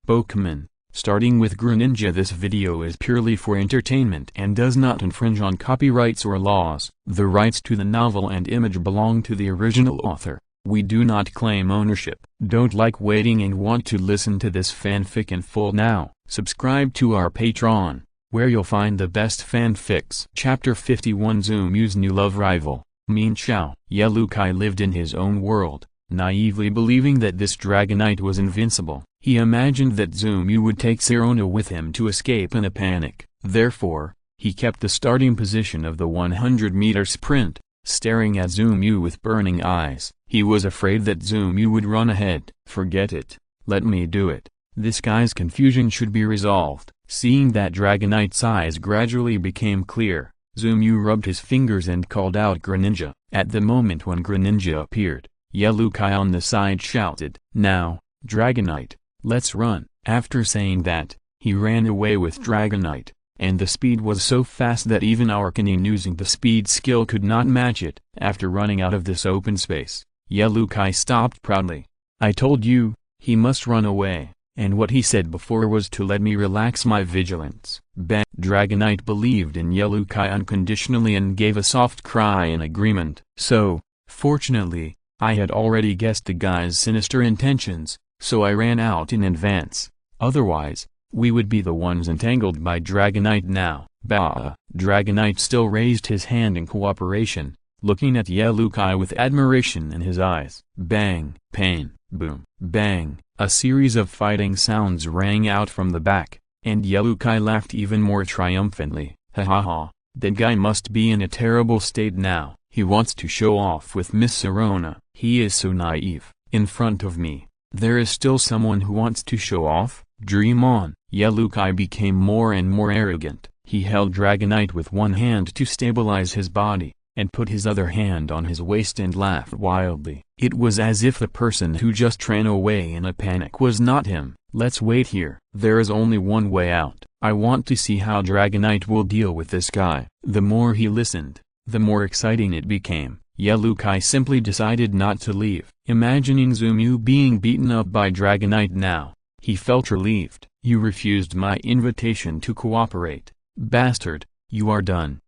Pokémon. Starting with Greninja. This video is purely for entertainment and does not infringe on copyrights or laws. The rights to the novel and image belong to the original author. We do not claim ownership. Don't like waiting and want to listen to this fanfic in full now? Subscribe to our Patreon, where you'll find the best fanfics. Chapter 51. Zumu's new love rival. Mean Xiao. Yellow-Kai lived in his own world, naively believing that this Dragonite was invincible. He imagined that Zumu would take Sirona with him to escape in a panic. Therefore, he kept the starting position of the 100-meter sprint, staring at Zumu with burning eyes. He was afraid that Zumu would run ahead. Forget it. Let me do it. This guy's confusion should be resolved. Seeing that Dragonite's eyes gradually became clear, Zumu rubbed his fingers and called out Greninja. At the moment when Greninja appeared, Yellow-Kai on the side shouted, "Now, Dragonite, let's run." After saying that, he ran away with Dragonite, and the speed was so fast that even Arcanine using the speed skill could not match it. After running out of this open space, Yellow-Kai stopped proudly. "I told you, he must run away, and what he said before was to let me relax my vigilance." Bang! Dragonite believed in Yellow-Kai unconditionally and gave a soft cry in agreement. So, fortunately, I had already guessed the guy's sinister intentions, so I ran out in advance. Otherwise, we would be the ones entangled by Dragonite now. Bah! Dragonite still raised his hand in cooperation, looking at Yellow-Kai with admiration in his eyes. Bang! Pain! Boom! Bang! A series of fighting sounds rang out from the back, and Yellow-Kai laughed even more triumphantly. Ha ha ha! That guy must be in a terrible state now. He wants to show off with Miss Sirona. He is so naive. In front of me, there is still someone who wants to show off? Dream on. Yellow-Kai became more and more arrogant. He held Dragonite with one hand to stabilize his body, and put his other hand on his waist and laughed wildly. It was as if the person who just ran away in a panic was not him. "Let's wait here. There is only one way out. I want to see how Dragonite will deal with this guy." The more he listened, the more exciting it became. Yellow-Kai simply decided not to leave. Imagining Zumu being beaten up by Dragonite now, he felt relieved. "You refused my invitation to cooperate. Bastard, you are done."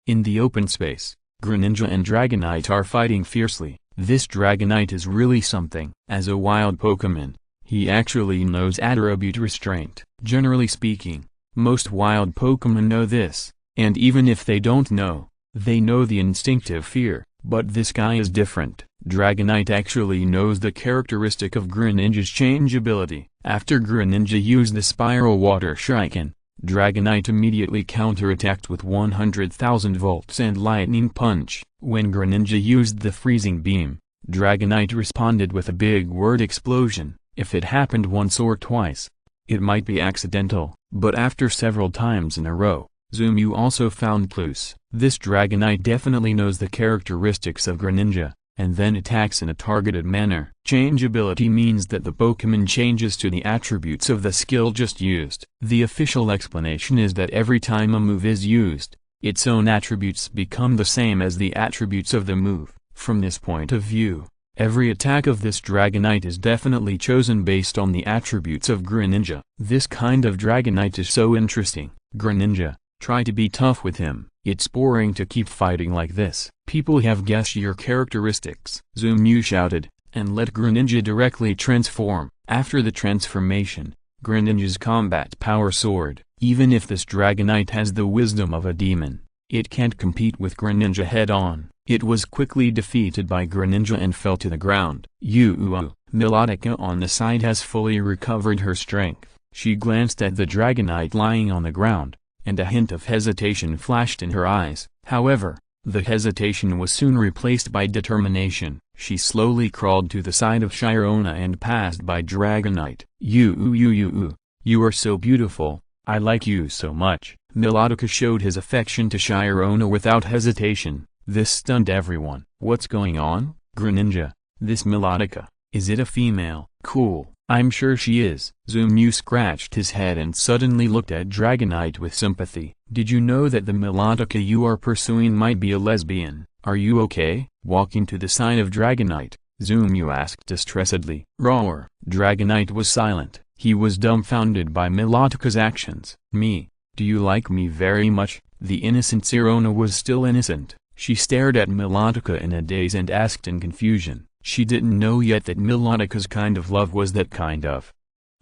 In the open space, Greninja and Dragonite are fighting fiercely. This Dragonite is really something. As a wild Pokémon, he actually knows attribute restraint. Generally speaking, most wild Pokémon know this, and even if they don't know, they know the instinctive fear. But this guy is different. Dragonite actually knows the characteristic of Greninja's changeability. After Greninja used the Spiral Water Shuriken, Dragonite immediately counterattacked with 100,000 volts and Lightning Punch. When Greninja used the Freezing Beam, Dragonite responded with a big word explosion. If it happened once or twice, it might be accidental, but after several times in a row, Zumu also found clues. This Dragonite definitely knows the characteristics of Greninja, and then attacks in a targeted manner. Changeability means that the Pokémon changes to the attributes of the skill just used. The official explanation is that every time a move is used, its own attributes become the same as the attributes of the move. From this point of view, every attack of this Dragonite is definitely chosen based on the attributes of Greninja. This kind of Dragonite is so interesting. Greninja, try to be tough with him. It's boring to keep fighting like this. People have guessed your characteristics. Zumu shouted, and let Greninja directly transform. After the transformation, Greninja's combat power soared. Even if this Dragonite has the wisdom of a demon, it can't compete with Greninja head-on. It was quickly defeated by Greninja and fell to the ground. Melodica on the side has fully recovered her strength. She glanced at the Dragonite lying on the ground, and a hint of hesitation flashed in her eyes. However, the hesitation was soon replaced by determination. She slowly crawled to the side of Sirona and passed by Dragonite. You are so beautiful, I like you so much." Melodica showed his affection to Sirona without hesitation. This stunned everyone. "What's going on, Greninja? This Melodica, is it a female?" "Cool, I'm sure she is." Zumu scratched his head and suddenly looked at Dragonite with sympathy. "Did you know that the Melodica you are pursuing might be a lesbian? Are you okay?" Walking to the side of Dragonite, Zumu asked distressedly. "Roar!" Dragonite was silent. He was dumbfounded by Melodica's actions. "Me? Do you like me very much?" The innocent Sirona was still innocent. She stared at Melodica in a daze and asked in confusion. She didn't know yet that Melodica's kind of love was that kind of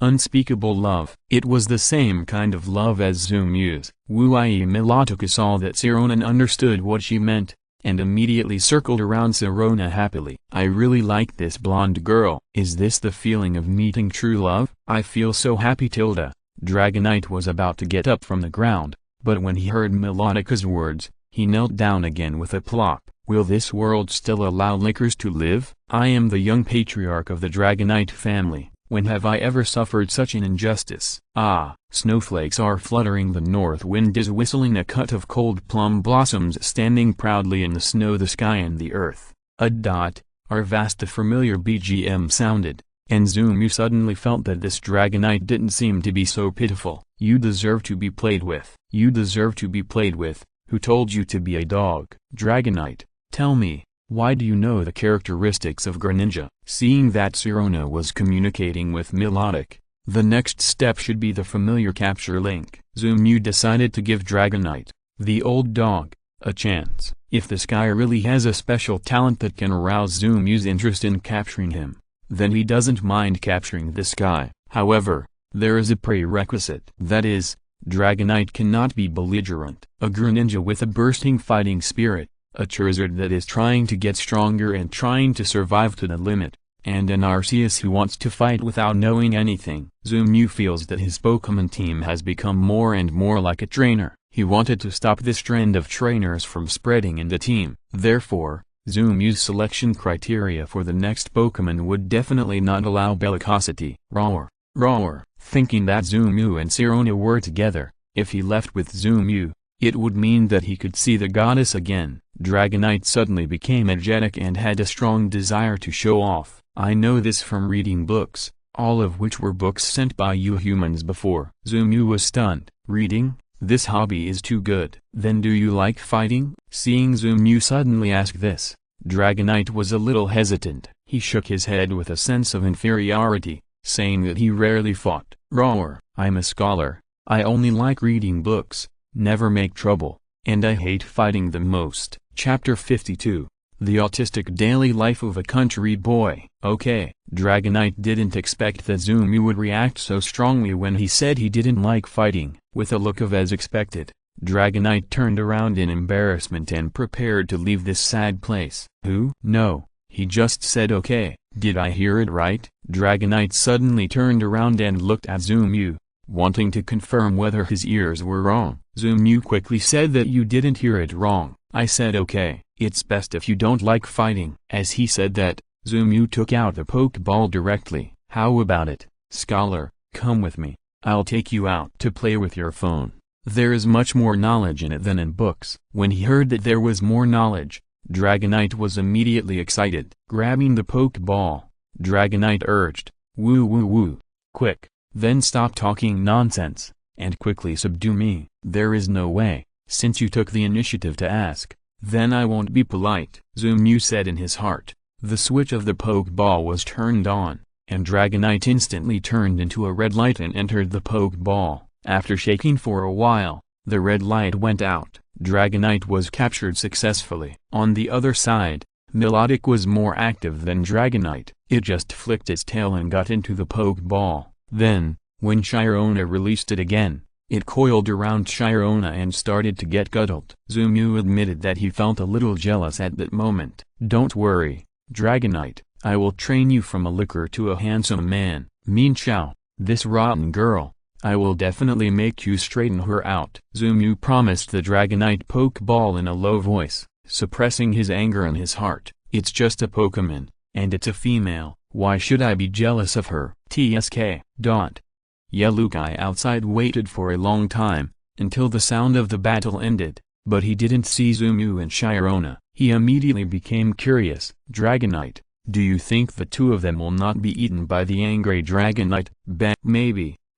unspeakable love. It was the same kind of love as Zumu's. Woo-ie. Melodica saw that Sirona understood what she meant, and immediately circled around Sirona happily. "I really like this blonde girl. Is this the feeling of meeting true love? I feel so happy." Dragonite was about to get up from the ground, but when he heard Melodica's words, he knelt down again with a plop. "Will this world still allow lickers to live? I am the young patriarch of the Dragonite family. When have I ever suffered such an injustice?" Ah! Snowflakes are fluttering, the north wind is whistling, a cut of cold plum blossoms standing proudly in the snow, the sky and the earth. Our vast. The familiar BGM sounded, and Zumu suddenly felt that this Dragonite didn't seem to be so pitiful. "You deserve to be played with. You deserve to be played with. Who told you to be a dog?" "Dragonite, tell me, why do you know the characteristics of Greninja?" Seeing that Sirona was communicating with Melodic, the next step should be the familiar capture link. Zumu decided to give Dragonite, the old dog, a chance. If this guy really has a special talent that can arouse Zumu's interest in capturing him, then he doesn't mind capturing this guy. However, there is a prerequisite. That is, Dragonite cannot be belligerent. A Greninja with a bursting fighting spirit, a Charizard that is trying to get stronger and trying to survive to the limit, and an Arceus who wants to fight without knowing anything. Zumu feels that his Pokémon team has become more and more like a trainer. He wanted to stop this trend of trainers from spreading in the team. Therefore, Zumu's selection criteria for the next Pokémon would definitely not allow bellicosity. Roar. Thinking that Zumu and Sirona were together, if he left with Zumu, it would mean that he could see the goddess again. Dragonite suddenly became energetic and had a strong desire to show off. "I know this from reading books, all of which were books sent by you humans before." Zumu was stunned. "Reading? This hobby is too good. Then do you like fighting?" Seeing Zumu suddenly ask this, Dragonite was a little hesitant. He shook his head with a sense of inferiority, saying that he rarely fought. "Roar, I'm a scholar. I only like reading books, never make trouble, and I hate fighting the most." Chapter 52. The Autistic Daily Life of a Country Boy. Okay, Dragonite didn't expect that Zumu would react so strongly when he said he didn't like fighting. With a look of as expected, Dragonite turned around in embarrassment and prepared to leave this sad place. "Who? No, he just said okay. Did I hear it right?" Dragonite suddenly turned around and looked at Zumu, wanting to confirm whether his ears were wrong. Zumu quickly said that you didn't hear it wrong. I said okay, it's best if you don't like fighting. As he said that, Zumu took out the Pokeball directly. "How about it, scholar, come with me, I'll take you out to play with your phone. There is much more knowledge in it than in books." When he heard that there was more knowledge, Dragonite was immediately excited. Grabbing the Pokeball, Dragonite urged, "Woo. Quick, then stop talking nonsense, and quickly subdue me." "There is no way, since you took the initiative to ask, then I won't be polite," Zumu said in his heart. The switch of the Pokeball was turned on, and Dragonite instantly turned into a red light and entered the Pokeball. After shaking for a while, the red light went out. Dragonite was captured successfully. On the other side, Melodic was more active than Dragonite. It just flicked its tail and got into the Pokeball. Then, when Sirona released it again, it coiled around Sirona and started to get cuddled. Zumu admitted that he felt a little jealous at that moment. "Don't worry, Dragonite, I will train you from a licker to a handsome man. Meanwhile, this rotten girl, I will definitely make you straighten her out." Zumu promised the Dragonite Pokeball in a low voice, suppressing his anger in his heart. "It's just a Pokemon, and it's a female. Why should I be jealous of her?" Yellow-Guy outside waited for a long time, until the sound of the battle ended, but he didn't see Zumu and Sirona. He immediately became curious. "Dragonite, do you think the two of them will not be eaten by the angry Dragonite?"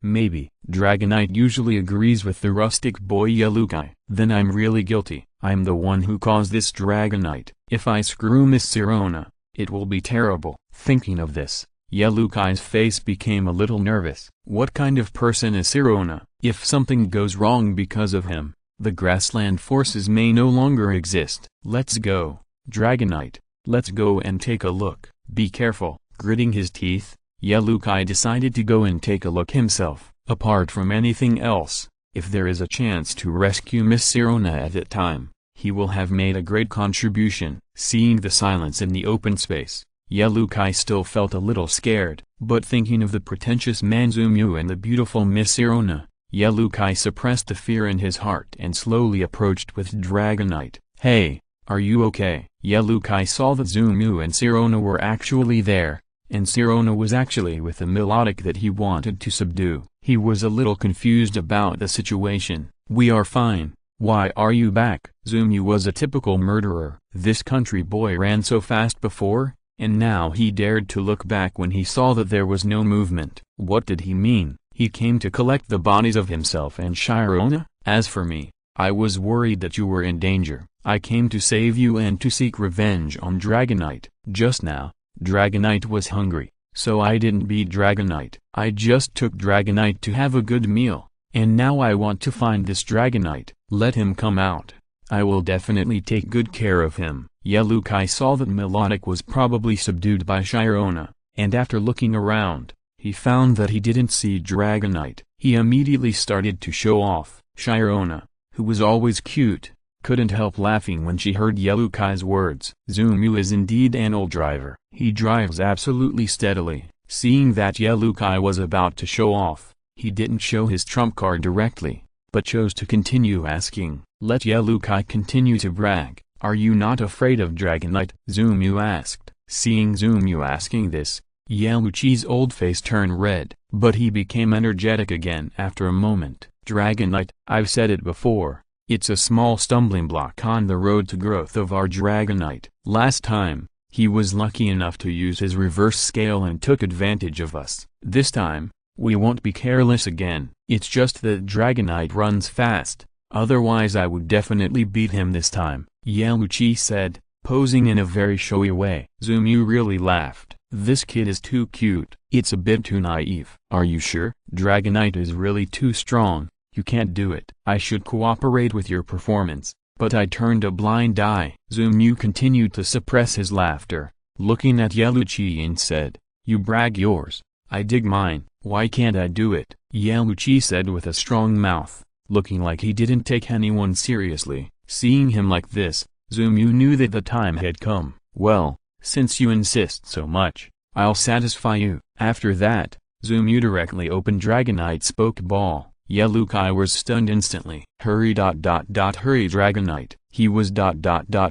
Maybe. Dragonite usually agrees with the rustic boy Yellow-Guy. "Then I'm really guilty. I'm the one who caused this Dragonite. If I screw Miss Sirona, it will be terrible." Thinking of this, Yellowkai's face became a little nervous. What kind of person is Sirona? If something goes wrong because of him, the grassland forces may no longer exist. Let's go, Dragonite. Let's go and take a look. Be careful. Gritting his teeth, Yellowkai decided to go and take a look himself. Apart from anything else, if there is a chance to rescue Miss Sirona at that time, he will have made a great contribution. Seeing the silence in the open space, Yellowkai still felt a little scared, but thinking of the pretentious Manzumu and the beautiful Miss Sirona, Yellowkai suppressed the fear in his heart and slowly approached with Dragonite. Hey, are you okay? Yellowkai saw that Zumu and Sirona were actually there, and Sirona was actually with the melodic that he wanted to subdue. He was a little confused about the situation. We are fine. Why are you back? Zumu was a typical murderer. This country boy ran so fast before, and now he dared to look back when he saw that there was no movement. What did he mean? He came to collect the bodies of himself and Sirona? As for me, I was worried that you were in danger. I came to save you and to seek revenge on Dragonite. Just now, Dragonite was hungry, so I didn't beat Dragonite. I just took Dragonite to have a good meal, and now I want to find this Dragonite. Let him come out. I will definitely take good care of him. Yellowkai saw that Melodic was probably subdued by Sirona, and after looking around, he found that he didn't see Dragonite. He immediately started to show off. Sirona, who was always cute, couldn't help laughing when she heard Yellowkai's words. Zumu is indeed an old driver. He drives absolutely steadily. Seeing that Yellowkai was about to show off, he didn't show his trump card directly, but chose to continue asking. Let Yellowkai continue to brag. Are you not afraid of Dragonite? Zumu asked. Seeing Zumu asking this, Yellowkai's old face turned red, but he became energetic again after a moment. Dragonite, I've said it before. It's a small stumbling block on the road to growth of our Dragonite. Last time, he was lucky enough to use his reverse scale and took advantage of us. This time, we won't be careless again. It's just that Dragonite runs fast, otherwise I would definitely beat him this time, Yellowkai said, posing in a very showy way. Zumu really laughed. This kid is too cute. It's a bit too naive. Are you sure? Dragonite is really too strong. You can't do it. I should cooperate with your performance, but I turned a blind eye. Zumu continued to suppress his laughter, looking at Yellowkai and said, You brag yours, I dig mine. Why can't I do it? Yellowkai said with a strong mouth, looking like he didn't take anyone seriously. Seeing him like this, Zumu knew that the time had come. Well, since you insist so much, I'll satisfy you. After that, Zumu directly opened Dragonite's Pokeball. Yellowkai was stunned instantly. Hurry Dragonite. He was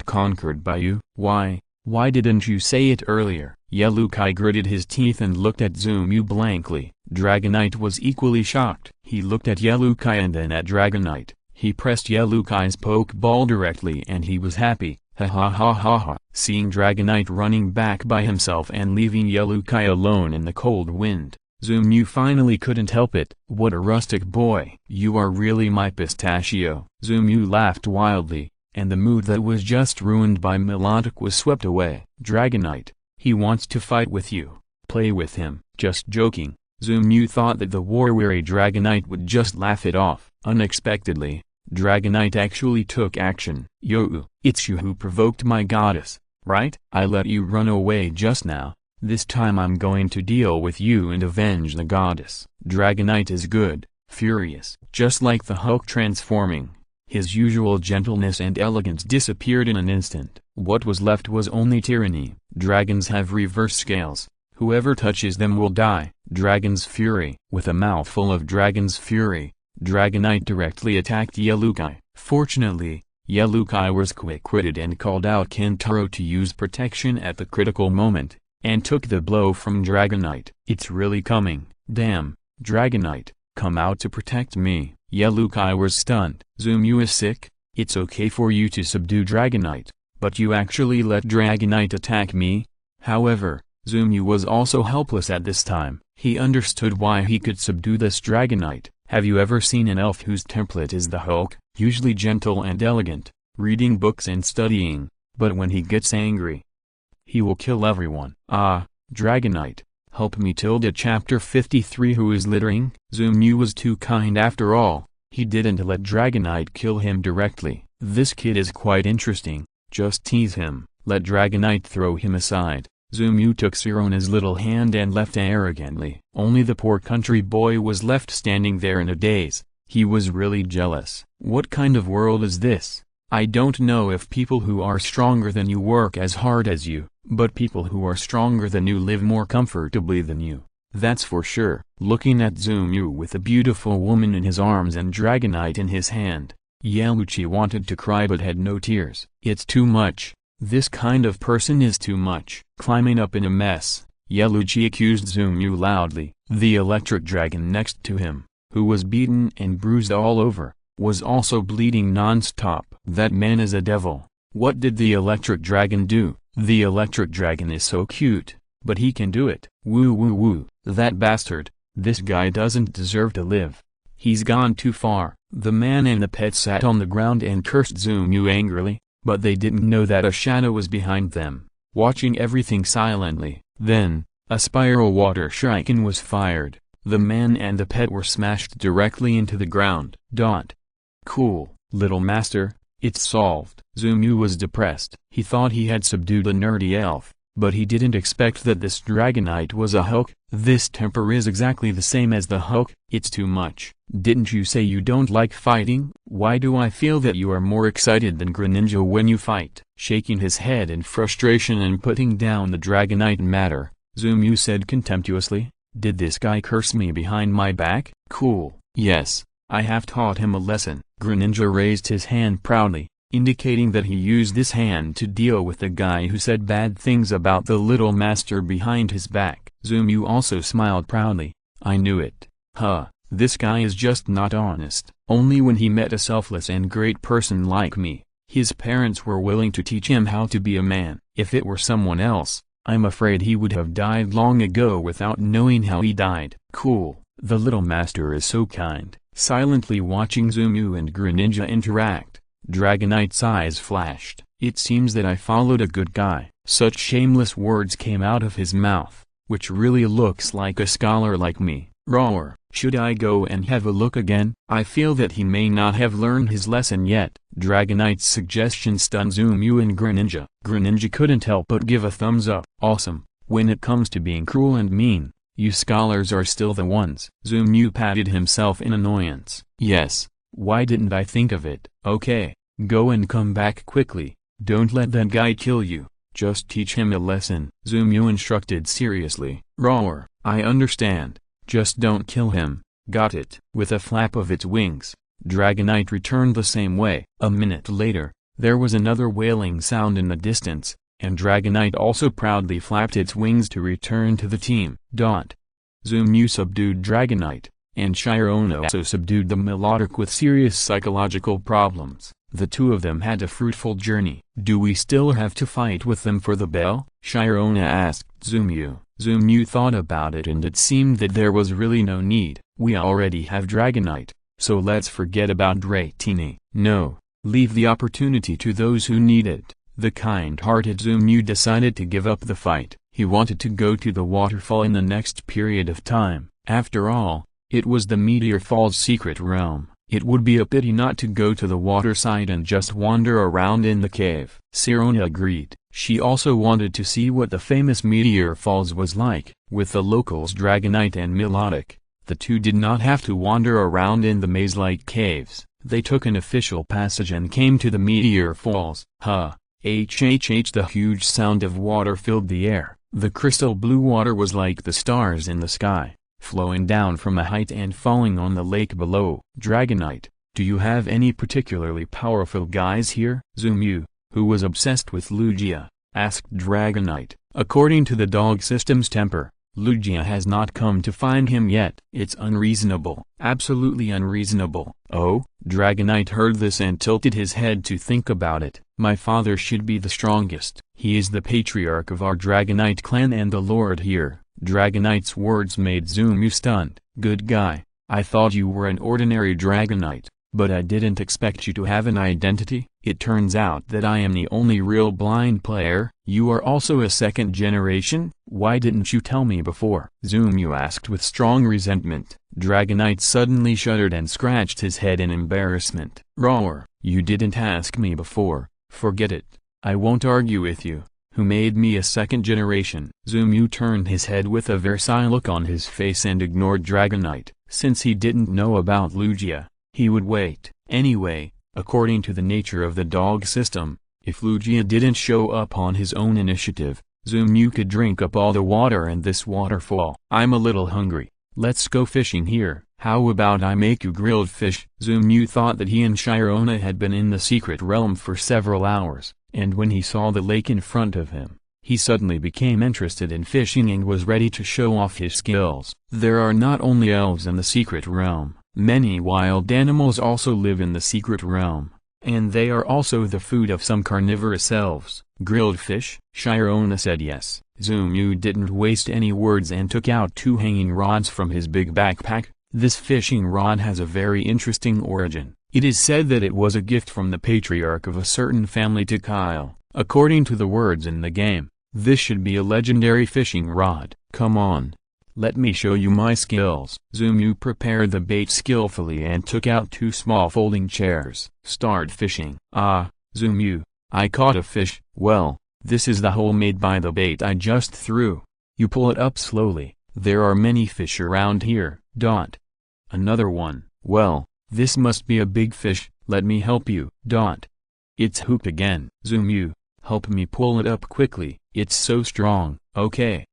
conquered by you. Why didn't you say it earlier? Yellowkai gritted his teeth and looked at Zumu blankly. Dragonite was equally shocked. He looked at Yellowkai and then at Dragonite. He pressed Yellowkai's Pokeball directly and he was happy. Ha ha ha ha ha. Seeing Dragonite running back by himself and leaving Yellowkai alone in the cold wind, Zumu finally couldn't help it. What a rustic boy. You are really my pistachio. Zumu laughed wildly, and the mood that was just ruined by Melodic was swept away. Dragonite, he wants to fight with you. Play with him. Just joking. Zumu thought that the war-weary Dragonite would just laugh it off. Unexpectedly, Dragonite actually took action. Yo, it's you who provoked my goddess, right? I let you run away just now. This time I'm going to deal with you and avenge the goddess. Dragonite is good, furious. Just like the Hulk transforming, his usual gentleness and elegance disappeared in an instant. What was left was only tyranny. Dragons have reverse scales. Whoever touches them will die. Dragon's Fury. With a mouthful of Dragon's Fury, Dragonite directly attacked Yellowkai. Fortunately, Yellowkai was quick-witted and called out Kintaro to use protection at the critical moment, and took the blow from Dragonite. It's really coming. Damn, Dragonite, come out to protect me. Yellowkai was stunned. Zumu is sick. It's okay for you to subdue Dragonite, but you actually let Dragonite attack me? However, Zumu was also helpless at this time. He understood why he could subdue this Dragonite. Have you ever seen an elf whose template is the Hulk? Usually gentle and elegant, reading books and studying, but when he gets angry, he will kill everyone. Ah, Dragonite, Help me. Chapter 53. Who is littering? Zumu was too kind after all. He didn't let Dragonite kill him directly. This kid is quite interesting. Just tease him. Let Dragonite throw him aside. Zumu took Sirona's little hand and left arrogantly. Only the poor country boy was left standing there in a daze. He was really jealous. What kind of world is this? I don't know if people who are stronger than you work as hard as you, but people who are stronger than you live more comfortably than you. That's for sure. Looking at Zumu with a beautiful woman in his arms and Dragonite in his hand, Yelloochy wanted to cry but had no tears. It's too much. This kind of person is too much. Climbing up in a mess, Yelloochy accused Zumu loudly. The electric dragon next to him, who was beaten and bruised all over, was also bleeding non-stop. That man is a devil. What did the electric dragon do? The electric dragon is so cute, but he can do it. Woo woo woo. That bastard. This guy doesn't deserve to live. He's gone too far. The man and the pet sat on the ground and cursed Zumu angrily, but they didn't know that a shadow was behind them, watching everything silently. Then, a spiral water shuriken was fired. The man and the pet were smashed directly into the ground. Cool, little master, it's solved. Zumu was depressed. He thought he had subdued a nerdy elf, but he didn't expect that this Dragonite was a Hulk. This temper is exactly the same as the Hulk. It's too much. Didn't you say you don't like fighting? Why do I feel that you are more excited than Greninja when you fight? Shaking his head in frustration and putting down the Dragonite matter, Zumu said contemptuously, "Did this guy curse me behind my back?" Cool. Yes, I have taught him a lesson. Greninja raised his hand proudly, indicating that he used this hand to deal with the guy who said bad things about the little master behind his back. Zumu also smiled proudly. I knew it. This guy is just not honest. Only when he met a selfless and great person like me, his parents were willing to teach him how to be a man. If it were someone else, I'm afraid he would have died long ago without knowing how he died. Cool. The little master is so kind. Silently watching Zumu and Greninja interact, Dragonite's eyes flashed. It seems that I followed a good guy. Such shameless words came out of his mouth, which really looks like a scholar like me. Roar. Should I go and have a look again? I feel that he may not have learned his lesson yet. Dragonite's suggestion stunned Zumu and Greninja. Greninja couldn't help but give a thumbs up. Awesome. When it comes to being cruel and mean, you scholars are still the ones. Zumu patted himself in annoyance. Yes, why didn't I think of it? Okay, go and come back quickly. Don't let that guy kill you. Just teach him a lesson. Zumu instructed seriously. Roar. I understand. Just don't kill him. Got it. With a flap of its wings, Dragonite returned the same way. A minute later, there was another wailing sound in the distance, and Dragonite also proudly flapped its wings to return to the team. Zumu subdued Dragonite, and Sirona also subdued the melodic with serious psychological problems. The two of them had a fruitful journey. Do we still have to fight with them for the bell? Sirona asked Zumu. Zumu thought about it and it seemed that there was really no need. We already have Dragonite, so let's forget about Dratini. No, leave the opportunity to those who need it. The kind-hearted Zumu decided to give up the fight. He wanted to go to the waterfall in the next period of time. After all, it was the Meteor Fall's secret realm. It would be a pity not to go to the water side and just wander around in the cave. Sirona agreed. She also wanted to see what the famous Meteor Falls was like. With the locals Dragonite and Melodic, the two did not have to wander around in the maze-like caves. They took an official passage and came to the Meteor Falls. The huge sound of water filled the air. The crystal blue water was like the stars in the sky, flowing down from a height and falling on the lake below. Dragonite, do you have any particularly powerful guys here? Zumu, who was obsessed with Lugia, asked Dragonite. According to the dog system's temper, Lugia has not come to find him yet. It's unreasonable. Absolutely unreasonable. Oh? Dragonite heard this and tilted his head to think about it. My father should be the strongest. He is the patriarch of our Dragonite clan and the lord here. Dragonite's words made Zumu stunned. Good guy, I thought you were an ordinary Dragonite, But I didn't expect you to have an identity. It turns out that I am the only real blind player. You are also a second generation? Why didn't you tell me before? Zumu asked with strong resentment. Dragonite suddenly shuddered and scratched his head in embarrassment. Roar, you didn't ask me before. Forget it. I won't argue with you. Who made me a second generation? Zumu turned his head with a Versailles look on his face and ignored Dragonite. Since he didn't know about Lugia, he would wait. Anyway, according to the nature of the dog system, if Lugia didn't show up on his own initiative, Zumu could drink up all the water in this waterfall. I'm a little hungry. Let's go fishing here. How about I make you grilled fish? Zumu thought that he and Shirona had been in the secret realm for several hours, and when he saw the lake in front of him, he suddenly became interested in fishing and was ready to show off his skills. There are not only elves in the secret realm, many wild animals also live in the secret realm, and they are also the food of some carnivorous elves. Grilled fish? Shirona said yes. Zumu didn't waste any words and took out 2 hanging rods from his big backpack. This fishing rod has a very interesting origin. It is said that it was a gift from the patriarch of a certain family to Kyle. According to the words in the game, this should be a legendary fishing rod. Come on. Let me show you my skills. Zumu prepared the bait skillfully and took out 2 small folding chairs. Start fishing. Ah, Zumu, I caught a fish. Well, this is the hole made by the bait I just threw. You pull it up slowly. There are many fish around here. Another one. Well, this must be a big fish. Let me help you. It's hooked again. Zumu, help me pull it up quickly. It's so strong. Okay.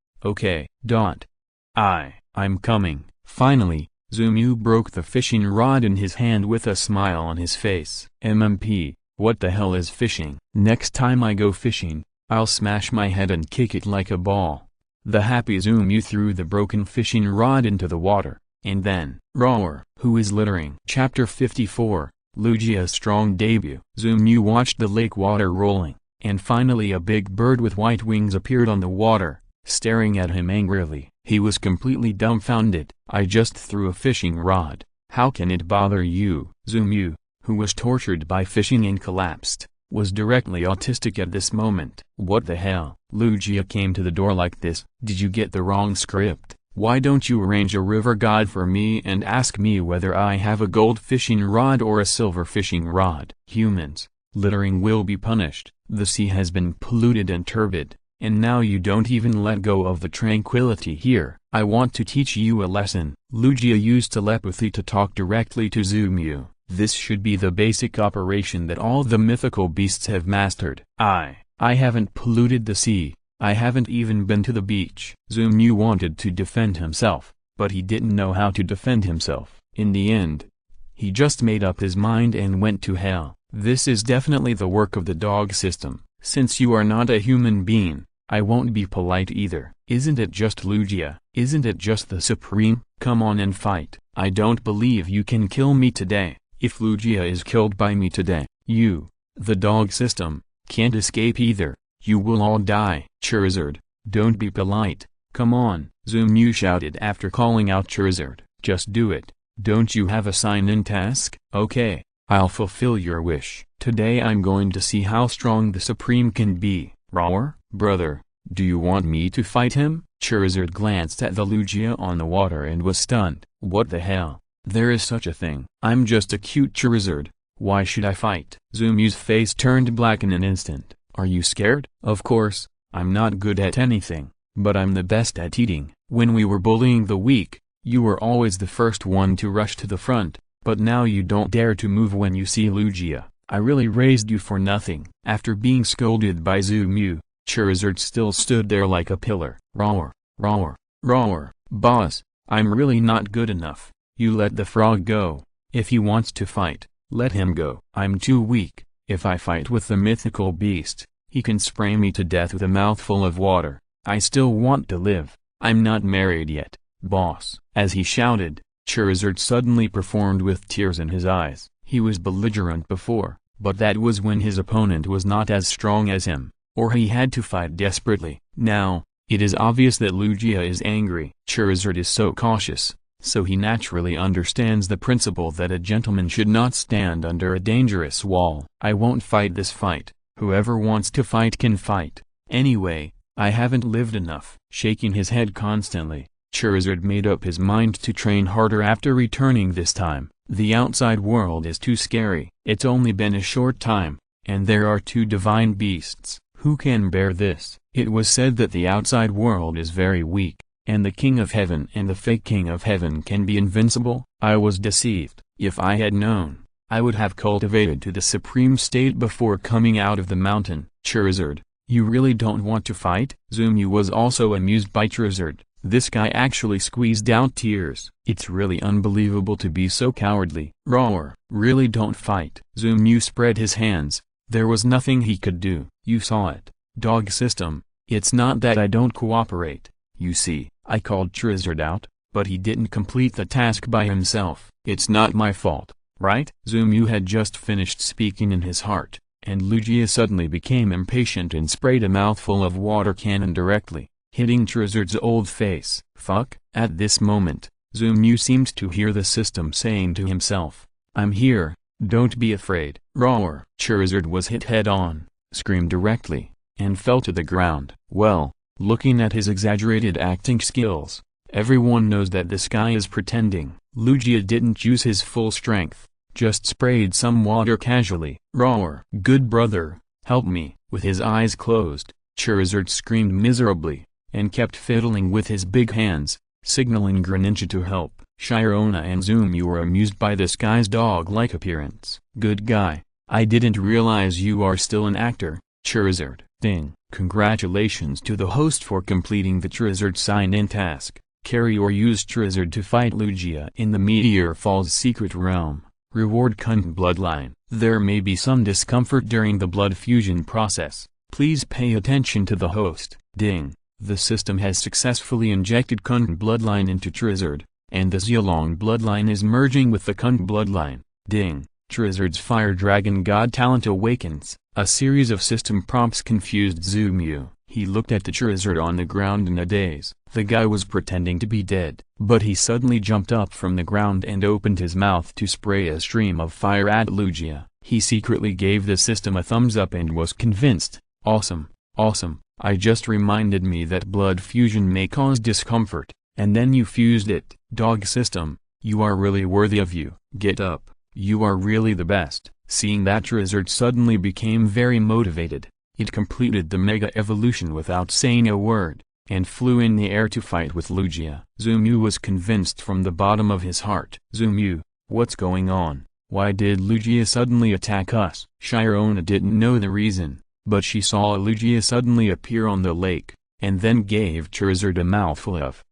I'm coming. Finally, Zumu broke the fishing rod in his hand with a smile on his face. MMP, what the hell is fishing? Next time I go fishing, I'll smash my head and kick it like a ball. The happy Zumu threw the broken fishing rod into the water, and then, roar, who is littering? Chapter 54, Lugia's strong debut. Zumu watched the lake water rolling, and finally a big bird with white wings appeared on the water, staring at him angrily. He was completely dumbfounded. I just threw a fishing rod. How can it bother you? Zumu, who was tortured by fishing and collapsed, was directly autistic at this moment. What the hell? Lugia came to the door like this. Did you get the wrong script? Why don't you arrange a river god for me and ask me whether I have a gold fishing rod or a silver fishing rod? Humans, littering will be punished. The sea has been polluted and turbid, and now you don't even let go of the tranquility here. I want to teach you a lesson. Lugia used telepathy to talk directly to Zumu. This should be the basic operation that all the mythical beasts have mastered. I haven't polluted the sea. I haven't even been to the beach. Zumu wanted to defend himself, but he didn't know how to defend himself. In the end, he just made up his mind and went to hell. This is definitely the work of the dog system. Since you are not a human being, I won't be polite either. Isn't it just Lugia? Isn't it just the Supreme? Come on and fight. I don't believe you can kill me today. If Lugia is killed by me today, you, the dog system, can't escape either. You will all die. Charizard, don't be polite. Come on. Zumu shouted after calling out Charizard. Just do it. Don't you have a sign-in task? Okay, I'll fulfill your wish. Today I'm going to see how strong the Supreme can be. Roar, brother, do you want me to fight him? Charizard glanced at the Lugia on the water and was stunned. What the hell? There is such a thing. I'm just a cute Charizard. Why should I fight? Zumu's face turned black in an instant. Are you scared? Of course, I'm not good at anything, but I'm the best at eating. When we were bullying the weak, you were always the first one to rush to the front, but now you don't dare to move when you see Lugia. I really raised you for nothing. After being scolded by Zumu, Charizard still stood there like a pillar. Roar, roar, roar. Boss, I'm really not good enough. You let the frog go. If he wants to fight, let him go. I'm too weak. If I fight with the mythical beast, he can spray me to death with a mouthful of water. I still want to live. I'm not married yet, boss. As he shouted, Charizard suddenly performed with tears in his eyes. He was belligerent before, but that was when his opponent was not as strong as him, or he had to fight desperately. Now, it is obvious that Lugia is angry. Charizard is so cautious, so he naturally understands the principle that a gentleman should not stand under a dangerous wall. I won't fight this fight. Whoever wants to fight can fight. Anyway, I haven't lived enough. Shaking his head constantly, Charizard made up his mind to train harder after returning this time. The outside world is too scary. It's only been a short time, and there are two divine beasts. Who can bear this? It was said that the outside world is very weak, and the King of Heaven and the fake King of Heaven can be invincible. I was deceived. If I had known, I would have cultivated to the supreme state before coming out of the mountain. Charizard, you really don't want to fight? Zumu was also amused by Charizard. This guy actually squeezed out tears. It's really unbelievable to be so cowardly. Roar, really don't fight. Zumu spread his hands. There was nothing he could do. You saw it. Dog system. It's not that I don't cooperate. You see, I called Charizard out, but he didn't complete the task by himself. It's not my fault, right? Zumu had just finished speaking in his heart, and Lugia suddenly became impatient and sprayed a mouthful of water cannon directly, hitting Charizard's old face. Fuck. At this moment, Zumu seemed to hear the system saying to himself, I'm here, don't be afraid. Roar. Charizard was hit head-on, screamed directly, and fell to the ground. Well, looking at his exaggerated acting skills, everyone knows that this guy is pretending. Lugia didn't use his full strength, just sprayed some water casually. Roar. Good brother, help me. With his eyes closed, Charizard screamed miserably, and kept fiddling with his big hands, signaling Greninja to help. Shirona and Zumu were amused by this guy's dog-like appearance. Good guy, I didn't realize you are still an actor. Charizard. Ding. Congratulations to the host for completing the Charizard sign-in task. Carry or use Charizard to fight Lugia in the Meteor Falls Secret Realm. Reward Cunt Bloodline. There may be some discomfort during the blood fusion process. Please pay attention to the host. Ding. The system has successfully injected Cunt Bloodline into Charizard, and the Xiaolong Bloodline is merging with the Cunt Bloodline. Ding. Charizard's Fire Dragon God talent awakens. A series of system prompts confused Zumu. He looked at the Charizard on the ground in a daze. The guy was pretending to be dead, but he suddenly jumped up from the ground and opened his mouth to spray a stream of fire at Lugia. He secretly gave the system a thumbs up and was convinced. Awesome, awesome. I just reminded me that blood fusion may cause discomfort, and then you fused it. Dog system, you are really worthy of you. Get up, you are really the best. Seeing that Charizard suddenly became very motivated, it completed the Mega Evolution without saying a word, and flew in the air to fight with Lugia. Zumu was convinced from the bottom of his heart. Zumu, what's going on? Why did Lugia suddenly attack us? Shirona didn't know the reason, but she saw Lugia suddenly appear on the lake, and then gave Charizard a mouthful of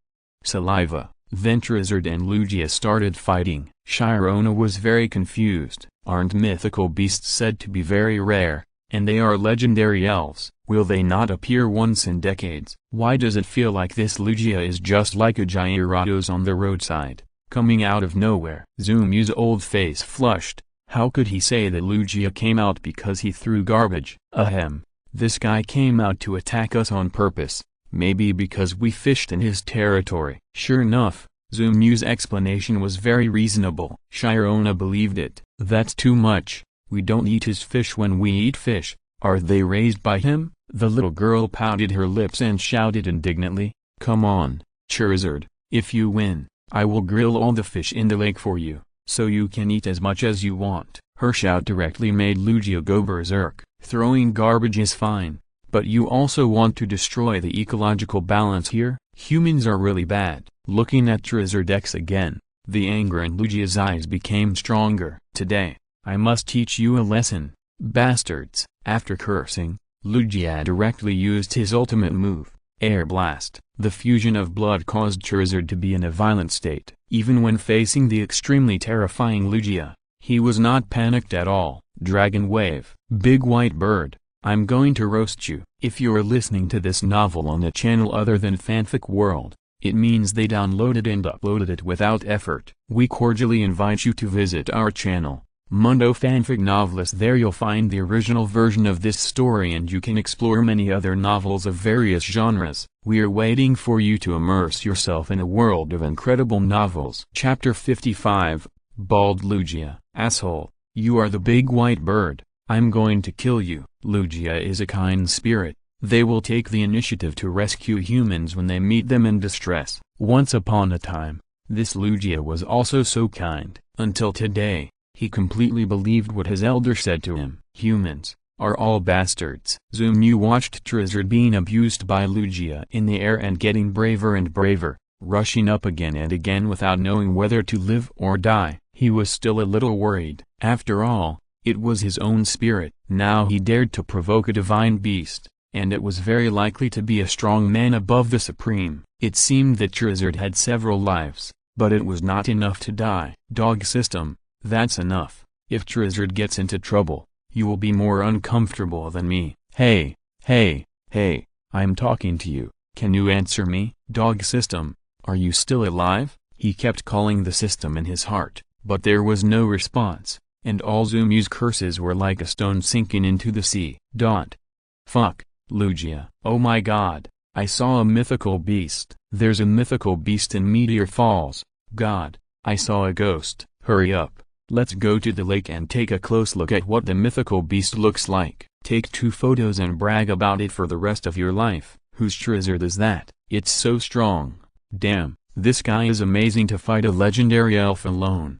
saliva. Then Charizard and Lugia started fighting. Shirona was very confused. Aren't mythical beasts said to be very rare, and they are legendary elves? Will they not appear once in decades? Why does it feel like this Lugia is just like a Gyarados on the roadside, coming out of nowhere? Zumu's old face flushed. How could he say that Lugia came out because he threw garbage? Ahem. This guy came out to attack us on purpose, maybe because we fished in his territory. Sure enough, Zumu's explanation was very reasonable. Shirona believed it. That's too much. We don't eat his fish when we eat fish. Are they raised by him? The little girl pouted her lips and shouted indignantly. Come on, Charizard, if you win, I will grill all the fish in the lake for you, so you can eat as much as you want. Her shout directly made Lugia go berserk. Throwing garbage is fine, but you also want to destroy the ecological balance here? Humans are really bad. Looking at Charizard X again, the anger in Lugia's eyes became stronger. Today, I must teach you a lesson, bastards. After cursing, Lugia directly used his ultimate move, Air Blast. The fusion of blood caused Charizard to be in a violent state. Even when facing the extremely terrifying Lugia, he was not panicked at all. Dragon Wave. Big White Bird, I'm going to roast you. If you're listening to this novel on a channel other than Fanfic World, it means they downloaded and uploaded it without effort. We cordially invite you to visit our channel, Mundo Fanfic Novelist. There you'll find the original version of this story, and you can explore many other novels of various genres. We are waiting for you to immerse yourself in a world of incredible novels. Chapter 55, Bald Lugia. Asshole, you are the big white bird. I'm going to kill you. Lugia is a kind spirit. They will take the initiative to rescue humans when they meet them in distress. Once upon a time, this Lugia was also so kind, until today. He completely believed what his elder said to him. Humans are all bastards. Zumu watched Charizard being abused by Lugia in the air and getting braver and braver, rushing up again and again without knowing whether to live or die. He was still a little worried. After all, it was his own spirit. Now he dared to provoke a divine beast, and it was very likely to be a strong man above the Supreme. It seemed that Charizard had several lives, but it was not enough to die. Dog system. That's enough. If Charizard gets into trouble, you will be more uncomfortable than me. Hey, I'm talking to you. Can you answer me? Dog system, are you still alive? He kept calling the system in his heart, but there was no response, and all Zumu's curses were like a stone sinking into the sea. Fuck, Lugia. Oh my god, I saw a mythical beast. There's a mythical beast in Meteor Falls. God, I saw a ghost. Hurry up. Let's go to the lake and take a close look at what the mythical beast looks like. Take 2 photos and brag about it for the rest of your life. Whose Charizard is that? It's so strong. Damn, this guy is amazing to fight a legendary elf alone.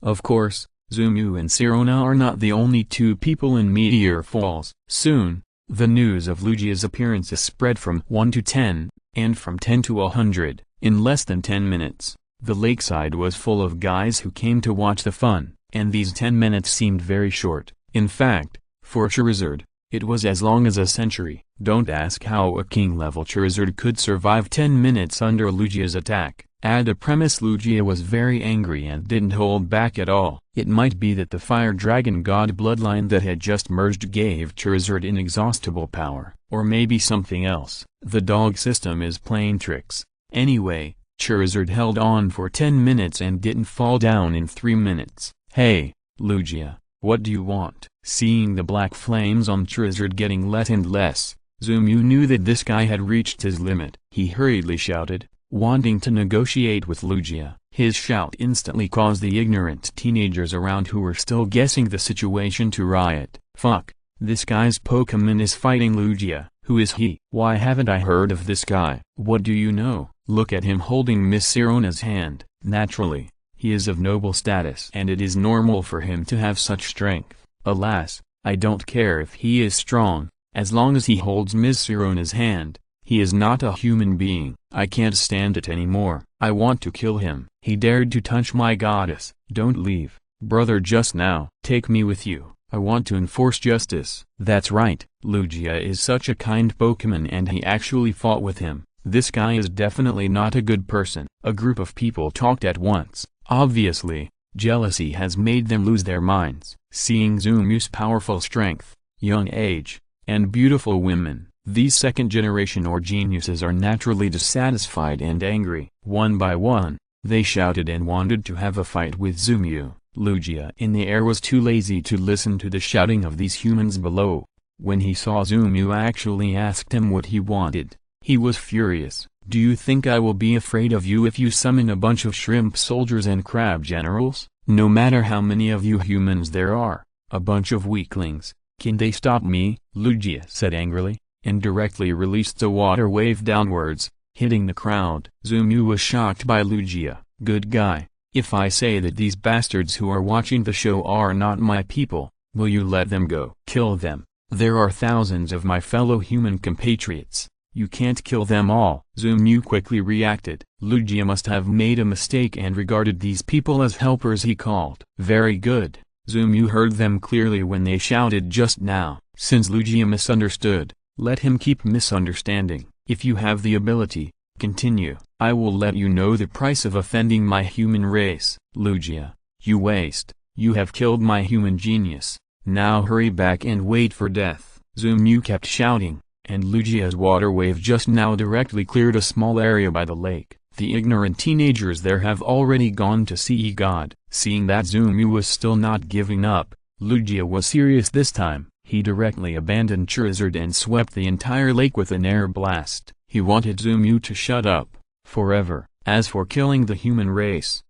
Of course, Zumu and Sirona are not the only 2 people in Meteor Falls. Soon, the news of Lugia's appearances spread from 1 to 10, and from 10 to 100, in less than 10 minutes. The lakeside was full of guys who came to watch the fun, and these 10 minutes seemed very short. In fact, for Charizard, it was as long as a century. Don't ask how a king-level Charizard could survive 10 minutes under Lugia's attack. Add a premise: Lugia was very angry and didn't hold back at all. It might be that the Fire Dragon God bloodline that had just merged gave Charizard inexhaustible power, or maybe something else. The dog system is playing tricks. Anyway, Charizard held on for 10 minutes and didn't fall down in 3 minutes. Hey, Lugia, what do you want? Seeing the black flames on Charizard getting less and less, Zumu knew that this guy had reached his limit. He hurriedly shouted, wanting to negotiate with Lugia. His shout instantly caused the ignorant teenagers around who were still guessing the situation to riot. Fuck, this guy's Pokémon is fighting Lugia. Who is he? Why haven't I heard of this guy? What do you know? Look at him holding Miss Sirona's hand. Naturally, he is of noble status, and it is normal for him to have such strength. Alas, I don't care if he is strong, as long as he holds Miss Sirona's hand. He is not a human being. I can't stand it anymore. I want to kill him. He dared to touch my goddess. Don't leave, brother, just now. Take me with you. I want to enforce justice. That's right, Lugia is such a kind Pokémon, and he actually fought with him. This guy is definitely not a good person. A group of people talked at once. Obviously, jealousy has made them lose their minds. Seeing Zumu's powerful strength, young age, and beautiful women, these second-generation or geniuses are naturally dissatisfied and angry. One by one, they shouted and wanted to have a fight with Zumu. Lugia in the air was too lazy to listen to the shouting of these humans below. When he saw Zumu actually asked him what he wanted, he was furious. Do you think I will be afraid of you if you summon a bunch of shrimp soldiers and crab generals? No matter how many of you humans there are, a bunch of weaklings, can they stop me? Lugia said angrily, and directly released a water wave downwards, hitting the crowd. Zumu was shocked by Lugia. Good guy. If I say that these bastards who are watching the show are not my people, will you let them go? Kill them. There are thousands of my fellow human compatriots. You can't kill them all. Zumu quickly reacted. Lugia must have made a mistake and regarded these people as helpers he called. Very good. Zumu heard them clearly when they shouted just now. Since Lugia misunderstood, let him keep misunderstanding. If you have the ability, continue. I will let you know the price of offending my human race. Lugia, you waste. You have killed my human genius. Now hurry back and wait for death. Zumu kept shouting, and Lugia's water wave just now directly cleared a small area by the lake. The ignorant teenagers there have already gone to see God. Seeing that Zumu was still not giving up, Lugia was serious this time. He directly abandoned Charizard and swept the entire lake with an air blast. He wanted Zumu to shut up forever. As for killing the human race,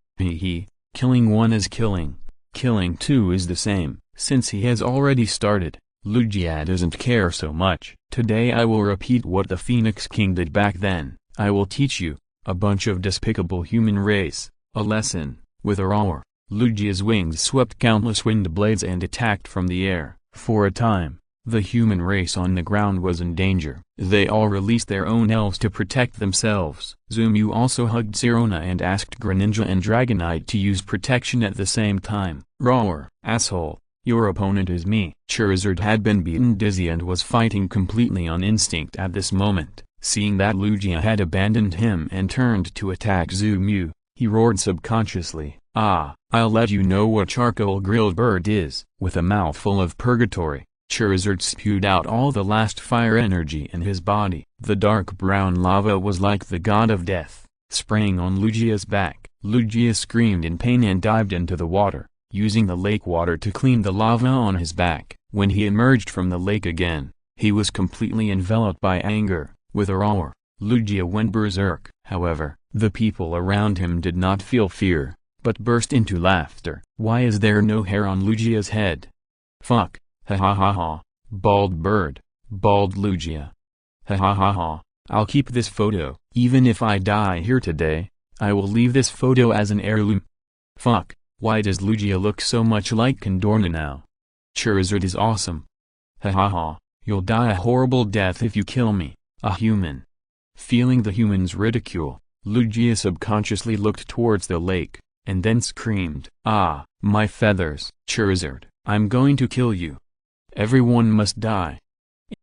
killing one is killing. Killing two is the same. Since he has already started, Lugia doesn't care so much. Today I will repeat what the Phoenix King did back then. I will teach you, a bunch of despicable human race, a lesson. With a roar, Lugia's wings swept countless wind blades and attacked from the air. For a time, the human race on the ground was in danger. They all released their own elves to protect themselves. Zumu also hugged Sirona and asked Greninja and Dragonite to use protection at the same time. Roar, asshole, your opponent is me. Charizard had been beaten dizzy and was fighting completely on instinct at this moment. Seeing that Lugia had abandoned him and turned to attack Zumu, he roared subconsciously, "Ah, I'll let you know what charcoal grilled bird is." With a mouthful of purgatory, Charizard spewed out all the last fire energy in his body. The dark brown lava was like the god of death, spraying on Lugia's back. Lugia screamed in pain and dived into the water, using the lake water to clean the lava on his back. When he emerged from the lake again, he was completely enveloped by anger. With a roar, Lugia went berserk. However, the people around him did not feel fear, but burst into laughter. Why is there no hair on Lugia's head? Fuck. Ha ha ha ha. Bald bird. Bald Lugia. Ha ha ha ha. I'll keep this photo. Even if I die here today, I will leave this photo as an heirloom. Fuck. Why does Lugia look so much like Condorna now? Charizard is awesome. Ha ha ha. You'll die a horrible death if you kill me, a human. Feeling the human's ridicule, Lugia subconsciously looked towards the lake, and then screamed, "Ah, my feathers! Charizard, I'm going to kill you. Everyone must die.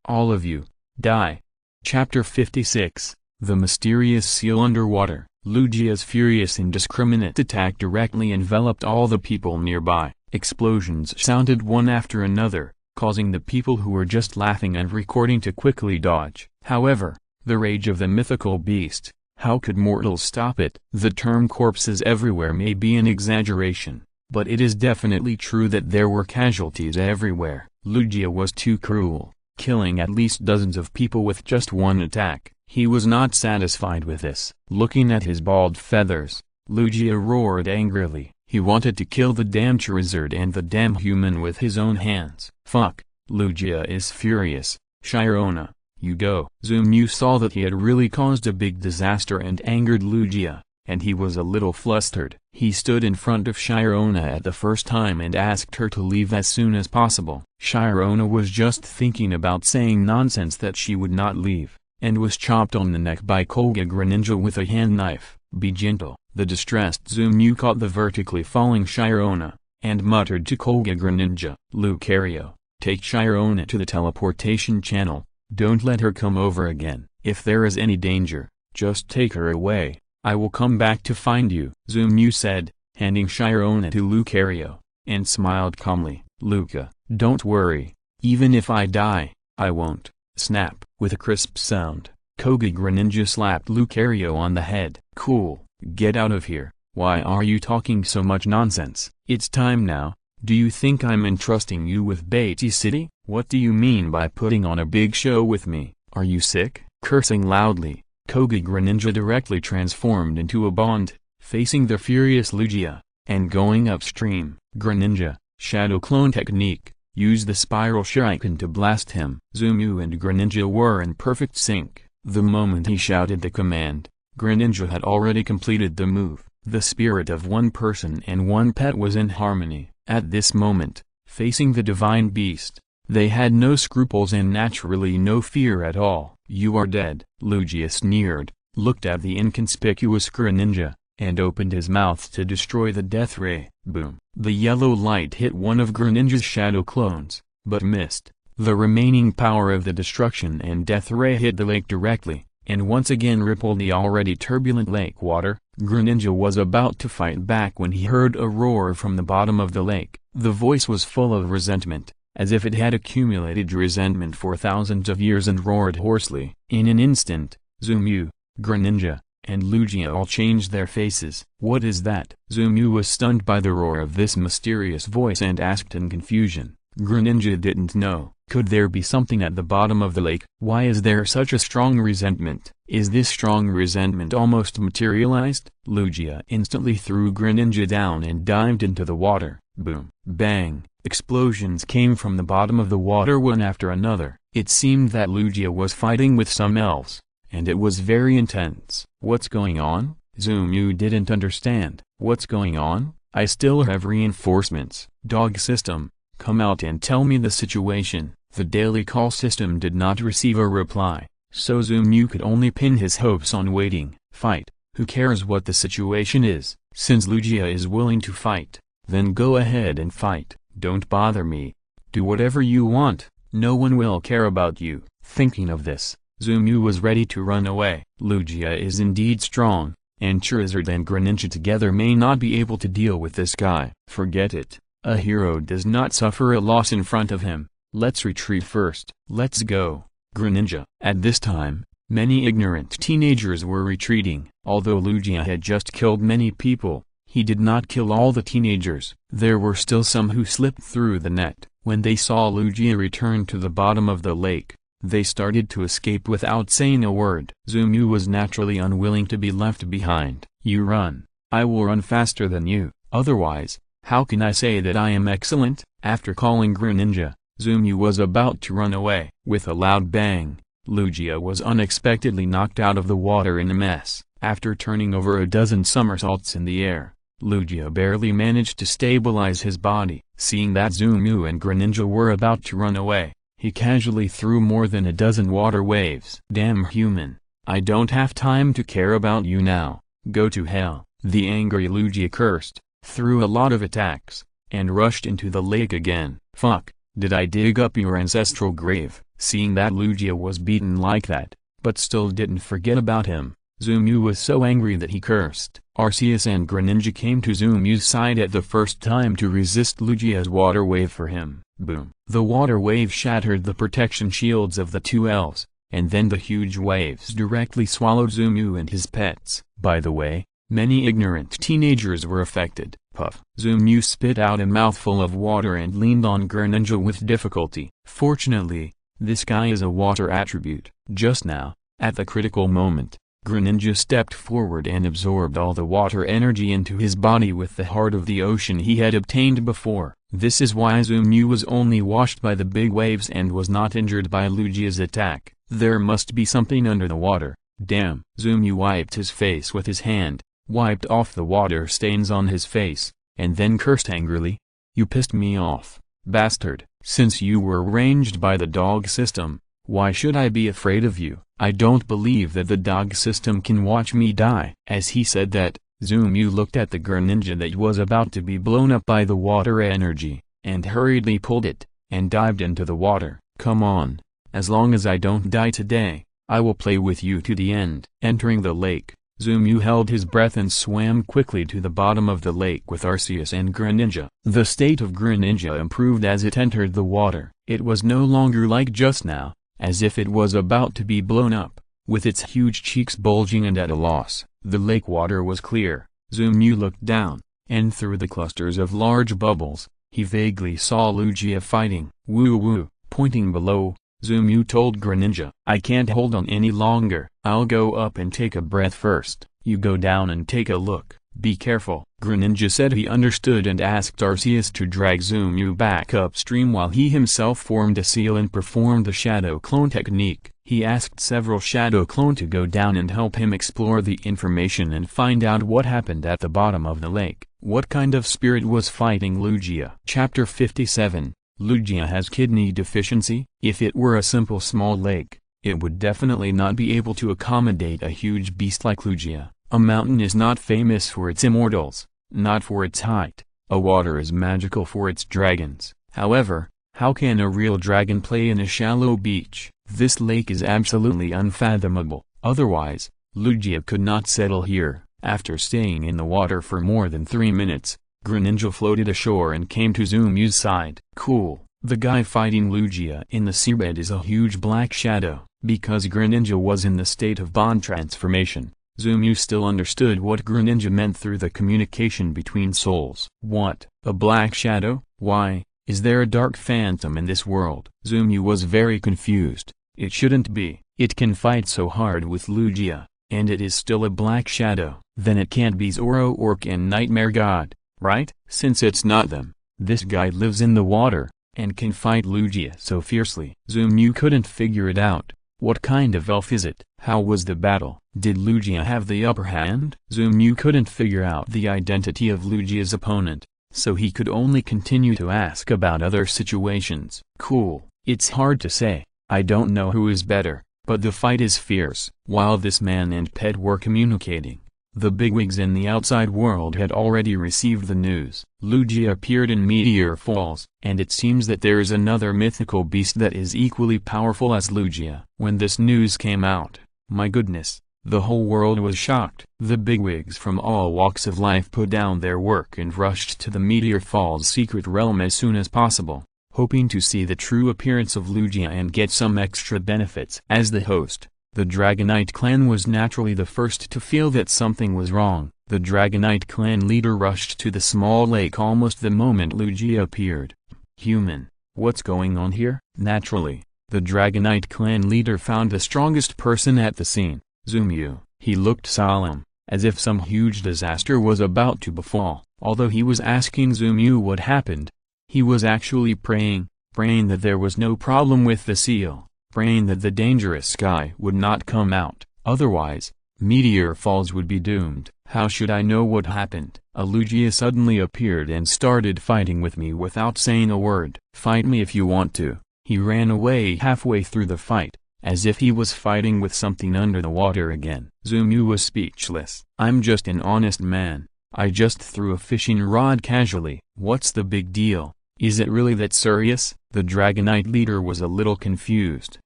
All of you, die." Chapter 56, The Mysterious Seal Underwater. Lugia's furious indiscriminate attack directly enveloped all the people nearby. Explosions sounded one after another, causing the people who were just laughing and recording to quickly dodge. However, the rage of the mythical beast, how could mortals stop it? The term corpses everywhere may be an exaggeration, but it is definitely true that there were casualties everywhere. Lugia was too cruel, killing at least dozens of people with just one attack. He was not satisfied with this. Looking at his bald feathers, Lugia roared angrily. He wanted to kill the damn Charizard and the damn human with his own hands. Fuck, Lugia is furious. Shyarona, you go. Zumu saw that he had really caused a big disaster and angered Lugia, and he was a little flustered. He stood in front of Shyarona at the first time and asked her to leave as soon as possible. Shyarona was just thinking about saying nonsense that she would not leave, and was chopped on the neck by Koga Ninja with a hand knife. Be gentle. The distressed Zumu caught the vertically falling Shyarona, and muttered to Koga Ninja, "Lucario, take Shyarona to the teleportation channel. Don't let her come over again. If there is any danger, just take her away. I will come back to find you," Zumu said, handing Shyarona to Lucario, and smiled calmly. "Luca, don't worry. Even if I die, I won't." Snap. With a crisp sound, Koga Ninja slapped Lucario on the head. "Cool. Get out of here. Why are you talking so much nonsense? It's time now. Do you think I'm entrusting you with Beatty City? What do you mean by putting on a big show with me? Are you sick?" Cursing loudly, Koga Ninja directly transformed into a Bond, facing the furious Lugia, and going upstream. Greninja, Shadow Clone Technique, used the Spiral Shuriken to blast him. Zumu and Greninja were in perfect sync. The moment he shouted the command, Greninja had already completed the move. The spirit of one person and one pet was in harmony. At this moment, facing the divine beast, they had no scruples and naturally no fear at all. "You are dead." Lugia sneered, looked at the inconspicuous Greninja, and opened his mouth to destroy the death ray. Boom. The yellow light hit one of Greninja's shadow clones, but missed. The remaining power of the destruction and death ray hit the lake directly, and once again rippled the already turbulent lake water. Greninja was about to fight back when he heard a roar from the bottom of the lake. The voice was full of resentment, as if it had accumulated resentment for thousands of years, and roared hoarsely. In an instant, Zumu, Greninja, and Lugia all changed their faces. "What is that?" Zumu was stunned by the roar of this mysterious voice and asked in confusion. Greninja didn't know. Could there be something at the bottom of the lake? Why is there such a strong resentment? Is this strong resentment almost materialized? Lugia instantly threw Greninja down and dived into the water. Boom, bang, explosions came from the bottom of the water one after another. It seemed that Lugia was fighting with some elves, and it was very intense. What's going on? Zumu didn't understand. What's going on? I still have reinforcements. Dog system, come out and tell me the situation. The daily call system did not receive a reply, so Zumu could only pin his hopes on waiting. Fight. Who cares what the situation is? Since Lugia is willing to fight, then go ahead and fight. Don't bother me. Do whatever you want. No one will care about you. Thinking of this, Zumu was ready to run away. Lugia is indeed strong, and Charizard and Greninja together may not be able to deal with this guy. Forget it. A hero does not suffer a loss in front of him. Let's retreat first. Let's go, Greninja. At this time, many ignorant teenagers were retreating. Although Lugia had just killed many people, he did not kill all the teenagers. There were still some who slipped through the net. When they saw Lugia return to the bottom of the lake, they started to escape without saying a word. Zumu was naturally unwilling to be left behind. You run. I will run faster than you. Otherwise, how can I say that I am excellent? After calling Greninja, Zumu was about to run away. With a loud bang, Lugia was unexpectedly knocked out of the water in a mess. After turning over a dozen somersaults in the air, Lugia barely managed to stabilize his body. Seeing that Zumu and Greninja were about to run away, he casually threw more than a dozen water waves. Damn human, I don't have time to care about you now. Go to hell. The angry Lugia cursed, threw a lot of attacks, and rushed into the lake again. Fuck, did I dig up your ancestral grave? Seeing that Lugia was beaten like that, but still didn't forget about him, Zumu was so angry that he cursed. Arceus and Greninja came to Zumu's side at the first time to resist Lugia's water wave for him. Boom. The water wave shattered the protection shields of the two elves, and then the huge waves directly swallowed Zumu and his pets. By the way, many ignorant teenagers were affected. Puff. Zumu spit out a mouthful of water and leaned on Greninja with difficulty. Fortunately, this guy is a water attribute. Just now, at the critical moment, Greninja stepped forward and absorbed all the water energy into his body with the heart of the ocean he had obtained before. This is why Zumu was only washed by the big waves and was not injured by Lugia's attack. There must be something under the water. Damn. Zumu wiped his face with his hand, wiped off the water stains on his face, and then cursed angrily. You pissed me off, bastard. Since you were arranged by the dog system, why should I be afraid of you? I don't believe that the dog system can watch me die. As he said that, Zumu looked at the Greninja that was about to be blown up by the water energy, and hurriedly pulled it, and dived into the water. Come on, as long as I don't die today, I will play with you to the end. Entering the lake, Zumu held his breath and swam quickly to the bottom of the lake with Arceus and Greninja. The state of Greninja improved as it entered the water. It was no longer like just now, as if it was about to be blown up, with its huge cheeks bulging and at a loss. The lake water was clear. Zumu looked down, and through the clusters of large bubbles, he vaguely saw Lugia fighting. Woo woo. Pointing below, Zumu told Greninja, I can't hold on any longer. I'll go up and take a breath first. You go down and take a look. Be careful. Greninja said he understood and asked Arceus to drag Zumu back upstream while he himself formed a seal and performed the shadow clone technique. He asked several shadow clone to go down and help him explore the information and find out what happened at the bottom of the lake. What kind of spirit was fighting Lugia? Chapter 57. Lugia has kidney deficiency? If it were a simple small lake, it would definitely not be able to accommodate a huge beast like Lugia. A mountain is not famous for its immortals, not for its height. A water is magical for its dragons. However, how can a real dragon play in a shallow beach? This lake is absolutely unfathomable. Otherwise, Lugia could not settle here. After staying in the water for more than 3 minutes, Greninja floated ashore and came to Zumu's side. Cool. The guy fighting Lugia in the seabed is a huge black shadow. Because Greninja was in the state of bond transformation, Zumu still understood what Greninja meant through the communication between souls. What? A black shadow? Why? Is there a dark phantom in this world? Zumu was very confused. It shouldn't be. It can fight so hard with Lugia, and it is still a black shadow. Then it can't be Zoroark and Nightmare God, right? Since it's not them, this guy lives in the water, and can fight Lugia so fiercely. Zumu couldn't figure it out. What kind of elf is it? How was the battle? Did Lugia have the upper hand? Zumu couldn't figure out the identity of Lugia's opponent, so he could only continue to ask about other situations. Cool. It's hard to say. I don't know who is better, but the fight is fierce. While this man and Pet were communicating, the bigwigs in the outside world had already received the news. Lugia appeared in Meteor Falls, and it seems that there is another mythical beast that is equally powerful as Lugia. When this news came out, my goodness, the whole world was shocked. The bigwigs from all walks of life put down their work and rushed to the Meteor Falls secret realm as soon as possible, hoping to see the true appearance of Lugia and get some extra benefits. As the host, the Dragonite clan was naturally the first to feel that something was wrong. The Dragonite clan leader rushed to the small lake almost the moment Lugia appeared. Human, what's going on here? Naturally, the Dragonite clan leader found the strongest person at the scene, Zumu. He looked solemn, as if some huge disaster was about to befall. Although he was asking Zumu what happened, he was actually praying that there was no problem with the seal. Praying that the dangerous guy would not come out, otherwise, Meteor Falls would be doomed. How should I know what happened? A Lugia suddenly appeared and started fighting with me without saying a word. Fight me if you want to. He ran away halfway through the fight, as if he was fighting with something under the water again. Zumu was speechless. I'm just an honest man. I just threw a fishing rod casually. What's the big deal? Is it really that serious? The Dragonite leader was a little confused.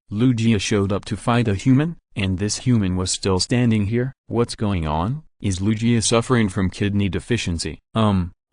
Lugia showed up to fight a human, and this human was still standing here? What's going on? Is Lugia suffering from kidney deficiency?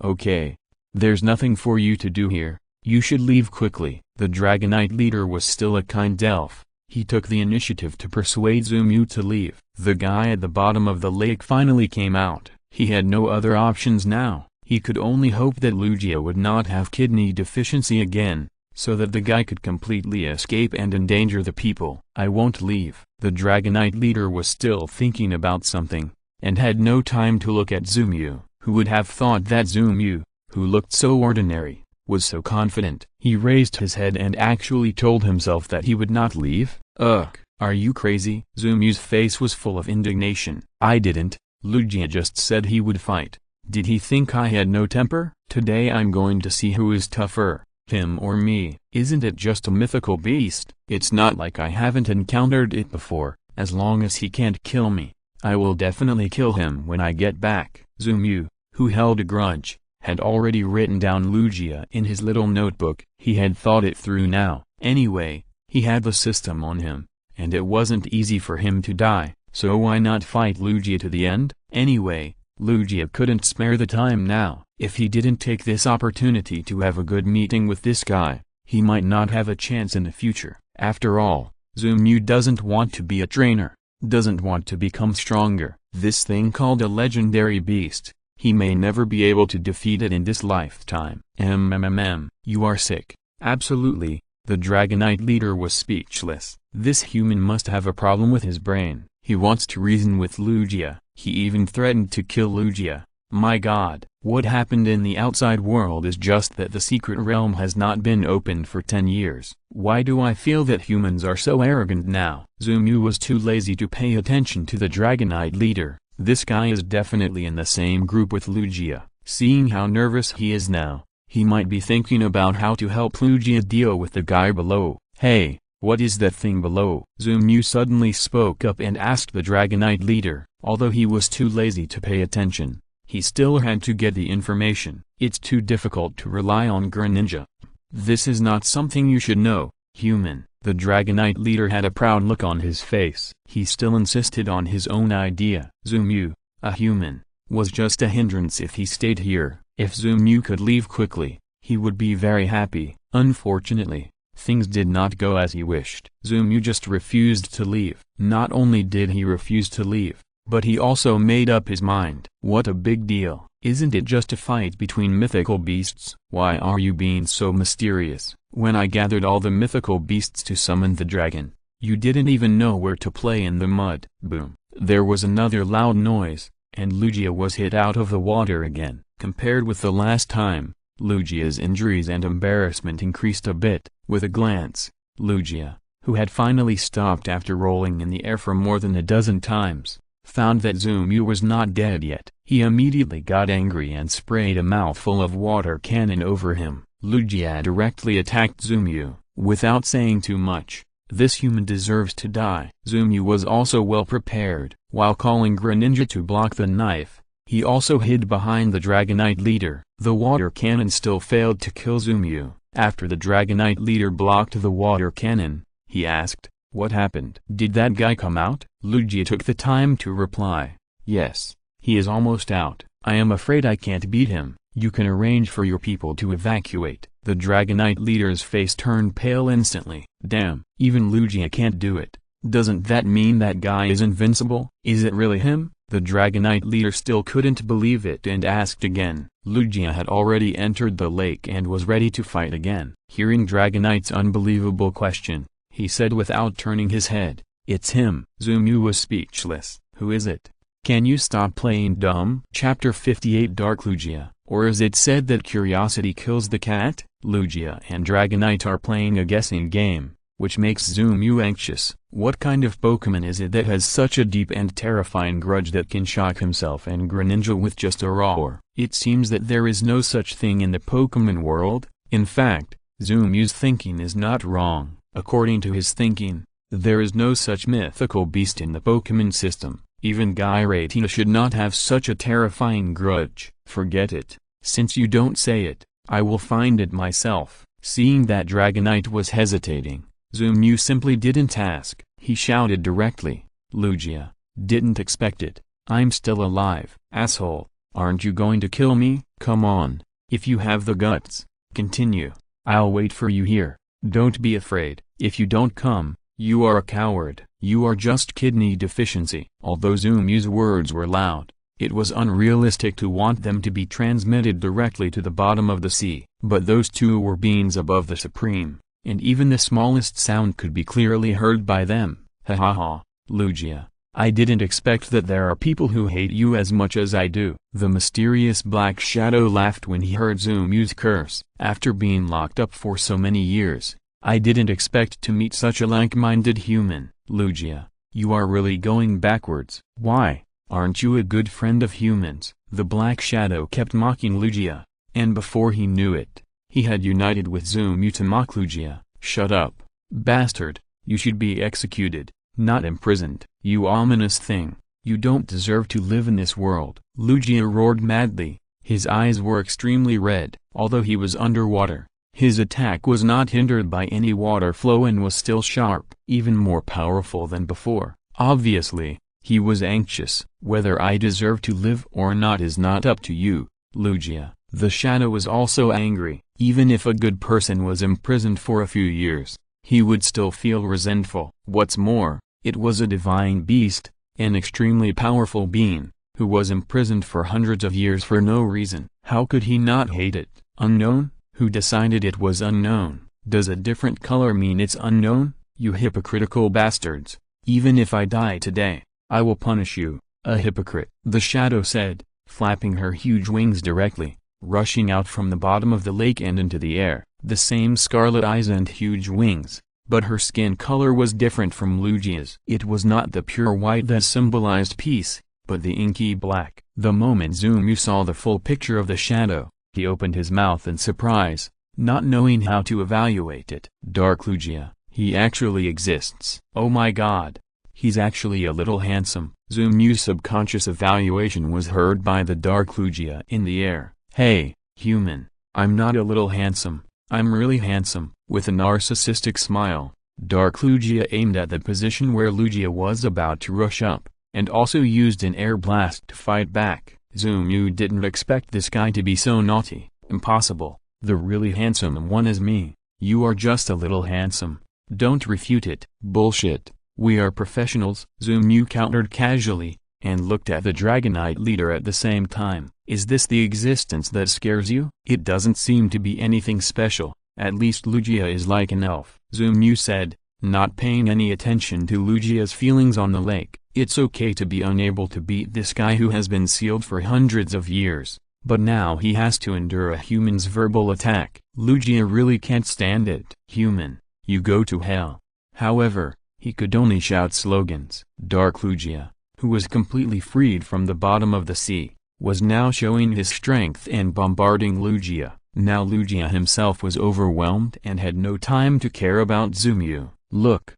Okay. There's nothing for you to do here. You should leave quickly. The Dragonite leader was still a kind elf. He took the initiative to persuade Zumu to leave. The guy at the bottom of the lake finally came out. He had no other options now. He could only hope that Lugia would not have kidney deficiency again, so that the guy could completely escape and endanger the people. I won't leave. The Dragonite leader was still thinking about something, and had no time to look at Zumu. Who would have thought that Zumu, who looked so ordinary, was so confident? He raised his head and actually told himself that he would not leave. Ugh, are you crazy? Zumu's face was full of indignation. I didn't. Lugia just said he would fight. Did he think I had no temper? Today I'm going to see who is tougher, him or me. Isn't it just a mythical beast? It's not like I haven't encountered it before. As long as he can't kill me, I will definitely kill him when I get back. Zumu, who held a grudge, had already written down Lugia in his little notebook. He had thought it through now. Anyway, he had the system on him, and it wasn't easy for him to die, so why not fight Lugia to the end? Anyway, Lugia couldn't spare the time now. If he didn't take this opportunity to have a good meeting with this guy, he might not have a chance in the future. After all, Zumu doesn't want to be a trainer, doesn't want to become stronger. This thing called a legendary beast, he may never be able to defeat it in this lifetime. You are sick. Absolutely. The Dragonite leader was speechless. This human must have a problem with his brain. He wants to reason with Lugia. He even threatened to kill Lugia. My god. What happened in the outside world is just that the secret realm has not been opened for 10 years. Why do I feel that humans are so arrogant now? Zumu was too lazy to pay attention to the Dragonite leader. This guy is definitely in the same group with Lugia. Seeing how nervous he is now, he might be thinking about how to help Lugia deal with the guy below. Hey, what is that thing below? Zumu suddenly spoke up and asked the Dragonite leader. Although he was too lazy to pay attention, he still had to get the information. It's too difficult to rely on Greninja. This is not something you should know, human. The Dragonite leader had a proud look on his face. He still insisted on his own idea. Zumu, a human, was just a hindrance if he stayed here. If Zumu could leave quickly, he would be very happy. Unfortunately, things did not go as he wished. Zumu just refused to leave. Not only did he refuse to leave, But he also made up his mind. What a big deal. Isn't it just a fight between mythical beasts? Why are you being so mysterious? When I gathered all the mythical beasts to summon the dragon, you didn't even know where to play in the mud. Boom. There was another loud noise, and Lugia was hit out of the water again. Compared with the last time, Lugia's injuries and embarrassment increased a bit. With a glance, Lugia, who had finally stopped after rolling in the air for more than a dozen times, found that Zumu was not dead yet. He immediately got angry and sprayed a mouthful of water cannon over him. Lugia directly attacked Zumu, without saying too much. This human deserves to die. Zumu was also well prepared. While calling Greninja to block the knife, he also hid behind the Dragonite leader. The water cannon still failed to kill Zumu. After the Dragonite leader blocked the water cannon, he asked, "What happened? Did that guy come out?" Lugia took the time to reply, "Yes, he is almost out. I am afraid I can't beat him. You can arrange for your people to evacuate." The Dragonite leader's face turned pale instantly. Damn, even Lugia can't do it. Doesn't that mean that guy is invincible? Is it really him? The Dragonite leader still couldn't believe it and asked again. Lugia had already entered the lake and was ready to fight again. Hearing Dragonite's unbelievable question, he said without turning his head, "It's him." Zumu was speechless. "Who is it? Can you stop playing dumb?" Chapter 58 Dark Lugia. Or is it said that curiosity kills the cat? Lugia and Dragonite are playing a guessing game, which makes Zumu anxious. What kind of Pokémon is it that has such a deep and terrifying grudge that can shock himself and Greninja with just a roar? It seems that there is no such thing in the Pokémon world. In fact, Zumu's thinking is not wrong. According to his thinking, there is no such mythical beast in the Pokémon system. Even Giratina should not have such a terrifying grudge. Forget it. Since you don't say it, I will find it myself. Seeing that Dragonite was hesitating, Zumu simply didn't ask. He shouted directly, "Lugia, didn't expect it. I'm still alive." "Asshole, aren't you going to kill me? Come on. If you have the guts, continue. I'll wait for you here. Don't be afraid. If you don't come, you are a coward. You are just kidney deficiency." Although Zumu's words were loud, it was unrealistic to want them to be transmitted directly to the bottom of the sea. But those two were beings above the Supreme, and even the smallest sound could be clearly heard by them. "Ha ha ha, Lugia, I didn't expect that there are people who hate you as much as I do." The mysterious black shadow laughed when he heard Zumu's curse. "After being locked up for so many years, I didn't expect to meet such a like-minded human. Lugia, you are really going backwards. Why, aren't you a good friend of humans?" The black shadow kept mocking Lugia, and before he knew it, he had united with Zumu to mock Lugia. "Shut up, bastard, you should be executed, not imprisoned. You ominous thing, you don't deserve to live in this world." Lugia roared madly. His eyes were extremely red. Although he was underwater, his attack was not hindered by any water flow and was still sharp, even more powerful than before. Obviously, he was anxious. "Whether I deserve to live or not is not up to you, Lugia." The shadow was also angry. Even if a good person was imprisoned for a few years, he would still feel resentful. What's more, it was a divine beast, an extremely powerful being, who was imprisoned for hundreds of years for no reason. How could he not hate it? Unknown? Who decided it was unknown? Does a different color mean it's unknown? You hypocritical bastards. Even if I die today, I will punish you, a hypocrite. The shadow said, flapping her huge wings directly, rushing out from the bottom of the lake and into the air. The same scarlet eyes and huge wings, but her skin color was different from Lugia's. It was not the pure white that symbolized peace, but the inky black. The moment Zumu saw the full picture of the shadow, he opened his mouth in surprise, not knowing how to evaluate it. "Dark Lugia, he actually exists. Oh my god, he's actually a little handsome." Zumu's subconscious evaluation was heard by the Dark Lugia in the air. "Hey, human, I'm not a little handsome, I'm really handsome." With a narcissistic smile, Dark Lugia aimed at the position where Lugia was about to rush up, and also used an air blast to fight back. Zumu didn't expect this guy to be so naughty. "Impossible, the really handsome one is me. You are just a little handsome. Don't refute it." "Bullshit, we are professionals," Zumu countered casually, and looked at the Dragonite leader at the same time. Is this the existence that scares you? It doesn't seem to be anything special, at least Lugia is like an elf. Zumiu said, not paying any attention to Lugia's feelings on the lake. It's okay to be unable to beat this guy who has been sealed for hundreds of years, but now he has to endure a human's verbal attack. Lugia really can't stand it. Human, you go to hell. However, he could only shout slogans. Dark Lugia, who was completely freed from the bottom of the sea, was now showing his strength and bombarding Lugia. Now Lugia himself was overwhelmed and had no time to care about Zumiu. Look,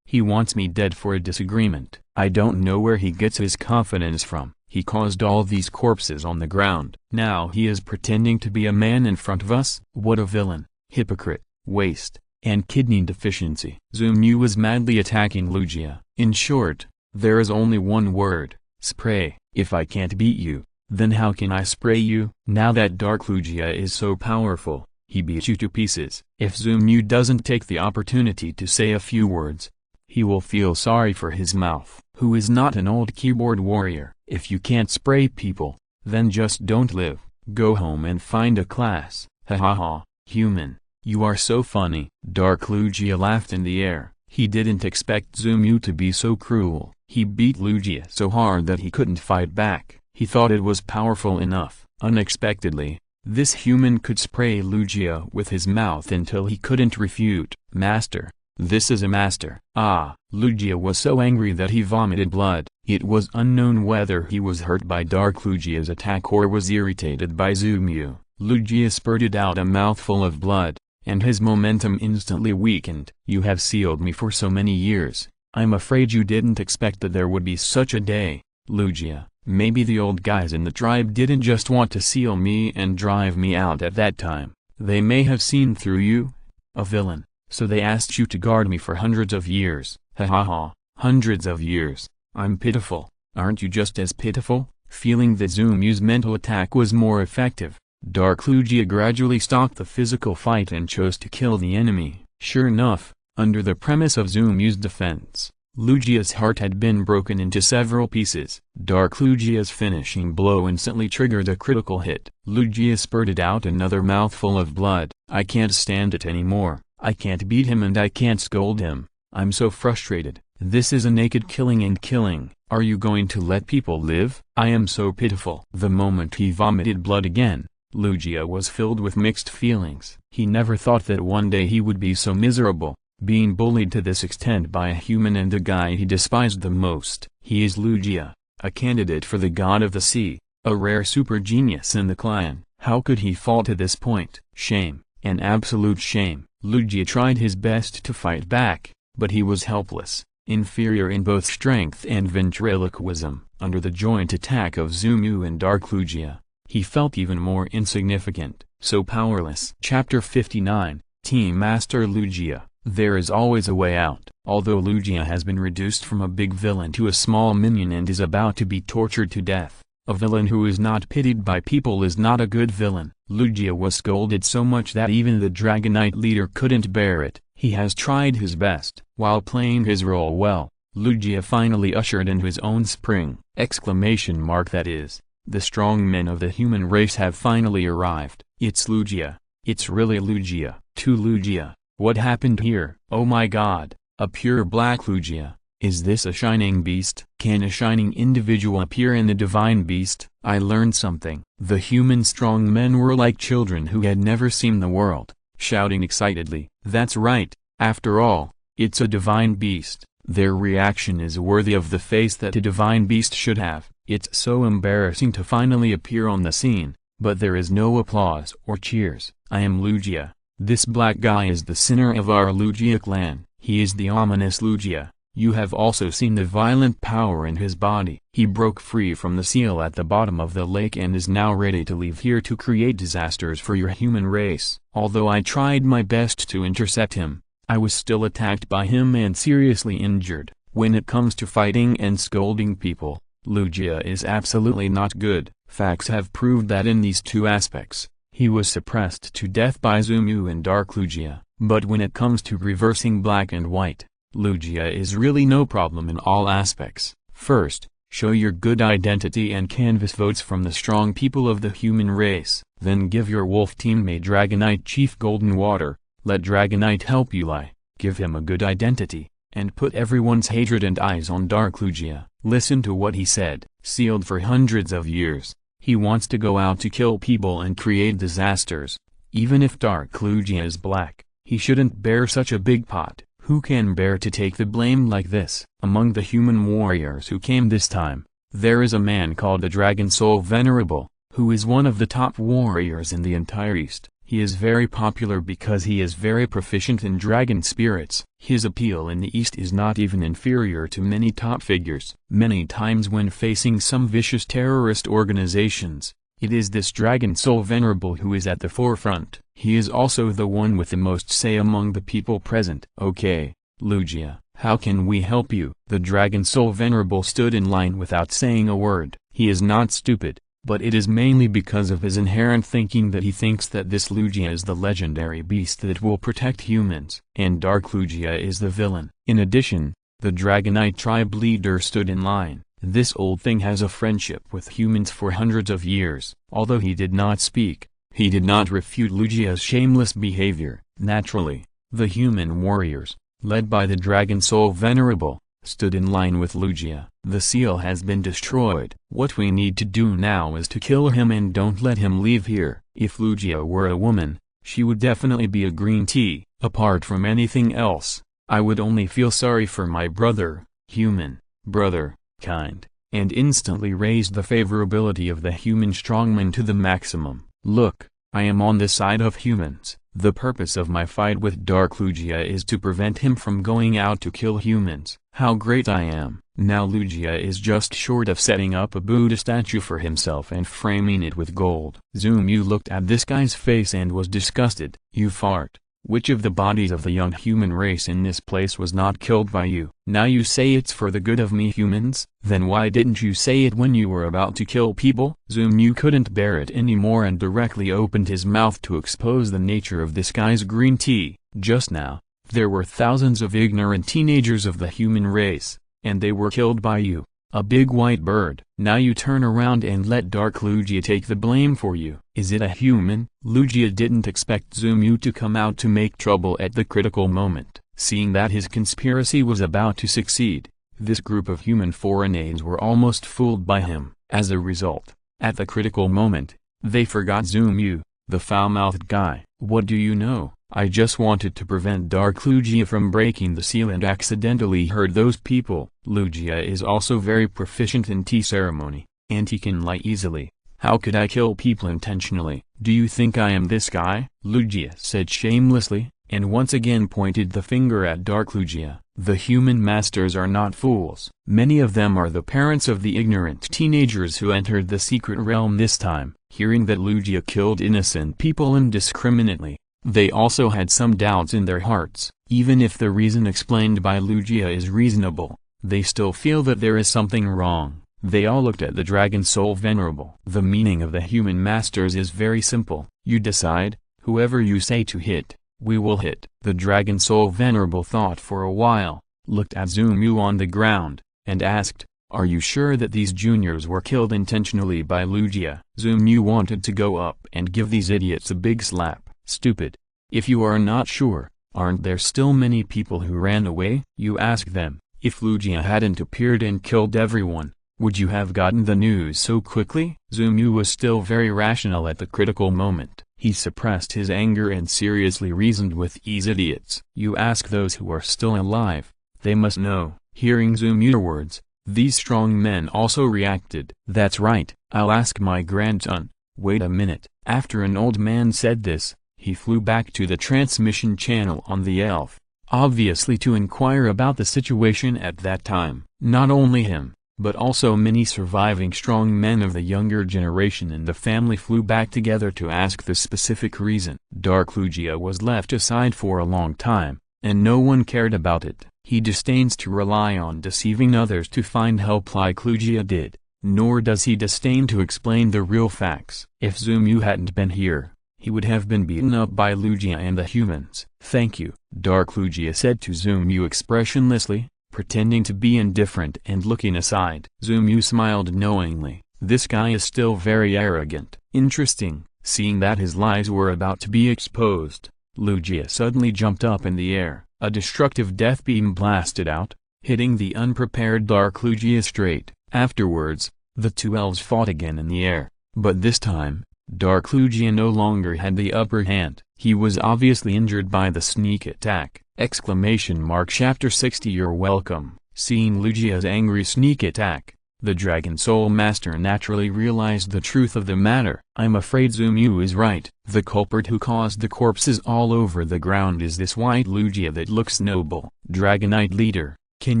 he wants me dead for a disagreement. I don't know where he gets his confidence from. He caused all these corpses on the ground. Now he is pretending to be a man in front of us? What a villain, hypocrite, waste, and kidney deficiency. Zumiu was madly attacking Lugia. In short, there is only one word: spray. If I can't beat you, then how can I spray you? Now that Dark Lugia is so powerful, he beat you to pieces. If Zumiu doesn't take the opportunity to say a few words, he will feel sorry for his mouth. Who is not an old keyboard warrior? If you can't spray people, then just don't live. Go home and find a class. Ha ha ha, human, you are so funny. Dark Lugia laughed in the air. He didn't expect Zumiu to be so cruel. He beat Lugia so hard that he couldn't fight back. He thought it was powerful enough. Unexpectedly, this human could spray Lugia with his mouth until he couldn't refute. Master, this is a master. Ah, Lugia was so angry that he vomited blood. It was unknown whether he was hurt by Dark Lugia's attack or was irritated by Zumiu. Lugia spurted out a mouthful of blood, and his momentum instantly weakened. You have sealed me for so many years. I'm afraid you didn't expect that there would be such a day, Lugia. Maybe the old guys in the tribe didn't just want to seal me and drive me out at that time. They may have seen through you, a villain, so they asked you to guard me for hundreds of years. Ha ha ha, hundreds of years. I'm pitiful. Aren't you just as pitiful? Feeling that Zumiu's mental attack was more effective, Dark Lugia gradually stopped the physical fight and chose to kill the enemy. Sure enough, under the premise of Zumiu's defense, Lugia's heart had been broken into several pieces. Dark Lugia's finishing blow instantly triggered a critical hit. Lugia spurted out another mouthful of blood. I can't stand it anymore. I can't beat him and I can't scold him. I'm so frustrated. This is a naked killing and killing. Are you going to let people live? I am so pitiful. The moment he vomited blood again, Lugia was filled with mixed feelings. He never thought that one day he would be so miserable, being bullied to this extent by a human and the guy he despised the most. He is Lugia, a candidate for the God of the Sea, a rare super genius in the clan. How could he fall to this point? Shame, an absolute shame. Lugia tried his best to fight back, but he was helpless, inferior in both strength and ventriloquism. Under the joint attack of Zumiu and Dark Lugia, he felt even more insignificant, so powerless. Chapter 59, Team Master Lugia. There is always a way out. Although Lugia has been reduced from a big villain to a small minion and is about to be tortured to death, a villain who is not pitied by people is not a good villain. Lugia was scolded so much that even the Dragonite leader couldn't bear it. He has tried his best. While playing his role well, Lugia finally ushered in his own spring! That is, the strong men of the human race have finally arrived. It's Lugia. It's really Lugia. To Lugia. What happened here? Oh my god, a pure black Lugia. Is this a shining beast? Can a shining individual appear in the divine beast? I learned something. The human strong men were like children who had never seen the world, shouting excitedly. That's right, after all, it's a divine beast. Their reaction is worthy of the face that a divine beast should have. It's so embarrassing to finally appear on the scene, but there is no applause or cheers. I am Lugia. This black guy is the sinner of our Lugia clan. He is the ominous Lugia. You have also seen the violent power in his body. He broke free from the seal at the bottom of the lake and is now ready to leave here to create disasters for your human race. Although I tried my best to intercept him, I was still attacked by him and seriously injured. When it comes to fighting and scolding people, Lugia is absolutely not good. Facts have proved that in these two aspects, he was suppressed to death by Zumiu and Dark Lugia. But when it comes to reversing black and white, Lugia is really no problem in all aspects. First, Show your good identity and canvass votes from the strong people of the human race. Then give your wolf teammate Dragonite Chief Golden Water. Let Dragonite help you lie. Give him a good identity, and put everyone's hatred and eyes on Dark Lugia. Listen to what he said. Sealed for hundreds of years, he wants to go out to kill people and create disasters. Even if Dark Lugia is black, he shouldn't bear such a big pot. Who can bear to take the blame like this? Among the human warriors who came this time, there is a man called the Dragon Soul Venerable, who is one of the top warriors in the entire East. He is very popular because he is very proficient in dragon spirits. His appeal in the East is not even inferior to many top figures. Many times when facing some vicious terrorist organizations, it is this Dragon Soul Venerable who is at the forefront. He is also the one with the most say among the people present. Okay, Lugia, how can we help you? The Dragon Soul Venerable stood in line without saying a word. He is not stupid, but it is mainly because of his inherent thinking that he thinks that this Lugia is the legendary beast that will protect humans, and Dark Lugia is the villain. In addition, the Dragonite tribe leader stood in line. This old thing has a friendship with humans for hundreds of years. Although he did not speak, he did not refute Lugia's shameless behavior. Naturally, the human warriors, led by the Dragon Soul Venerable, stood in line with Lugia. The seal has been destroyed. What we need to do now is to kill him and don't let him leave here. If Lugia were a woman, she would definitely be a green tea. Apart from anything else, I would only feel sorry for my brother, human, brother, kind, and instantly raised the favorability of the human strongman to the maximum. Look, I am on the side of humans. The purpose of my fight with Dark Lugia is to prevent him from going out to kill humans. How great I am. Now Lugia is just short of setting up a Buddha statue for himself and framing it with gold. Zumu looked at this guy's face and was disgusted. You fart. Which of the bodies of the young human race in this place was not killed by you? Now you say it's for the good of me humans? Then why didn't you say it when you were about to kill people? Zumu couldn't bear it anymore and directly opened his mouth to expose the nature of this guy's green tea. Just now, there were thousands of ignorant teenagers of the human race, and they were killed by you, a big white bird. Now you turn around and let Dark Lugia take the blame for you. Is it a human? Lugia didn't expect Zumu to come out to make trouble at the critical moment. Seeing that his conspiracy was about to succeed, this group of human foreigners were almost fooled by him. As a result, at the critical moment, they forgot Zumu, the foul-mouthed guy. What do you know? I just wanted to prevent Dark Lugia from breaking the seal and accidentally hurt those people. Lugia is also very proficient in tea ceremony, and he can lie easily. How could I kill people intentionally? Do you think I am this guy? Lugia said shamelessly, and once again pointed the finger at Dark Lugia. The human masters are not fools. Many of them are the parents of the ignorant teenagers who entered the secret realm this time. Hearing that Lugia killed innocent people indiscriminately, they also had some doubts in their hearts. Even if the reason explained by Lugia is reasonable, they still feel that there is something wrong. They all looked at the Dragon Soul Venerable. The meaning of the human masters is very simple. You decide, whoever you say to hit, we will hit. The Dragon Soul Venerable thought for a while, looked at Zumu on the ground, and asked, are you sure that these juniors were killed intentionally by Lugia? Zumu wanted to go up and give these idiots a big slap. Stupid. If you are not sure, aren't there still many people who ran away? You ask them. If Lugia hadn't appeared and killed everyone, would you have gotten the news so quickly? Zumu was still very rational at the critical moment. He suppressed his anger and seriously reasoned with these idiots. You ask those who are still alive. They must know. Hearing Zumu's words, these strong men also reacted. That's right, I'll ask my grandson. Wait a minute. After an old man said this, he flew back to the transmission channel on the elf, obviously to inquire about the situation at that time. Not only him, but also many surviving strong men of the younger generation in the family flew back together to ask the specific reason. Dark Lugia was left aside for a long time, and no one cared about it. He disdains to rely on deceiving others to find help like Lugia did, nor does he disdain to explain the real facts. If Zumu hadn't been here, he would have been beaten up by Lugia and the humans. Thank you, Dark Lugia said to Zumu expressionlessly, pretending to be indifferent and looking aside. Zumu smiled knowingly. This guy is still very arrogant. Interesting. Seeing that his lies were about to be exposed, Lugia suddenly jumped up in the air. A destructive death beam blasted out, hitting the unprepared Dark Lugia straight. Afterwards, the two elves fought again in the air, but this time, Dark Lugia no longer had the upper hand. He was obviously injured by the sneak attack. Chapter 60 You're welcome. Seeing Lugia's angry sneak attack, the Dragon Soul Master naturally realized the truth of the matter. I'm afraid Zumu is right. The culprit who caused the corpses all over the ground is this white Lugia that looks noble. Dragonite leader, can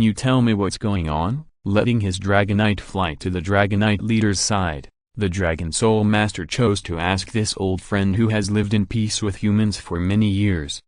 you tell me what's going on? Letting his Dragonite fly to the Dragonite leader's side, the Dragon Soul Master chose to ask this old friend who has lived in peace with humans for many years.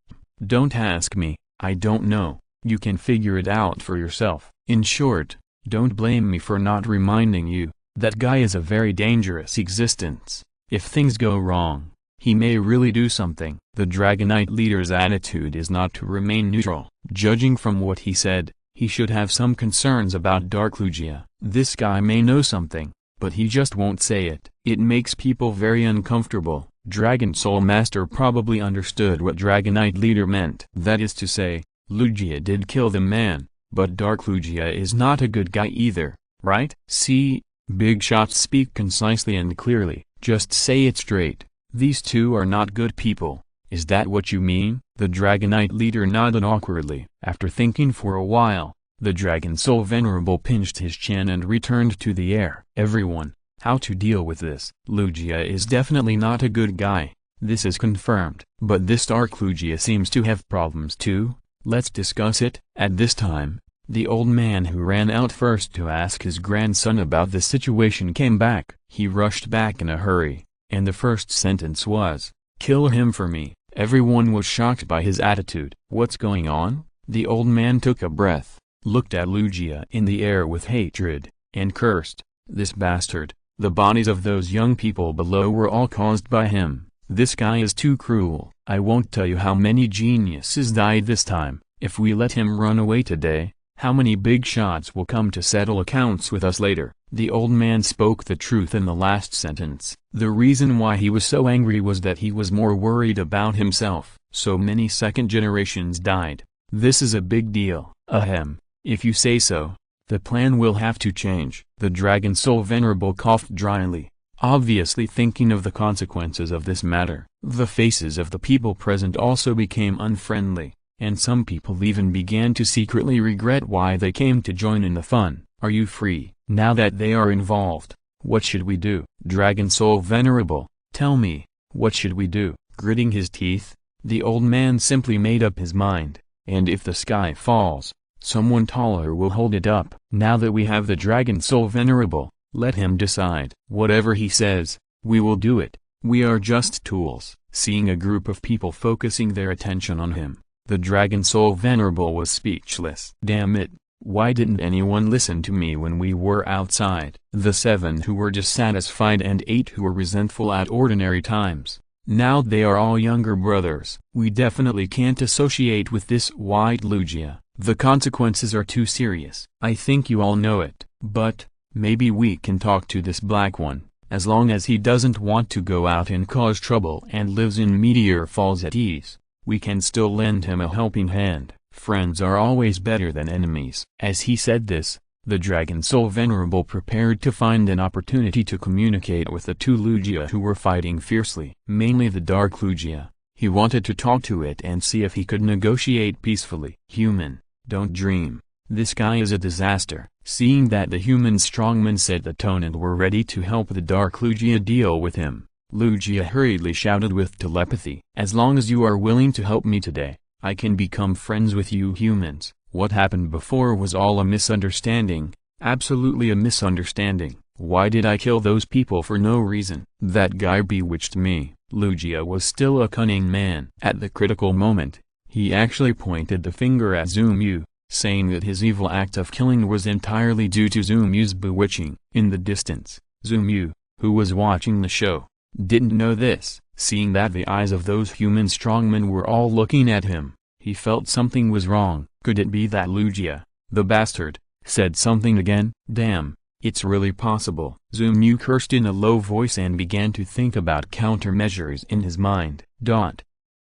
Don't ask me, I don't know, you can figure it out for yourself. In short, don't blame me for not reminding you, that guy is a very dangerous existence. If things go wrong, he may really do something. The Dragonite leader's attitude is not to remain neutral. Judging from what he said, he should have some concerns about Dark Lugia. This guy may know something, but he just won't say it. It makes people very uncomfortable. Dragon Soul Master probably understood what Dragonite leader meant. That is to say, Lugia did kill the man, but Dark Lugia is not a good guy either, right? See, big shots speak concisely and clearly, just say it straight. These two are not good people. Is that what you mean? The Dragonite leader nodded awkwardly. After thinking for a while, the Dragon Soul Venerable pinched his chin and returned to the air. Everyone, how to deal with this? Lugia is definitely not a good guy, this is confirmed. But this Dark Lugia seems to have problems too. Let's discuss it. At this time, the old man who ran out first to ask his grandson about the situation came back. He rushed back in a hurry, and the first sentence was, "Kill him for me." Everyone was shocked by his attitude. What's going on? The old man took a breath, looked at Lugia in the air with hatred, and cursed, "This bastard, the bodies of those young people below were all caused by him. This guy is too cruel. I won't tell you how many geniuses died this time. If we let him run away today, how many big shots will come to settle accounts with us later?" The old man spoke the truth in the last sentence. The reason why he was so angry was that he was more worried about himself. So many second generations died. This is a big deal. Ahem, if you say so. The plan will have to change. The Dragon Soul Venerable coughed dryly, obviously thinking of the consequences of this matter. The faces of the people present also became unfriendly, and some people even began to secretly regret why they came to join in the fun. Are you free? Now that they are involved, what should we do? Dragon Soul Venerable, tell me, what should we do? Gritting his teeth, the old man simply made up his mind, and if the sky falls, someone taller will hold it up. Now that we have the Dragon Soul Venerable, let him decide. Whatever he says, we will do it. We are just tools. Seeing a group of people focusing their attention on him, the Dragon Soul Venerable was speechless. Damn it, why didn't anyone listen to me when we were outside? The 7 who were dissatisfied and 8 who were resentful at ordinary times. Now they are all younger brothers. We definitely can't associate with this white Lugia. The consequences are too serious. I think you all know it. But, maybe we can talk to this black one. As long as he doesn't want to go out and cause trouble and lives in Meteor Falls at ease, we can still lend him a helping hand. Friends are always better than enemies. As he said this, the Dragon Soul Venerable prepared to find an opportunity to communicate with the 2 Lugia who were fighting fiercely. Mainly the Dark Lugia. He wanted to talk to it and see if he could negotiate peacefully. Human, don't dream. This guy is a disaster. Seeing that the human strongmen set the tone and were ready to help the Dark Lugia deal with him, Lugia hurriedly shouted with telepathy. As long as you are willing to help me today, I can become friends with you humans. What happened before was all a misunderstanding, absolutely a misunderstanding. Why did I kill those people for no reason? That guy bewitched me. Lugia was still a cunning man. At the critical moment, he actually pointed the finger at Zumu, saying that his evil act of killing was entirely due to Zumu's bewitching. In the distance, Zumu, who was watching the show, didn't know this. Seeing that the eyes of those human strongmen were all looking at him, he felt something was wrong. Could it be that Lugia, The bastard said something again. Damn, it's really possible. Zumu cursed in a low voice and began to think about countermeasures in his mind.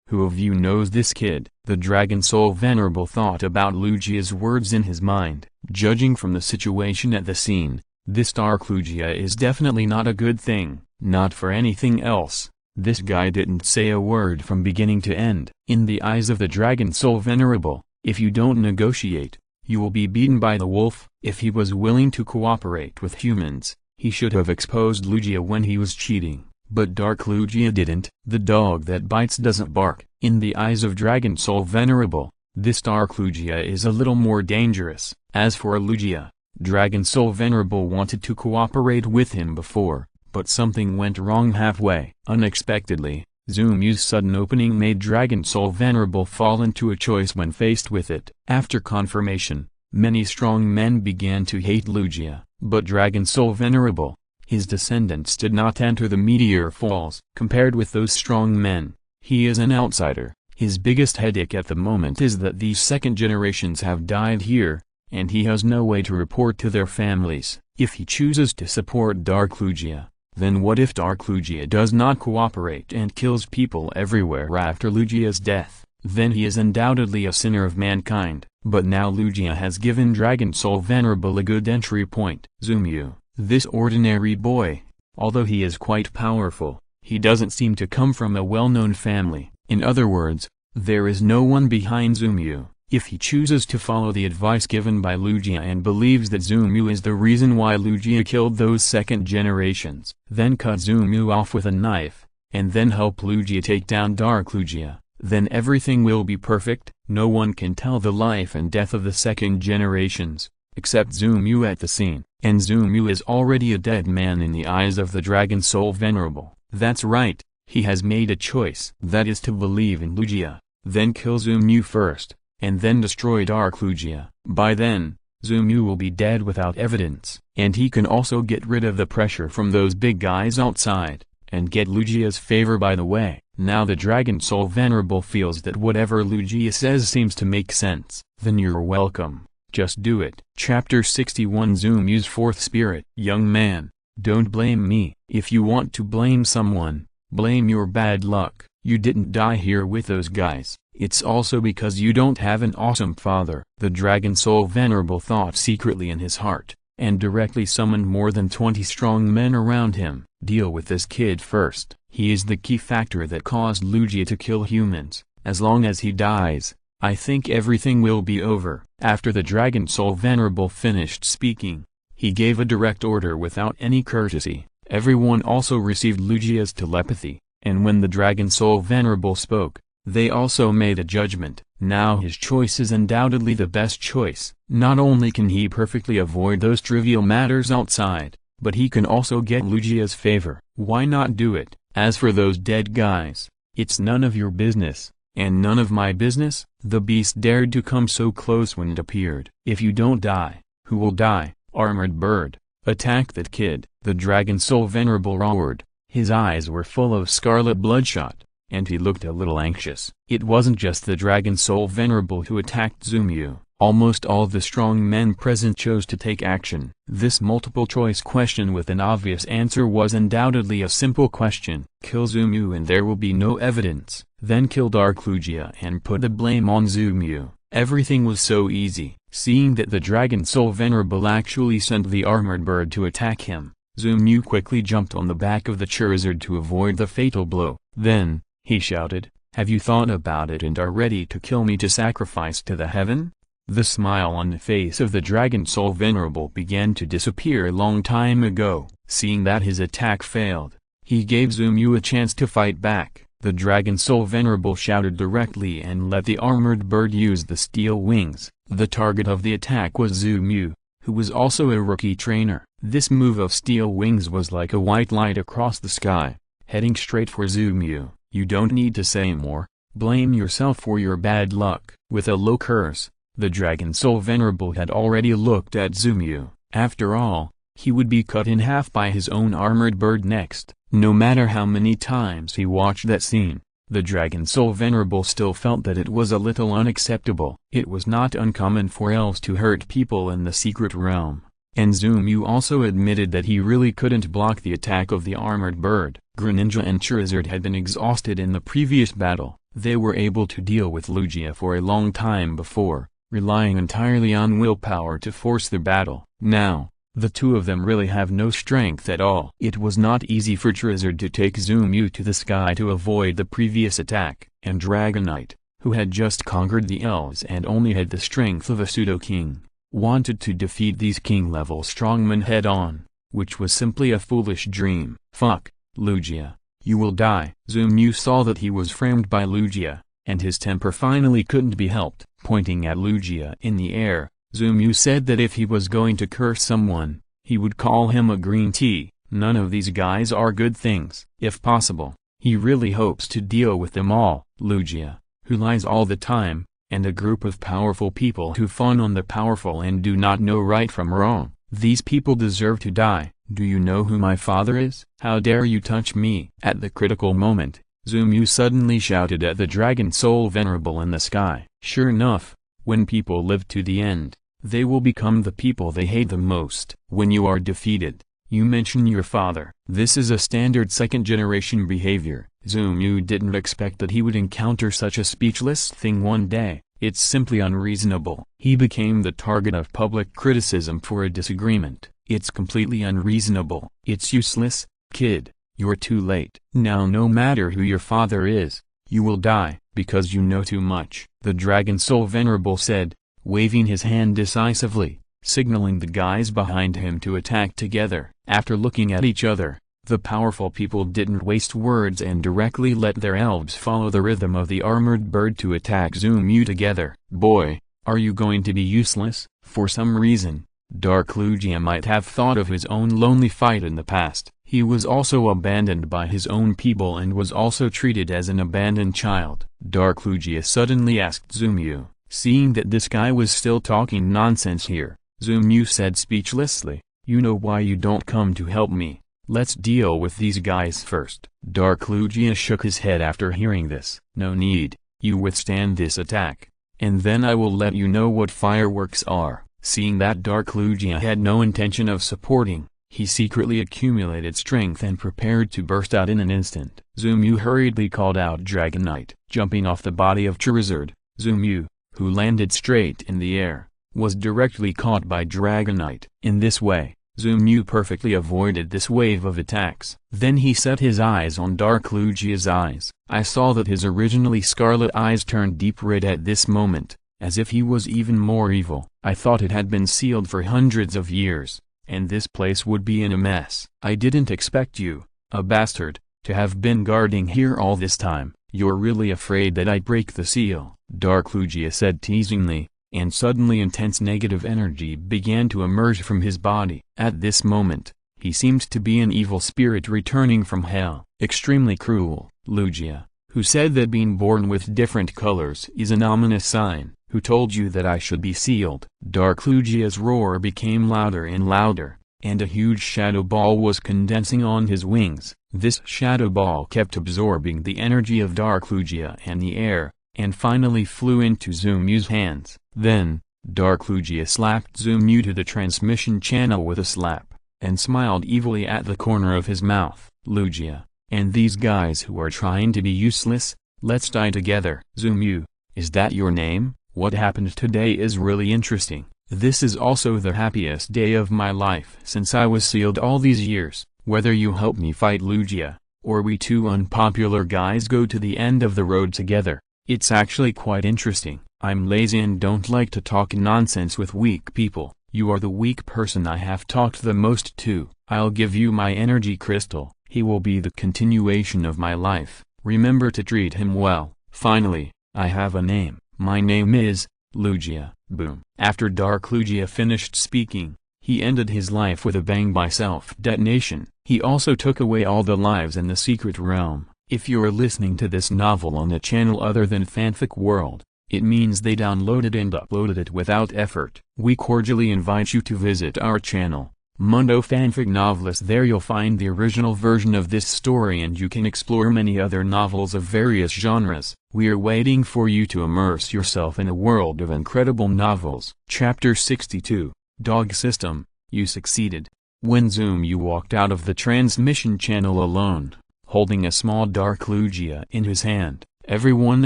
Who of you knows this kid? The Dragon Soul Venerable thought about Lugia's words in his mind. Judging from the situation at the scene, this Dark Lugia is definitely not a good thing, not for anything else. This guy didn't say a word from beginning to end. In the eyes of the Dragon Soul Venerable, if you don't negotiate, you will be beaten by the wolf. If he was willing to cooperate with humans, he should have exposed Lugia when he was cheating. But Dark Lugia didn't. The dog that bites doesn't bark. In the eyes of Dragon Soul Venerable, this Dark Lugia is a little more dangerous. As for Lugia, Dragon Soul Venerable wanted to cooperate with him before, but something went wrong halfway. Unexpectedly, Zumu's sudden opening made Dragon Soul Venerable fall into a choice when faced with it. After confirmation, many strong men began to hate Lugia, but Dragon Soul Venerable, his descendants did not enter the Meteor Falls. Compared with those strong men, he is an outsider. His biggest headache at the moment is that these second generations have died here, and he has no way to report to their families. If he chooses to support Dark Lugia, then what if Dark Lugia does not cooperate and kills people everywhere after Lugia's death? Then he is undoubtedly a sinner of mankind. But now Lugia has given Dragon Soul Venerable a good entry point. Zumu, this ordinary boy, although he is quite powerful, he doesn't seem to come from a well-known family. In other words, there is no one behind Zumu. If he chooses to follow the advice given by Lugia and believes that Zumu is the reason why Lugia killed those second generations, then cut Zumu off with a knife, and then help Lugia take down Dark Lugia, then everything will be perfect. No one can tell the life and death of the second generations, except Zumu at the scene, and Zumu is already a dead man in the eyes of the Dragon Soul Venerable. That's right, he has made a choice. That is to believe in Lugia, then kill Zumu first, and then destroy Dark Lugia. By then, Zumu will be dead without evidence, and he can also get rid of the pressure from those big guys outside, and get Lugia's favor by the way. Now the Dragon Soul Venerable feels that whatever Lugia says seems to make sense. Then you're welcome, just do it. Chapter 61 Zumu's Fourth Spirit. Young man, don't blame me. If you want to blame someone, blame your bad luck. You didn't die here with those guys. It's also because you don't have an awesome father. The Dragon Soul Venerable thought secretly in his heart, and directly summoned more than 20 strong men around him. Deal with this kid first. He is the key factor that caused Lugia to kill humans. As long as he dies, I think everything will be over. After the Dragon Soul Venerable finished speaking, he gave a direct order without any courtesy. Everyone also received Lugia's telepathy, and when the Dragon Soul Venerable spoke, they also made a judgment. Now his choice is undoubtedly the best choice. Not only can he perfectly avoid those trivial matters outside, but he can also get Lugia's favor. Why not do it? As for those dead guys, it's none of your business, and none of my business. The beast dared to come so close when it appeared. If you don't die, who will die? Armored Bird, attack that kid. The Dragon Soul Venerable roared. His eyes were full of scarlet bloodshot, and he looked a little anxious. It wasn't just the Dragon Soul Venerable who attacked Zumu. Almost all the strong men present chose to take action. This multiple-choice question with an obvious answer was undoubtedly a simple question. Kill Zumu and there will be no evidence. Then kill Dark Lugia and put the blame on Zumu. Everything was so easy. Seeing that the Dragon Soul Venerable actually sent the Armored Bird to attack him, Zumu quickly jumped on the back of the Charizard to avoid the fatal blow. Then, he shouted, "Have you thought about it and are ready to kill me to sacrifice to the heaven?" The smile on the face of the Dragon Soul Venerable began to disappear a long time ago. Seeing that his attack failed, he gave Zumu a chance to fight back. The Dragon Soul Venerable shouted directly and let the Armored Bird use the steel wings. The target of the attack was Zumu, who was also a rookie trainer. This move of steel wings was like a white light across the sky, heading straight for Zumu. You don't need to say more. Blame yourself for your bad luck. With a low curse, the Dragon Soul Venerable had already looked at Zumu. After all, he would be cut in half by his own Armored Bird next. No matter how many times he watched that scene, The Dragon Soul Venerable still felt that it was a little unacceptable. It was not uncommon for elves to hurt people in the secret realm. And Zumu also admitted that he really couldn't block the attack of the armored bird. Greninja and Charizard had been exhausted in the previous battle. They were able to deal with Lugia for a long time before, relying entirely on willpower to force the battle. Now, the two of them really have no strength at all. It was not easy for Charizard to take Zumu to the sky to avoid the previous attack, and Dragonite, who had just conquered the elves and only had the strength of a pseudo-king, wanted to defeat these king-level strongmen head-on, which was simply a foolish dream. Fuck, Lugia, you will die. Zumu saw that he was framed by Lugia, and his temper finally couldn't be helped. Pointing at Lugia in the air, Zumu said that if he was going to curse someone, he would call him a green tea. None of these guys are good things. If possible, he really hopes to deal with them all. Lugia, who lies all the time, and a group of powerful people who fawn on the powerful and do not know right from wrong. These people deserve to die. Do you know who my father is? How dare you touch me? At the critical moment, Zumu suddenly shouted at the Dragon Soul Venerable in the sky. Sure enough, when people live to the end, they will become the people they hate the most. When you are defeated, you mention your father. This is a standard second-generation behavior. Zumu didn't expect that he would encounter such a speechless thing one day. It's simply unreasonable. He became the target of public criticism for a disagreement. It's completely unreasonable. It's useless, kid. You're too late. Now no matter who your father is, you will die, because you know too much. The Dragon Soul Venerable said, waving his hand decisively, signaling the guys behind him to attack together. After looking at each other, the powerful people didn't waste words and directly let their elves follow the rhythm of the armored bird to attack Zumu together. Boy, are you going to be useless? For some reason, Dark Lugia might have thought of his own lonely fight in the past. He was also abandoned by his own people and was also treated as an abandoned child. Dark Lugia suddenly asked Zumu. Seeing that this guy was still talking nonsense here, Zumu said speechlessly, you know why you don't come to help me? Let's deal with these guys first. Dark Lugia shook his head after hearing this. No need, you withstand this attack, and then I will let you know what fireworks are. Seeing that Dark Lugia had no intention of supporting, he secretly accumulated strength and prepared to burst out in an instant. Zumu hurriedly called out Dragonite. Jumping off the body of Charizard, Zumu, who landed straight in the air, was directly caught by Dragonite. In this way, Zumu perfectly avoided this wave of attacks. Then he set his eyes on Dark Lugia's eyes. I saw that his originally scarlet eyes turned deep red at this moment, as if he was even more evil. I thought it had been sealed for hundreds of years, and this place would be in a mess. I didn't expect you, a bastard, to have been guarding here all this time. You're really afraid that I'd break the seal, Dark Lugia said teasingly, and suddenly intense negative energy began to emerge from his body. At this moment, he seemed to be an evil spirit returning from hell. Extremely cruel. Lugia, who said that being born with different colors is an ominous sign. Who told you that I should be sealed? Dark Lugia's roar became louder and louder, and a huge shadow ball was condensing on his wings. This shadow ball kept absorbing the energy of Dark Lugia and the air, and finally flew into Zumu's hands. Then, Dark Lugia slapped Zumu to the transmission channel with a slap, and smiled evilly at the corner of his mouth. Lugia, and these guys who are trying to be useless, let's die together. Zumu, is that your name? What happened today is really interesting. This is also the happiest day of my life since I was sealed all these years. Whether you help me fight Lugia, or we two unpopular guys go to the end of the road together, it's actually quite interesting. I'm lazy and don't like to talk nonsense with weak people. You are the weak person I have talked the most to. I'll give you my energy crystal. He will be the continuation of my life. Remember to treat him well. Finally, I have a name. My name is Lugia. Boom. After Dark Lugia finished speaking, he ended his life with a bang by self-detonation. He also took away all the lives in the secret realm. If you're listening to this novel on a channel other than Fanfic World, it means they downloaded and uploaded it without effort. We cordially invite you to visit our channel, Mundo Fanfic Novelist. There you'll find the original version of this story, and you can explore many other novels of various genres. We are waiting for you to immerse yourself in a world of incredible novels. Chapter 62, Dog System. You succeeded. When Zumu walked out of the transmission channel alone, holding a small dark Lugia in his hand, everyone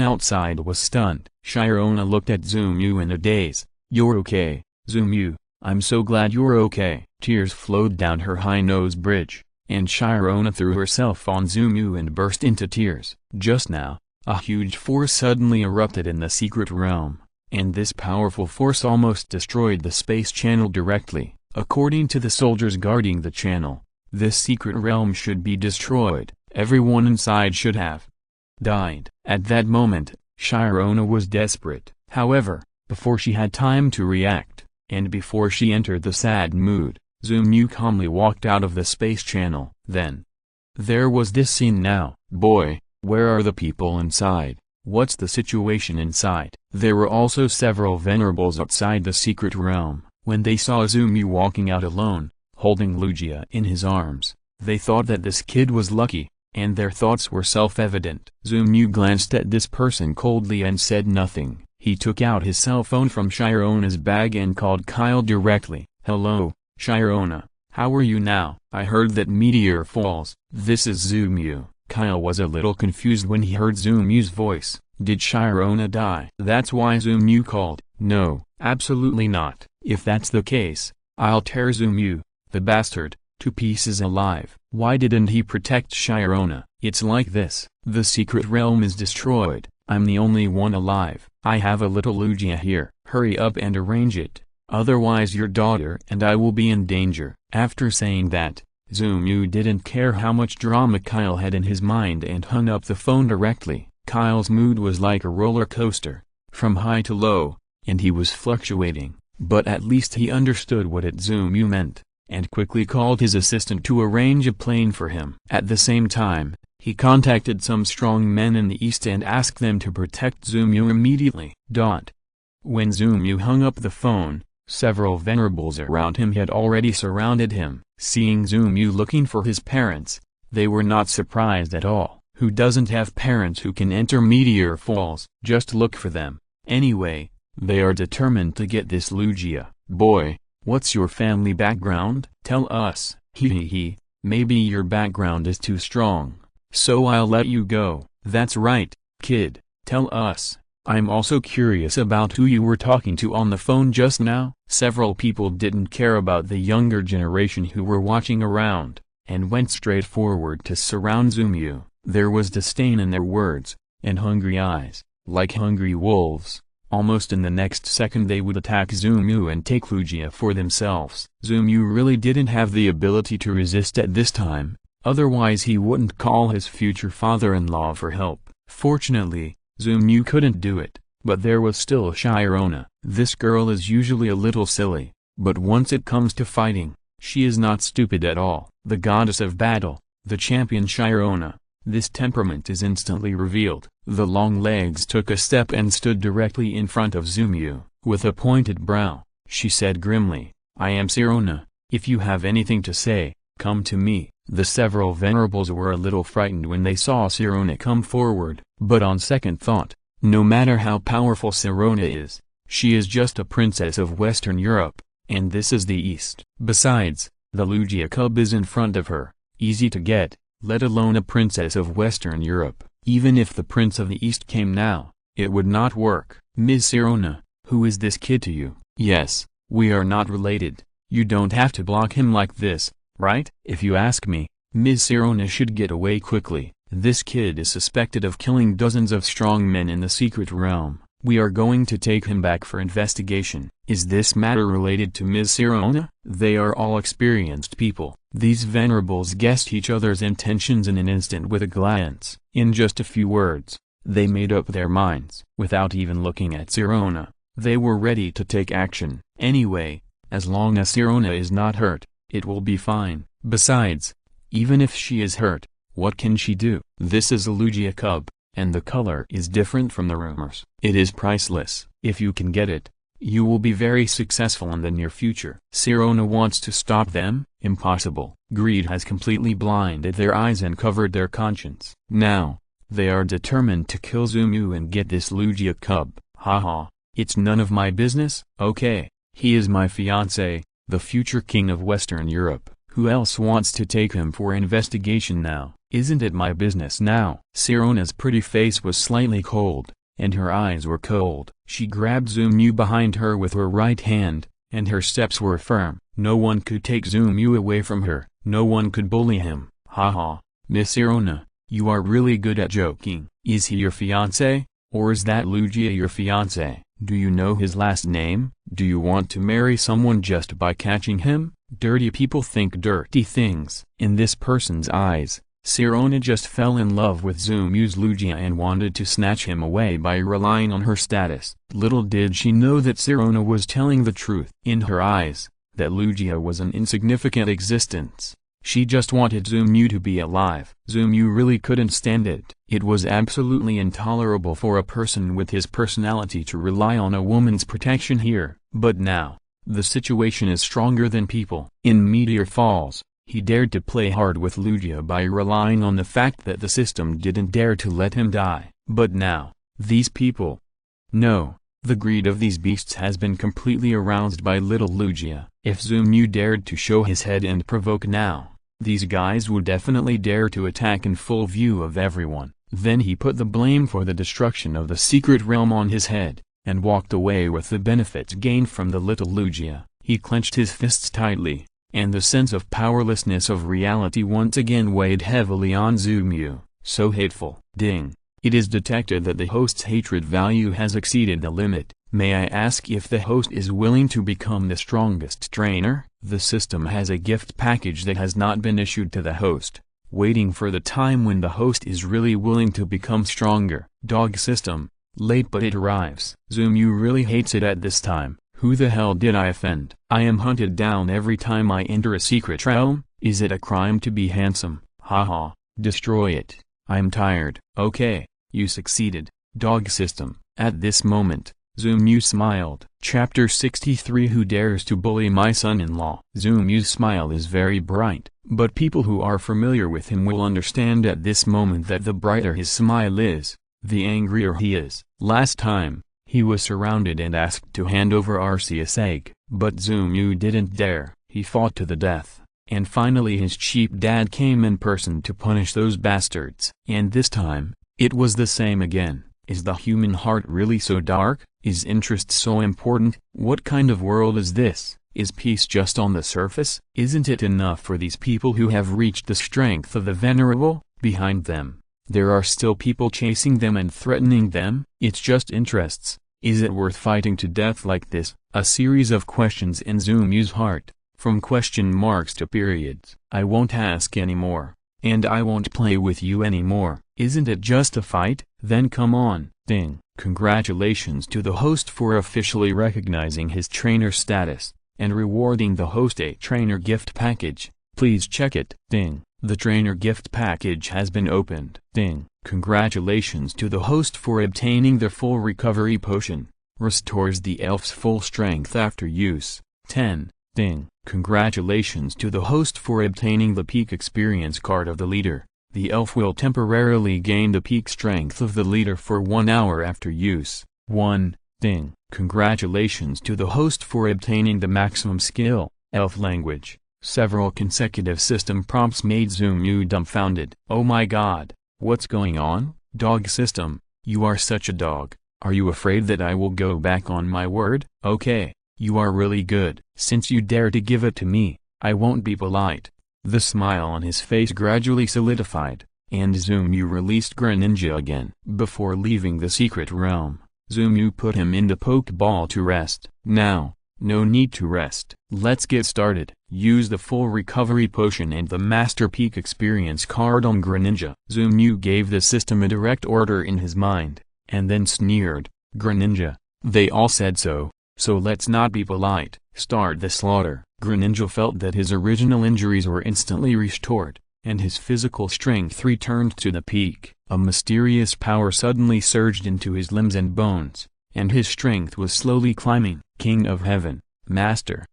outside was stunned. Shyarona looked at Zumu in a daze. "You're okay, Zumu. I'm so glad you're okay." Tears flowed down her high nose bridge, and Shyarona threw herself on Zumu and burst into tears. Just now, a huge force suddenly erupted in the secret realm, and this powerful force almost destroyed the space channel directly. According to the soldiers guarding the channel, this secret realm should be destroyed. Everyone inside should have died. At that moment, Shyarona was desperate. However, before she had time to react, and before she entered the sad mood, Zumu calmly walked out of the space channel. Then, there was this scene now. "Boy, where are the people inside? What's the situation inside?" There were also several venerables outside the secret realm. When they saw Zumu walking out alone, holding Lugia in his arms, they thought that this kid was lucky, and their thoughts were self-evident. Zumu glanced at this person coldly and said nothing. He took out his cell phone from Shyrona's bag and called Kyle directly. "Hello, Shyarona, how are you now? I heard that meteor falls." "This is Zumu." Kyle was a little confused when he heard Zumu's voice. Did Shyarona die? That's why Zumu called. "No, absolutely not. If that's the case, I'll tear Zumu, the bastard, to pieces alive." Why didn't he protect Shyarona? "It's like this. The secret realm is destroyed. I'm the only one alive. I have a little Lugia here. Hurry up and arrange it. Otherwise your daughter and I will be in danger." After saying that, Zumu didn't care how much drama Kyle had in his mind and hung up the phone directly. Kyle's mood was like a roller coaster, from high to low, and he was fluctuating, but at least he understood what Zumu meant, and quickly called his assistant to arrange a plane for him. At the same time, he contacted some strong men in the east and asked them to protect Zumu immediately. When Zumu hung up the phone, several venerables around him had already surrounded him. Seeing Zumu looking for his parents, they were not surprised at all. Who doesn't have parents who can enter meteor falls? Just look for them. Anyway, they are determined to get this Lugia. "Boy, what's your family background? Tell us." "Hehehe, maybe your background is too strong, so I'll let you go." "That's right, kid, tell us. I'm also curious about who you were talking to on the phone just now." Several people didn't care about the younger generation who were watching around, and went straight forward to surround Zumu. There was disdain in their words, and hungry eyes, like hungry wolves. Almost in the next second they would attack Zumu and take Lugia for themselves. Zumu really didn't have the ability to resist at this time, otherwise he wouldn't call his future father-in-law for help. Fortunately, Zumu couldn't do it, but there was still Shyarona. This girl is usually a little silly, but once it comes to fighting, she is not stupid at all. The goddess of battle, the champion Shyarona. This temperament is instantly revealed. The long legs took a step and stood directly in front of Zumu. With a pointed brow, she said grimly, "I am Shyarona. If you have anything to say, come to me." The several venerables were a little frightened when they saw Shyarona come forward, but on second thought, no matter how powerful Shyarona is, she is just a princess of Western Europe, and this is the East. Besides, the Lugia cub is in front of her, easy to get, let alone a princess of Western Europe. Even if the prince of the East came now, it would not work. "Ms. Shyarona, who is this kid to you?" "Yes, we are not related. You don't have to block him like this, right?" "If you ask me, Ms. Shyarona should get away quickly. This kid is suspected of killing dozens of strong men in the secret realm. We are going to take him back for investigation." "Is this matter related to Ms. Shyarona?" They are all experienced people. These venerables guessed each other's intentions in an instant with a glance. In just a few words, they made up their minds. Without even looking at Shyarona, they were ready to take action. Anyway, as long as Shyarona is not hurt, it will be fine. Besides, even if she is hurt, what can she do? This is a Lugia cub, and the color is different from the rumors. It is priceless. If you can get it, You will be very successful in the near future. Sirona wants to stop them? Impossible. Greed has completely blinded their eyes and covered their conscience. Now, they are determined to kill Zumu and get this Lugia cub. Haha, it's none of my business? Okay, he is my fiancé, the future king of Western Europe. Who else wants to take him for investigation now? Isn't it my business now? Sirona's pretty face was slightly cold, and her eyes were cold. She grabbed Zumu behind her with her right hand, and her steps were firm. No one could take Zumu away from her. No one could bully him. Haha, Miss Sirona, you are really good at joking. Is he your fiancé? Or is that Lugia your fiancé? Do you know his last name? Do you want to marry someone just by catching him? Dirty people think dirty things. In this person's eyes, Sirona just fell in love with Zumu's Lugia and wanted to snatch him away by relying on her status. Little did she know that Sirona was telling the truth. In her eyes, that Lugia was an insignificant existence. She just wanted Zumu to be alive. Zumu really couldn't stand it. It was absolutely intolerable for a person with his personality to rely on a woman's protection here. But now, the situation is stronger than people. In Meteor Falls, he dared to play hard with Lugia by relying on the fact that the system didn't dare to let him die. But now, these people... No, the greed of these beasts has been completely aroused by little Lugia. If Zumu dared to show his head and provoke now, these guys would definitely dare to attack in full view of everyone. Then he put the blame for the destruction of the secret realm on his head, and walked away with the benefits gained from the little Lugia. He clenched his fists tightly, and the sense of powerlessness of reality once again weighed heavily on Zumu. So hateful. Ding. It is detected that the host's hatred value has exceeded the limit. May I ask if the host is willing to become the strongest trainer? The system has a gift package that has not been issued to the host, waiting for the time when the host is really willing to become stronger. Dog system, late but it arrives. Zumu really hates it at this time. Who the hell did I offend? I am hunted down every time I enter a secret realm. Is it a crime to be handsome? Haha, destroy it. I'm tired. Okay, you succeeded. Dog system. At this moment, Zumu smiled. Chapter 63 Who dares to bully my son-in-law? Zumu's smile is very bright, but people who are familiar with him will understand at this moment that the brighter his smile is, the angrier he is. Last time, he was surrounded and asked to hand over Arceus' egg, but Zumu didn't dare. He fought to the death, and finally his cheap dad came in person to punish those bastards. And this time, it was the same again. Is the human heart really so dark? Is interest so important? What kind of world is this? Is peace just on the surface? Isn't it enough for these people who have reached the strength of the venerable? Behind them, there are still people chasing them and threatening them. It's just interests. Is it worth fighting to death like this? A series of questions in Zumu's heart, from question marks to periods. I won't ask anymore, and I won't play with you anymore. Isn't it just a fight? Then come on. Ding. Congratulations to the host for officially recognizing his trainer status, and rewarding the host a trainer gift package. Please check it. Ding. The trainer gift package has been opened. Ding. Congratulations to the host for obtaining the full recovery potion. Restores the elf's full strength after use. 10. Ding. Congratulations to the host for obtaining the peak experience card of the leader. The elf will temporarily gain the peak strength of the leader for 1 hour after use. 1. Ding. Congratulations to the host for obtaining the maximum skill, elf language. Several consecutive system prompts made Zumu dumbfounded. Oh my god, what's going on? Dog system, you are such a dog. Are you afraid that I will go back on my word? Okay, you are really good. Since you dare to give it to me, I won't be polite. The smile on his face gradually solidified, and Zumu released Greninja again. Before leaving the secret realm, Zumu put him in the Pokeball to rest. Now, no need to rest. Let's get started. Use the full recovery potion and the Master Peak experience card on Greninja. Zumu gave the system a direct order in his mind, and then sneered, Greninja, they all said so let's not be polite. Start the slaughter. Greninja felt that his original injuries were instantly restored, and his physical strength returned to the peak. A mysterious power suddenly surged into his limbs and bones, and his strength was slowly climbing. King of Heaven, Master,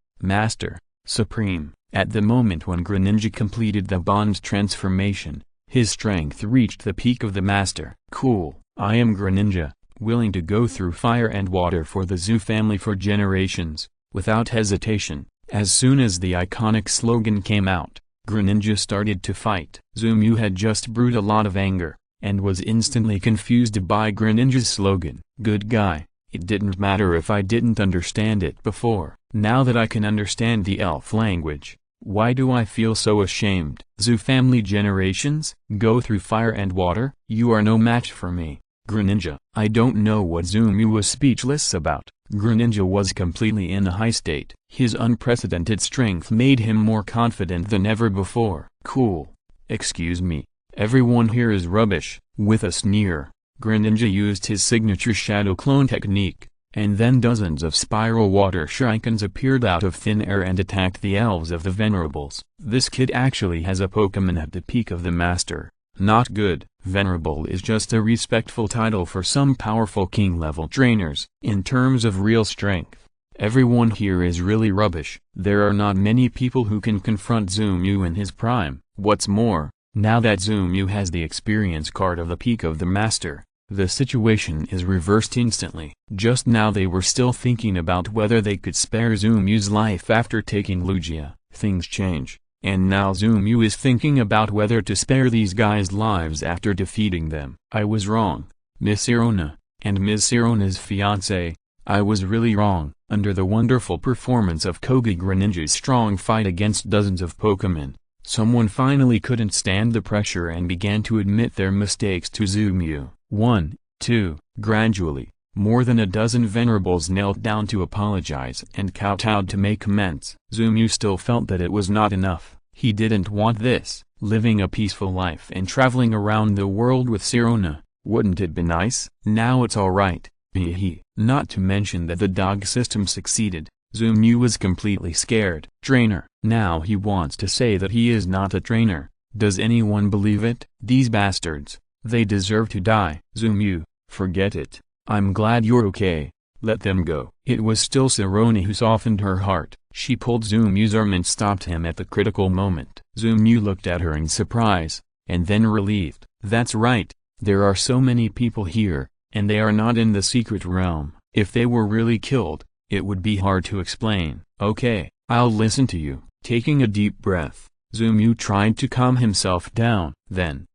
Supreme. At the moment when Greninja completed the bond's transformation, his strength reached the peak of the Master. Cool, I am Greninja, willing to go through fire and water for the Zoo family for generations, without hesitation. As soon as the iconic slogan came out, Greninja started to fight. Zoo Mew had just brewed a lot of anger, and was instantly confused by Greninja's slogan. Good guy, it didn't matter if I didn't understand it before. Now that I can understand the elf language, why do I feel so ashamed? Zoo family generations, go through fire and water? You are no match for me, Greninja. I don't know what Zoo Mew was speechless about. Greninja was completely in a high state. His unprecedented strength made him more confident than ever before. Cool. Excuse me, everyone here is rubbish. With a sneer, Greninja used his signature shadow clone technique, and then dozens of spiral water shurikens appeared out of thin air and attacked the elves of the Venerables. This kid actually has a Pokémon at the peak of the Master. Not good. Venerable is just a respectful title for some powerful king-level trainers. In terms of real strength, everyone here is really rubbish. There are not many people who can confront Zoo Mew in his prime. What's more, now that Zoo Mew has the experience card of the peak of the Master, the situation is reversed instantly. Just now they were still thinking about whether they could spare Zoo Mew's life after taking Lugia. Things change, and now Zoo Mew is thinking about whether to spare these guys' lives after defeating them. I was wrong, Miss Sirona, and Ms. Sirona's fiancé. I was really wrong. Under the wonderful performance of Koga Greninja's strong fight against dozens of Pokémon, someone finally couldn't stand the pressure and began to admit their mistakes to Zoo Mew. 1, 2, gradually, more than a dozen Venerables knelt down to apologize and kowtowed to make amends. Zoo Mew still felt that it was not enough. He didn't want this. Living a peaceful life and traveling around the world with Sirona, wouldn't it be nice? Now it's alright, hehe. Not to mention that the dog system succeeded. Zoo Mew was completely scared. Trainer. Now he wants to say that he is not a trainer. Does anyone believe it? These bastards. They deserve to die. Zoo Mew, forget it. I'm glad you're okay. Let them go. It was still Sirona who softened her heart. She pulled Zoo Mew's arm and stopped him at the critical moment. Zoo Mew looked at her in surprise, and then relieved. That's right. There are so many people here, and they are not in the secret realm. If they were really killed, it would be hard to explain. Okay, I'll listen to you. Taking a deep breath, Zoo Mew tried to calm himself down. Then,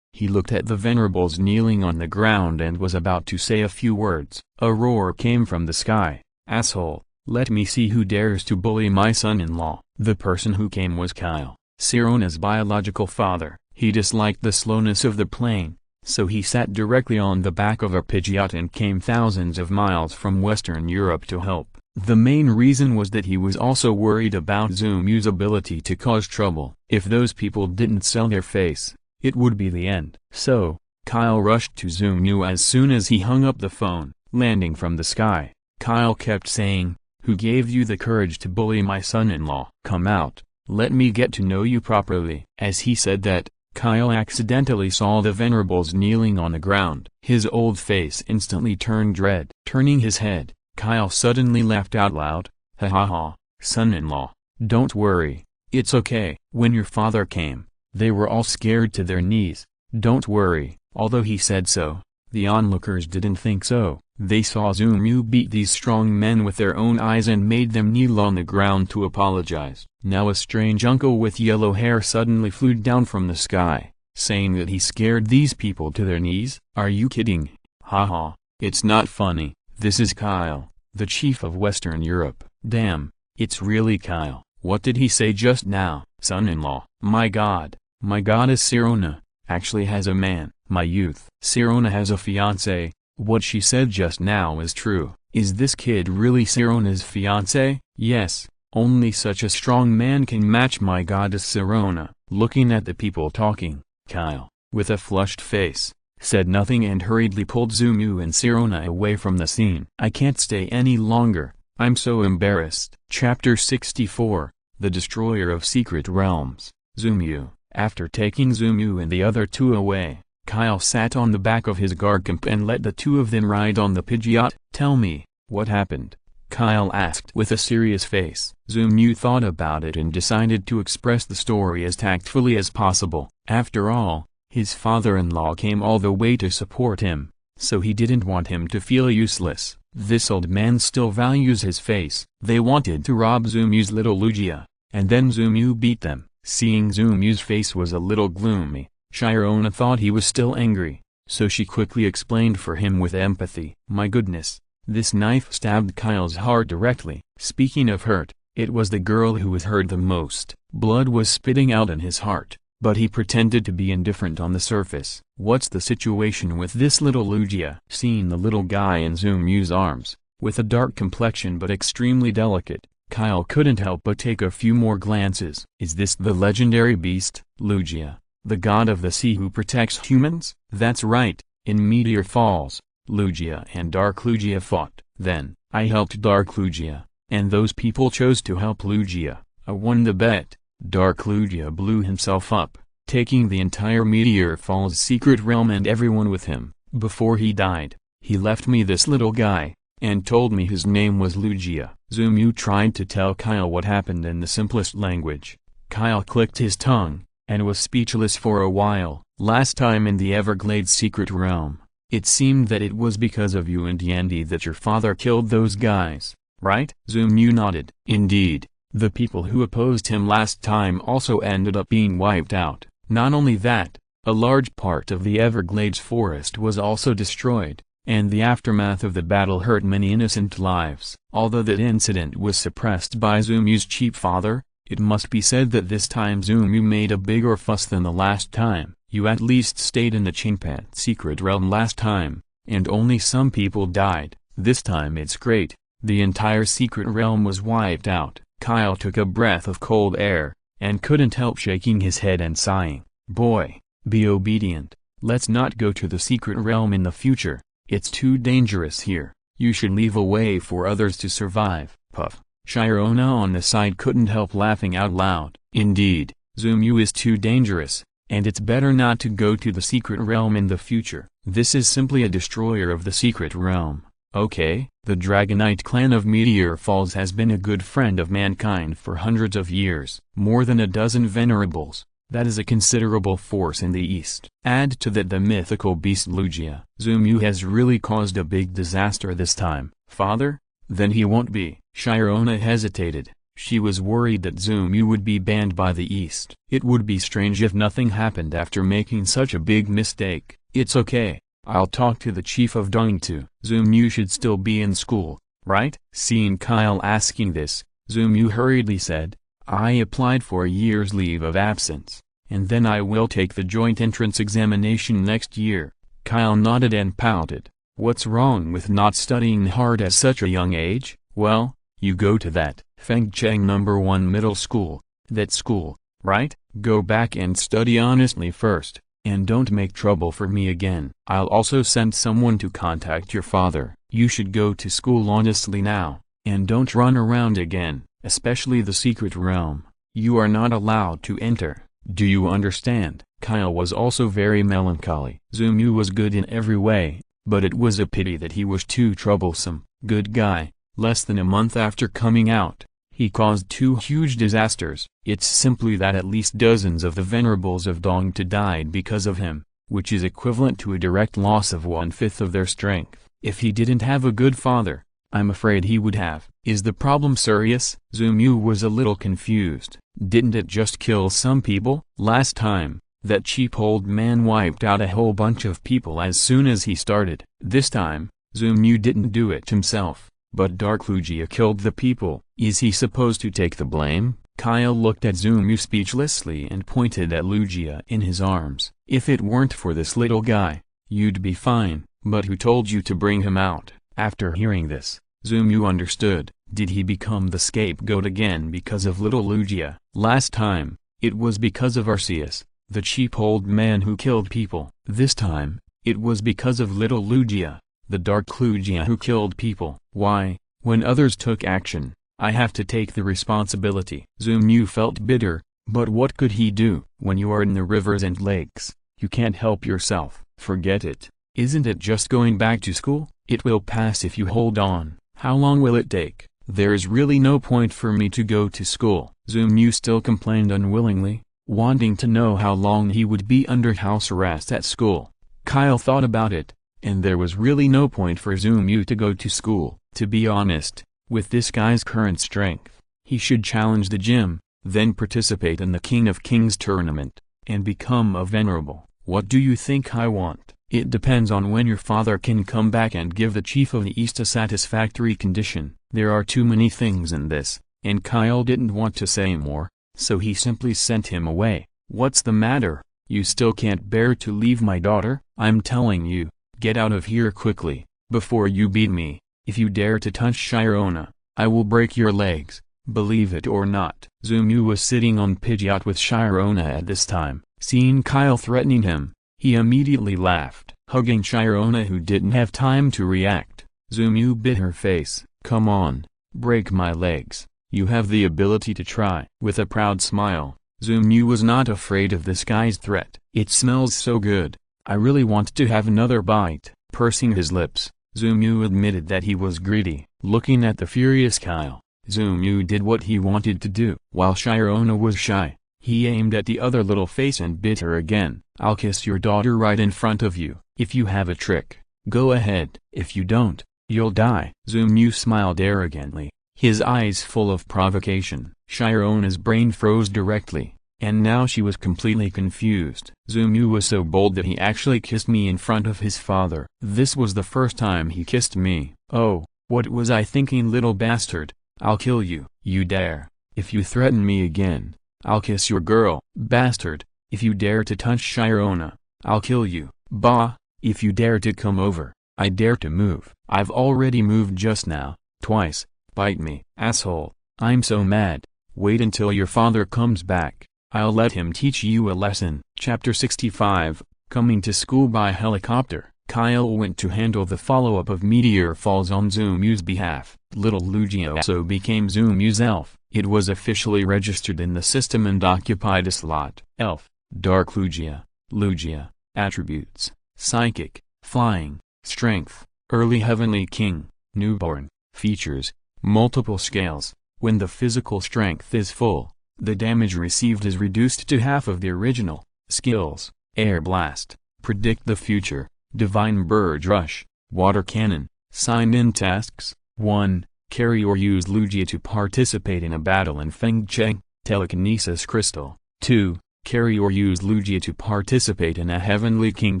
he looked at the Venerables kneeling on the ground and was about to say a few words. A roar came from the sky. Asshole, let me see who dares to bully my son-in-law. The person who came was Kyle, Sirona's biological father. He disliked the slowness of the plane, so he sat directly on the back of a Pidgeot and came thousands of miles from Western Europe to help. The main reason was that he was also worried about Zoo Mew's ability to cause trouble. If those people didn't sell their face, it would be the end. So, Kyle rushed to Zoo Mew as soon as he hung up the phone. Landing from the sky, Kyle kept saying, "Who gave you the courage to bully my son-in-law? Come out, let me get to know you properly." As he said that, Kyle accidentally saw the Venerables kneeling on the ground. His old face instantly turned red. Turning his head, Kyle suddenly laughed out loud. Ha ha ha, son-in-law, don't worry, it's okay. When your father came, they were all scared to their knees. Don't worry. Although he said so, the onlookers didn't think so. They saw Zoo Mew beat these strong men with their own eyes and made them kneel on the ground to apologize. Now a strange uncle with yellow hair suddenly flew down from the sky, saying that he scared these people to their knees. Are you kidding? Haha, it's not funny. This is Kyle, the chief of Western Europe. Damn, it's really Kyle. What did he say just now? Son-in-law. My goddess Sirona actually has a man. My youth. Sirona has a fiancé. What she said just now is true. Is this kid really Sirona's fiancé? Yes, only such a strong man can match my goddess Sirona. Looking at the people talking, Kyle, with a flushed face, said nothing and hurriedly pulled Zoo Mew and Sirona away from the scene. I can't stay any longer. I'm so embarrassed. Chapter 64, The Destroyer of Secret Realms. Zoo Mew. After taking Zoo Mew and the other two away, Kyle sat on the back of his Garchomp and let the two of them ride on the Pidgeot. Tell me, what happened? Kyle asked with a serious face. Zumyu thought about it and decided to express the story as tactfully as possible. After all, his father-in-law came all the way to support him, so he didn't want him to feel useless. This old man still values his face. They wanted to rob Zumyu's little Lugia, and then Zumyu beat them. Seeing Zumyu's face was a little gloomy, Shirona thought he was still angry, so she quickly explained for him with empathy. My goodness, this knife stabbed Kyle's heart directly. Speaking of hurt, it was the girl who was hurt the most. Blood was spitting out in his heart, but he pretended to be indifferent on the surface. What's the situation with this little Lugia? Seeing the little guy in Zumyu's arms, with a dark complexion but extremely delicate, Kyle couldn't help but take a few more glances. Is this the legendary beast, Lugia, the god of the sea who protects humans? That's right, in Meteor Falls, Lugia and Dark Lugia fought. Then, I helped Dark Lugia, and those people chose to help Lugia. I won the bet. Dark Lugia blew himself up, taking the entire Meteor Falls secret realm and everyone with him. Before he died, he left me this little guy, and told me his name was Lugia. Zumyu tried to tell Kyle what happened in the simplest language. Kyle clicked his tongue, and was speechless for a while. Last time in the Everglades secret realm, it seemed that it was because of you and Yandy that your father killed those guys, right? Zumyu nodded. Indeed, the people who opposed him last time also ended up being wiped out. Not only that, a large part of the Everglades forest was also destroyed, and the aftermath of the battle hurt many innocent lives. Although that incident was suppressed by Zumyu's cheap father, it must be said that this time Zumyu made a bigger fuss than the last time. You at least stayed in the Chinpat secret realm last time, and only some people died. This time it's great, the entire secret realm was wiped out. Kyle took a breath of cold air, and couldn't help shaking his head and sighing. Boy, be obedient. Let's not go to the secret realm in the future. It's too dangerous here. You should leave a way for others to survive. Puff. Shirona on the side couldn't help laughing out loud. Indeed, Zumyu is too dangerous, and it's better not to go to the secret realm in the future. This is simply a destroyer of the secret realm. Okay, the Dragonite clan of Meteor Falls has been a good friend of mankind for hundreds of years. More than a dozen venerables. That is a considerable force in the east. Add to that the mythical beast Lugia. Zumyu has really caused a big disaster this time. Father? Then he won't be. Shirona hesitated. She was worried that Zumyu would be banned by the east. It would be strange if nothing happened after making such a big mistake. It's okay. I'll talk to the chief of Dongtu. Zumyu should still be in school, right? Seeing Kyle asking this, Zumyu hurriedly said, I applied for a year's leave of absence, and then I will take the joint entrance examination next year. Kyle nodded and pouted. What's wrong with not studying hard at such a young age? Well, you go to that Fengcheng No. 1 middle school, that school, right? Go back and study honestly first, and don't make trouble for me again. I'll also send someone to contact your father. You should go to school honestly now, and don't run around again. Especially the secret realm. You are not allowed to enter. Do you understand? Kyle was also very melancholy. Zumyu was good in every way, but it was a pity that he was too troublesome. Good guy. Less than a month after coming out, he caused 2 huge disasters. It's simply that at least dozens of the venerables of Dongtu died because of him, which is equivalent to a direct loss of 1/5 of their strength. If he didn't have a good father, I'm afraid he would have. Is the problem serious? Zumyu was a little confused. Didn't it just kill some people? Last time, that cheap old man wiped out a whole bunch of people as soon as he started. This time, Zumyu didn't do it himself, but Dark Lugia killed the people. Is he supposed to take the blame? Kyle looked at Zumyu speechlessly and pointed at Lugia in his arms. If it weren't for this little guy, you'd be fine, but who told you to bring him out? After hearing this, Zumyu understood. Did he become the scapegoat again because of little Lugia? Last time, it was because of Arceus, the cheap old man who killed people. This time, it was because of little Lugia, the Dark Lugia who killed people. Why, when others took action, I have to take the responsibility. Zumyu felt bitter, but what could he do? When you are in the rivers and lakes, you can't help yourself. Forget it. Isn't it just going back to school? It will pass if you hold on. How long will it take? There's really no point for me to go to school. Zoomu still complained unwillingly, wanting to know how long he would be under house arrest at school. Kyle thought about it, and there was really no point for Zoomu to go to school. To be honest, with this guy's current strength, he should challenge the gym, then participate in the King of Kings tournament, and become a venerable. What do you think I want? It depends on when your father can come back and give the Chief of the East a satisfactory condition. There are too many things in this, and Kyle didn't want to say more, so he simply sent him away. What's the matter? You still can't bear to leave my daughter? I'm telling you, get out of here quickly, before you beat me. If you dare to touch Shirona, I will break your legs, believe it or not. Zoomu was sitting on Pidgeot with Shirona at this time. Seeing Kyle threatening him, he immediately laughed. Hugging Shirona, who didn't have time to react, Zoomu bit her face. Come on, break my legs, you have the ability to try. With a proud smile, Zoomu was not afraid of this guy's threat. It smells so good, I really want to have another bite. Pursing his lips, Zoomu admitted that he was greedy. Looking at the furious Kyle, Zoomu did what he wanted to do. While Shirona was shy, he aimed at the other little face and bit her again. I'll kiss your daughter right in front of you. If you have a trick, go ahead. If you don't, you'll die. Zoomu smiled arrogantly, his eyes full of provocation. Shirona's brain froze directly, and now she was completely confused. Zoomu was so bold that he actually kissed me in front of his father. This was the first time he kissed me. Oh, what was I thinking, little bastard? I'll kill you. You dare. If you threaten me again, I'll kiss your girl. Bastard, if you dare to touch Shirona, I'll kill you. Bah, if you dare to come over, I dare to move. I've already moved just now, twice. Bite me. Asshole, I'm so mad. Wait until your father comes back. I'll let him teach you a lesson. Chapter 65, Coming to School by Helicopter. Kyle went to handle the follow-up of Meteor Falls on Zoomu's behalf. Little Lugia also became Zoomu's elf. It was officially registered in the system and occupied a slot. Elf, Dark Lugia, Lugia, Attributes, Psychic, Flying, Strength, Early Heavenly King, Newborn, Features, Multiple Scales. When the physical strength is full, the damage received is reduced to half of the original. Skills, Air Blast, Predict the Future, Divine Bird Rush, Water Cannon. Sign-in tasks: 1. Carry or use Lugia to participate in a battle in Feng Cheng, Telekinesis Crystal. 2. Carry or use Lugia to participate in a Heavenly King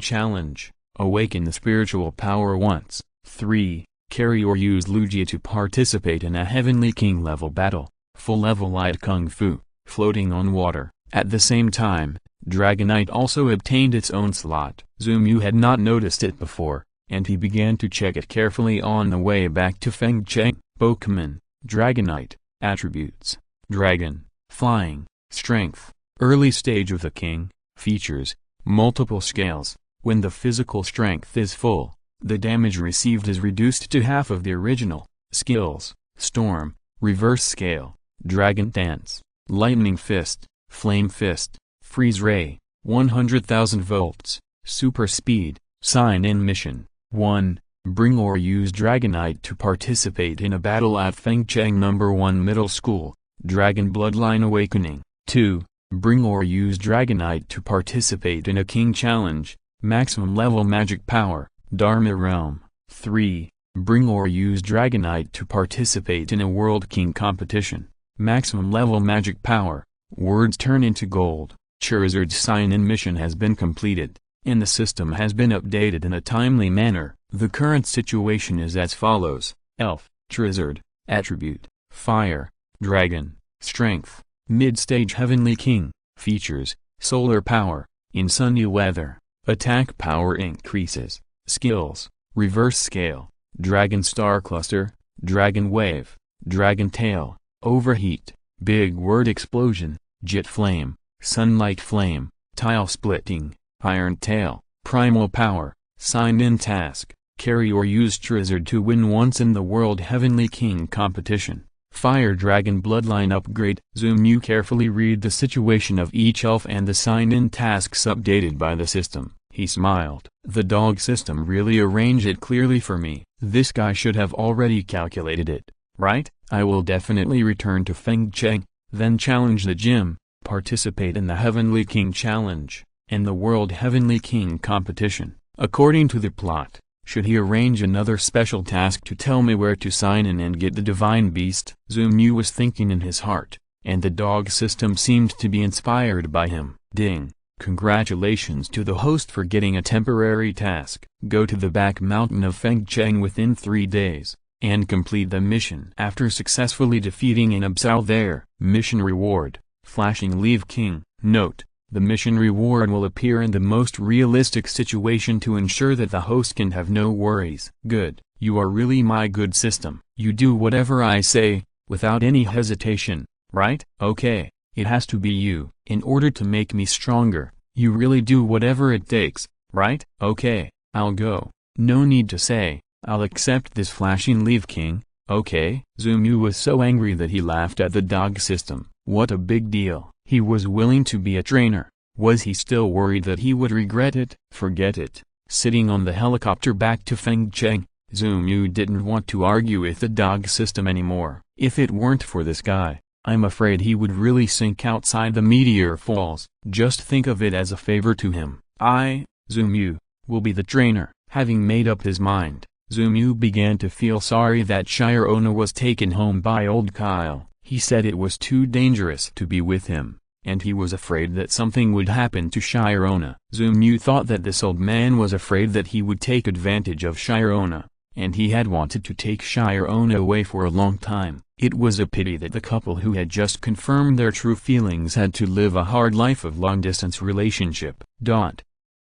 challenge. Awaken the spiritual power once. 3. Carry or use Lugia to participate in a Heavenly King level battle. Full level light Kung Fu, floating on water. At the same time, Dragonite also obtained its own slot. Zoomu had not noticed it before, and he began to check it carefully on the way back to Feng Cheng. Pokémon, Dragonite, Attributes, Dragon, Flying, Strength, Early Stage of the King, Features, Multiple Scales. When the physical strength is full, the damage received is reduced to half of the original. Skills: Storm, Reverse Scale, Dragon Dance, Lightning Fist, Flame Fist, Freeze Ray, 100,000 volts, Super Speed. Sign-in mission: 1. Bring or use Dragonite to participate in a battle at Feng Cheng No. 1 Middle School, Dragon Bloodline Awakening. 2. Bring or use Dragonite to participate in a King Challenge, Maximum Level Magic Power, Dharma Realm. 3. Bring or use Dragonite to participate in a World King Competition, Maximum Level Magic Power, Words Turn into Gold. Charizard's sign-in mission has been completed, and the system has been updated in a timely manner. The current situation is as follows: Elf, Charizard, Attribute, Fire, Dragon, Strength, Mid-Stage Heavenly King, Features, Solar Power, in sunny weather, Attack Power increases. Skills: Reverse Scale, Dragon Star Cluster, Dragon Wave, Dragon Tail, Overheat, Big Word Explosion, Jet Flame, Sunlight Flame, Tile Splitting, Iron Tail. Primal Power. Sign-in task: carry or use Charizard to win once in the World Heavenly King competition. Fire Dragon Bloodline upgrade. Zoomu carefully read the situation of each elf and the sign-in tasks updated by the system. He smiled. The dog system really arranged it clearly for me. This guy should have already calculated it, right? I will definitely return to Fengcheng, then challenge the gym, participate in the Heavenly King Challenge, and the World Heavenly King competition. According to the plot, should he arrange another special task to tell me where to sign in and get the Divine Beast? Zumu was thinking in his heart, and the dog system seemed to be inspired by him. Ding! Congratulations to the host for getting a temporary task. Go to the back mountain of Fengcheng within 3 days, and complete the mission. After successfully defeating an Absal there. Mission reward, flashing Leaf King. Note: the mission reward will appear in the most realistic situation to ensure that the host can have no worries. Good, you are really my good system. You do whatever I say, without any hesitation, right? Okay, it has to be you. In order to make me stronger, you really do whatever it takes, right? Okay, I'll go. No need to say, I'll accept this flashing Leaf King, okay? Zumu was so angry that he laughed at the dog system. What a big deal. He was willing to be a trainer. Was he still worried that he would regret it? Forget it. Sitting on the helicopter back to Fengcheng, Zumu didn't want to argue with the dog system anymore. If it weren't for this guy, I'm afraid he would really sink outside the meteor falls. Just think of it as a favor to him. I, Zumu, will be the trainer. Having made up his mind, Zumu began to feel sorry that Shirona was taken home by old Kyle. He said it was too dangerous to be with him, and he was afraid that something would happen to Shirona. Zumu thought that this old man was afraid that he would take advantage of Shirona, and he had wanted to take Shirona away for a long time. It was a pity that the couple who had just confirmed their true feelings had to live a hard life of long-distance relationship.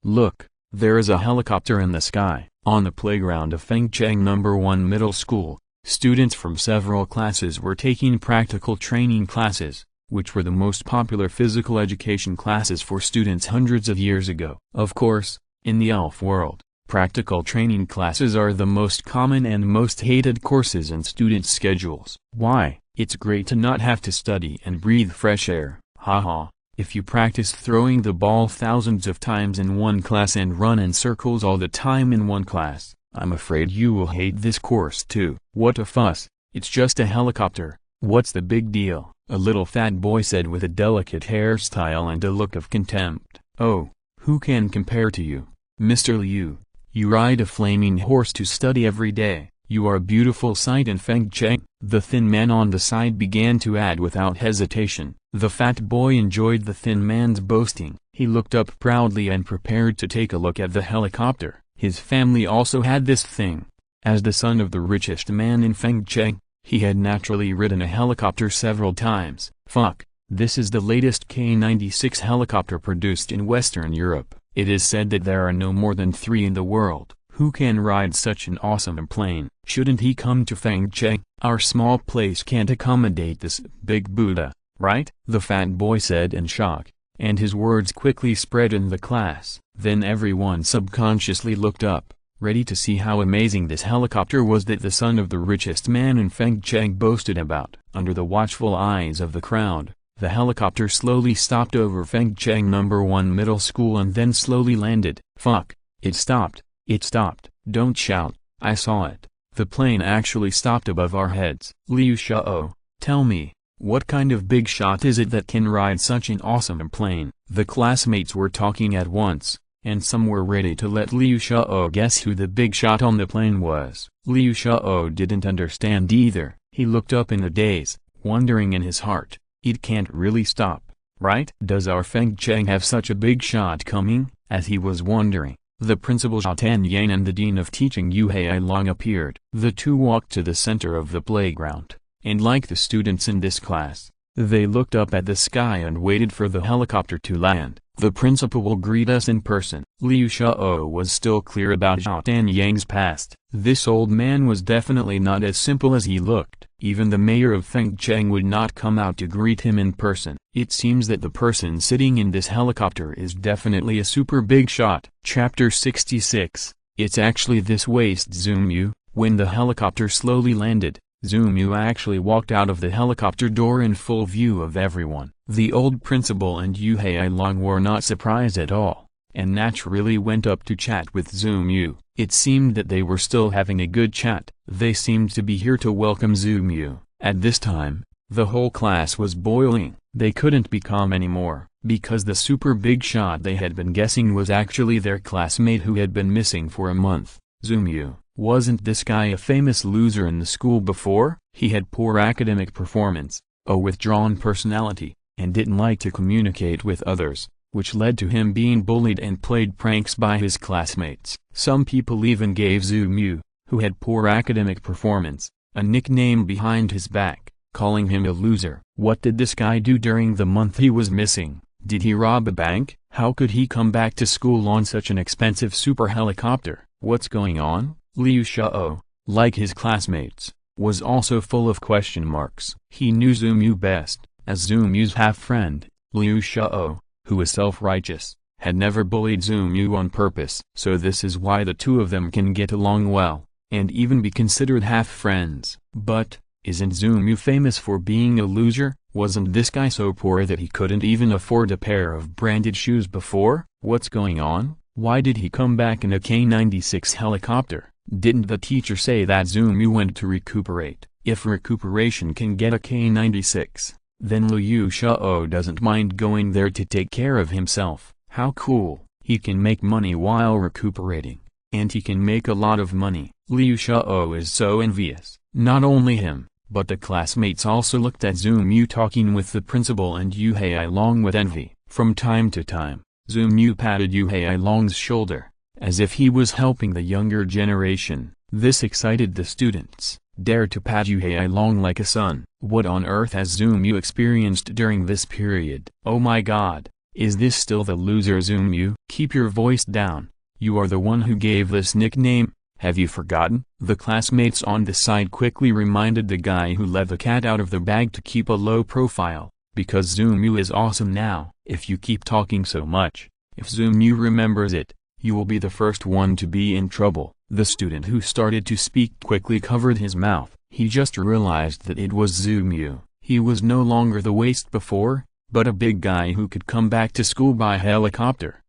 Look, there is a helicopter in the sky. On the playground of Fengcheng No. 1 Middle School, students from several classes were taking practical training classes, which were the most popular physical education classes for students hundreds of years ago. Of course, in the elf world, practical training classes are the most common and most hated courses in students' schedules. Why? It's great to not have to study and breathe fresh air. Haha. If you practice throwing the ball thousands of times in one class and run in circles all the time in one class, I'm afraid you will hate this course too. What a fuss, it's just a helicopter, what's the big deal? A little fat boy said with a delicate hairstyle and a look of contempt. Oh, who can compare to you, Mr. Liu? You ride a flaming horse to study every day. You are a beautiful sight in Fengcheng. The thin man on the side began to add without hesitation. The fat boy enjoyed the thin man's boasting. He looked up proudly and prepared to take a look at the helicopter. His family also had this thing. As the son of the richest man in Fengcheng, he had naturally ridden a helicopter several times. Fuck, this is the latest K-96 helicopter produced in Western Europe. It is said that there are no more than 3 in the world. Who can ride such an awesome plane? Shouldn't he come to Fengcheng? Our small place can't accommodate this big Buddha, right? The fat boy said in shock, and his words quickly spread in the class. Then everyone subconsciously looked up, ready to see how amazing this helicopter was that the son of the richest man in Fengcheng boasted about. Under the watchful eyes of the crowd, the helicopter slowly stopped over Fengcheng No. 1 Middle School and then slowly landed. Fuck, it stopped. It stopped. Don't shout, I saw it. The plane actually stopped above our heads. Liu Shao, tell me, what kind of big shot is it that can ride such an awesome plane? The classmates were talking at once, and some were ready to let Liu Shao guess who the big shot on the plane was. Liu Shao didn't understand either. He looked up in a daze, wondering in his heart, it can't really stop, right? Does our Fengcheng have such a big shot coming? As he was wondering, the principal Zhao Tanyang and the dean of teaching Yu Hailong appeared. The two walked to the center of the playground, and like the students in this class, they looked up at the sky and waited for the helicopter to land. The principal will greet us in person. Liu Shao was still clear about Zhao Tanyang's past. This old man was definitely not as simple as he looked. Even the mayor of Fengcheng would not come out to greet him in person. It seems that the person sitting in this helicopter is definitely a super big shot. Chapter 66. It's actually this waste Zumu. When the helicopter slowly landed, Zumu actually walked out of the helicopter door in full view of everyone. The old principal and Yu Hailong were not surprised at all. and naturally went up to chat with Zoomu. It seemed that they were still having a good chat. They seemed to be here to welcome Zoomu. At this time, the whole class was boiling. They couldn't be calm anymore, because the super big shot they had been guessing was actually their classmate who had been missing for a month. Zoomu, wasn't this guy a famous loser in the school before? He had poor academic performance, a withdrawn personality, and didn't like to communicate with others, which led to him being bullied and played pranks by his classmates. Some people even gave Zoomu, who had poor academic performance, a nickname behind his back, calling him a loser. What did this guy do during the month he was missing? Did he rob a bank? How could he come back to school on such an expensive super helicopter? What's going on? Liu Xiao, like his classmates, was also full of question marks. He knew Zoomu best, as Zoomu's half-friend. Liu Xiao, who was self-righteous, had never bullied Zoomu on purpose. So this is why the two of them can get along well, and even be considered half-friends. But, isn't Zoomu famous for being a loser? Wasn't this guy so poor that he couldn't even afford a pair of branded shoes before? What's going on? Why did he come back in a K-96 helicopter? Didn't the teacher say that Zoomu went to recuperate? If recuperation can get a K-96, then Liu Xiao doesn't mind going there to take care of himself. How cool! He can make money while recuperating, and he can make a lot of money. Liu Xiao is so envious. Not only him, but the classmates also looked at Zoomu talking with the principal and Yu Hailong with envy. From time to time, Zoomu patted Yu Hailong's shoulder, as if he was helping the younger generation. This excited the students. Dare to pat Yu Hailong like a son. What on earth has Zoomu experienced during this period? Oh my god, is this still the loser Zoomu? Keep your voice down. You are the one who gave this nickname. Have you forgotten? The classmates on the side quickly reminded the guy who let the cat out of the bag to keep a low profile, because Zoomu is awesome now. If you keep talking so much, if Zoomu remembers it, you will be the first one to be in trouble. The student who started to speak quickly covered his mouth. He just realized that it was Zoomu. He was no longer the waste before, but a big guy who could come back to school by helicopter.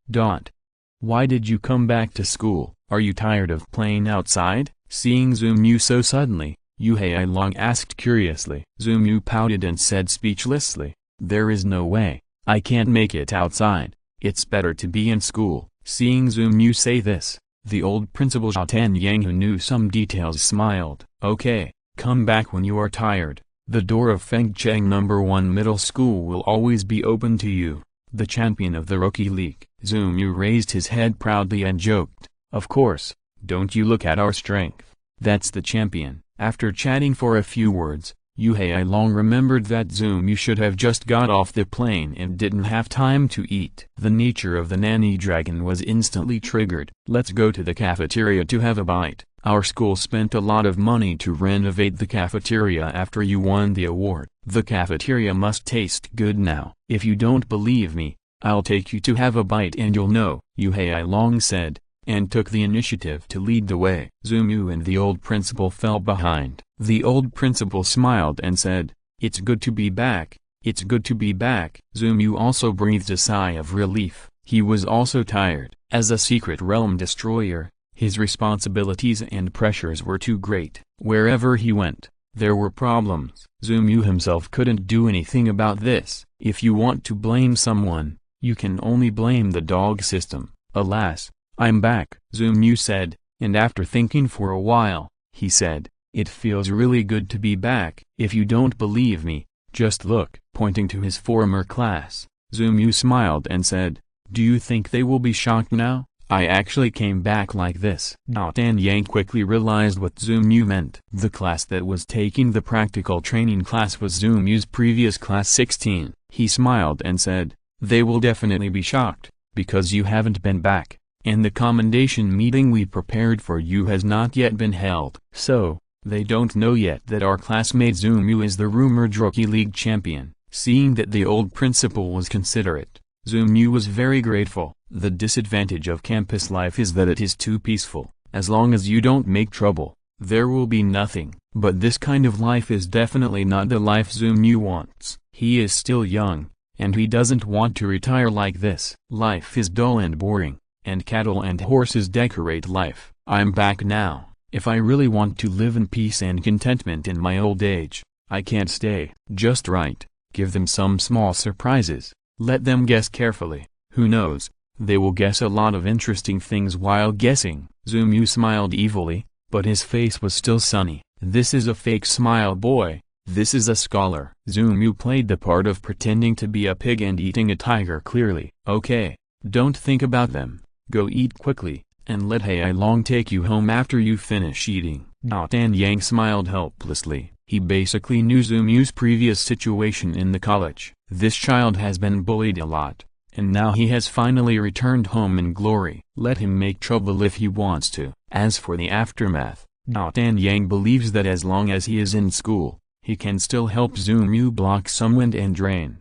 Why did you come back to school? Are you tired of playing outside? Seeing Zoomu so suddenly, Yu Hailong asked curiously. Zoomu pouted and said speechlessly, "There is no way. I can't make it outside. It's better to be in school." Seeing Zoomu say this, the old principal Zhao Yang, who knew some details, smiled. "Okay, come back when you are tired. The door of Fengcheng No. 1 Middle School will always be open to you." The champion of the Rookie League. Zoomu raised his head proudly and joked, "Of course, don't you look at our strength. That's the champion." After chatting for a few words, Yu Hailong remembered that Zoomu should have just got off the plane and didn't have time to eat. The nature of the nanny dragon was instantly triggered. "Let's go to the cafeteria to have a bite. Our school spent a lot of money to renovate the cafeteria after you won the award. The cafeteria must taste good now. If you don't believe me, I'll take you to have a bite and you'll know," Yu Hailong said, and took the initiative to lead the way. Zoomu and the old principal fell behind. The old principal smiled and said, "It's good to be back, it's good to be back." Zoomu also breathed a sigh of relief. He was also tired. As a secret realm destroyer, his responsibilities and pressures were too great. Wherever he went, there were problems. Zoomu himself couldn't do anything about this. If you want to blame someone, you can only blame the dog system. "Alas, I'm back," Zoomu said, and after thinking for a while, he said, "It feels really good to be back. If you don't believe me, just look." Pointing to his former class, Zoomu smiled and said, "Do you think they will be shocked now? I actually came back like this." Dan Yang quickly realized what Zoomu meant. The class that was taking the practical training class was Zoomu's previous class 16. He smiled and said, "They will definitely be shocked, because you haven't been back, and the commendation meeting we prepared for you has not yet been held. So, they don't know yet that our classmate Zoomu is the rumored Rookie League champion." Seeing that the old principal was considerate, Zoomu was very grateful. The disadvantage of campus life is that it is too peaceful. As long as you don't make trouble, there will be nothing. But this kind of life is definitely not the life Zoomu wants. He is still young, and he doesn't want to retire like this. Life is dull and boring, and cattle and horses decorate life. I'm back now. If I really want to live in peace and contentment in my old age, I can't stay. Just right. Give them some small surprises. Let them guess carefully. Who knows, they will guess a lot of interesting things while guessing. Zumu smiled evilly, but his face was still sunny. This is a fake smile, boy. This is a scholar. Zumu played the part of pretending to be a pig and eating a tiger clearly. Okay, don't think about them. Go eat quickly, and let Hai Long take you home after you finish eating. Dan Yang smiled helplessly. He basically knew Zumu's previous situation in the college. This child has been bullied a lot, and now he has finally returned home in glory. Let him make trouble if he wants to. As for the aftermath, Dan Yang believes that as long as he is in school, he can still help Zumu block some wind and rain.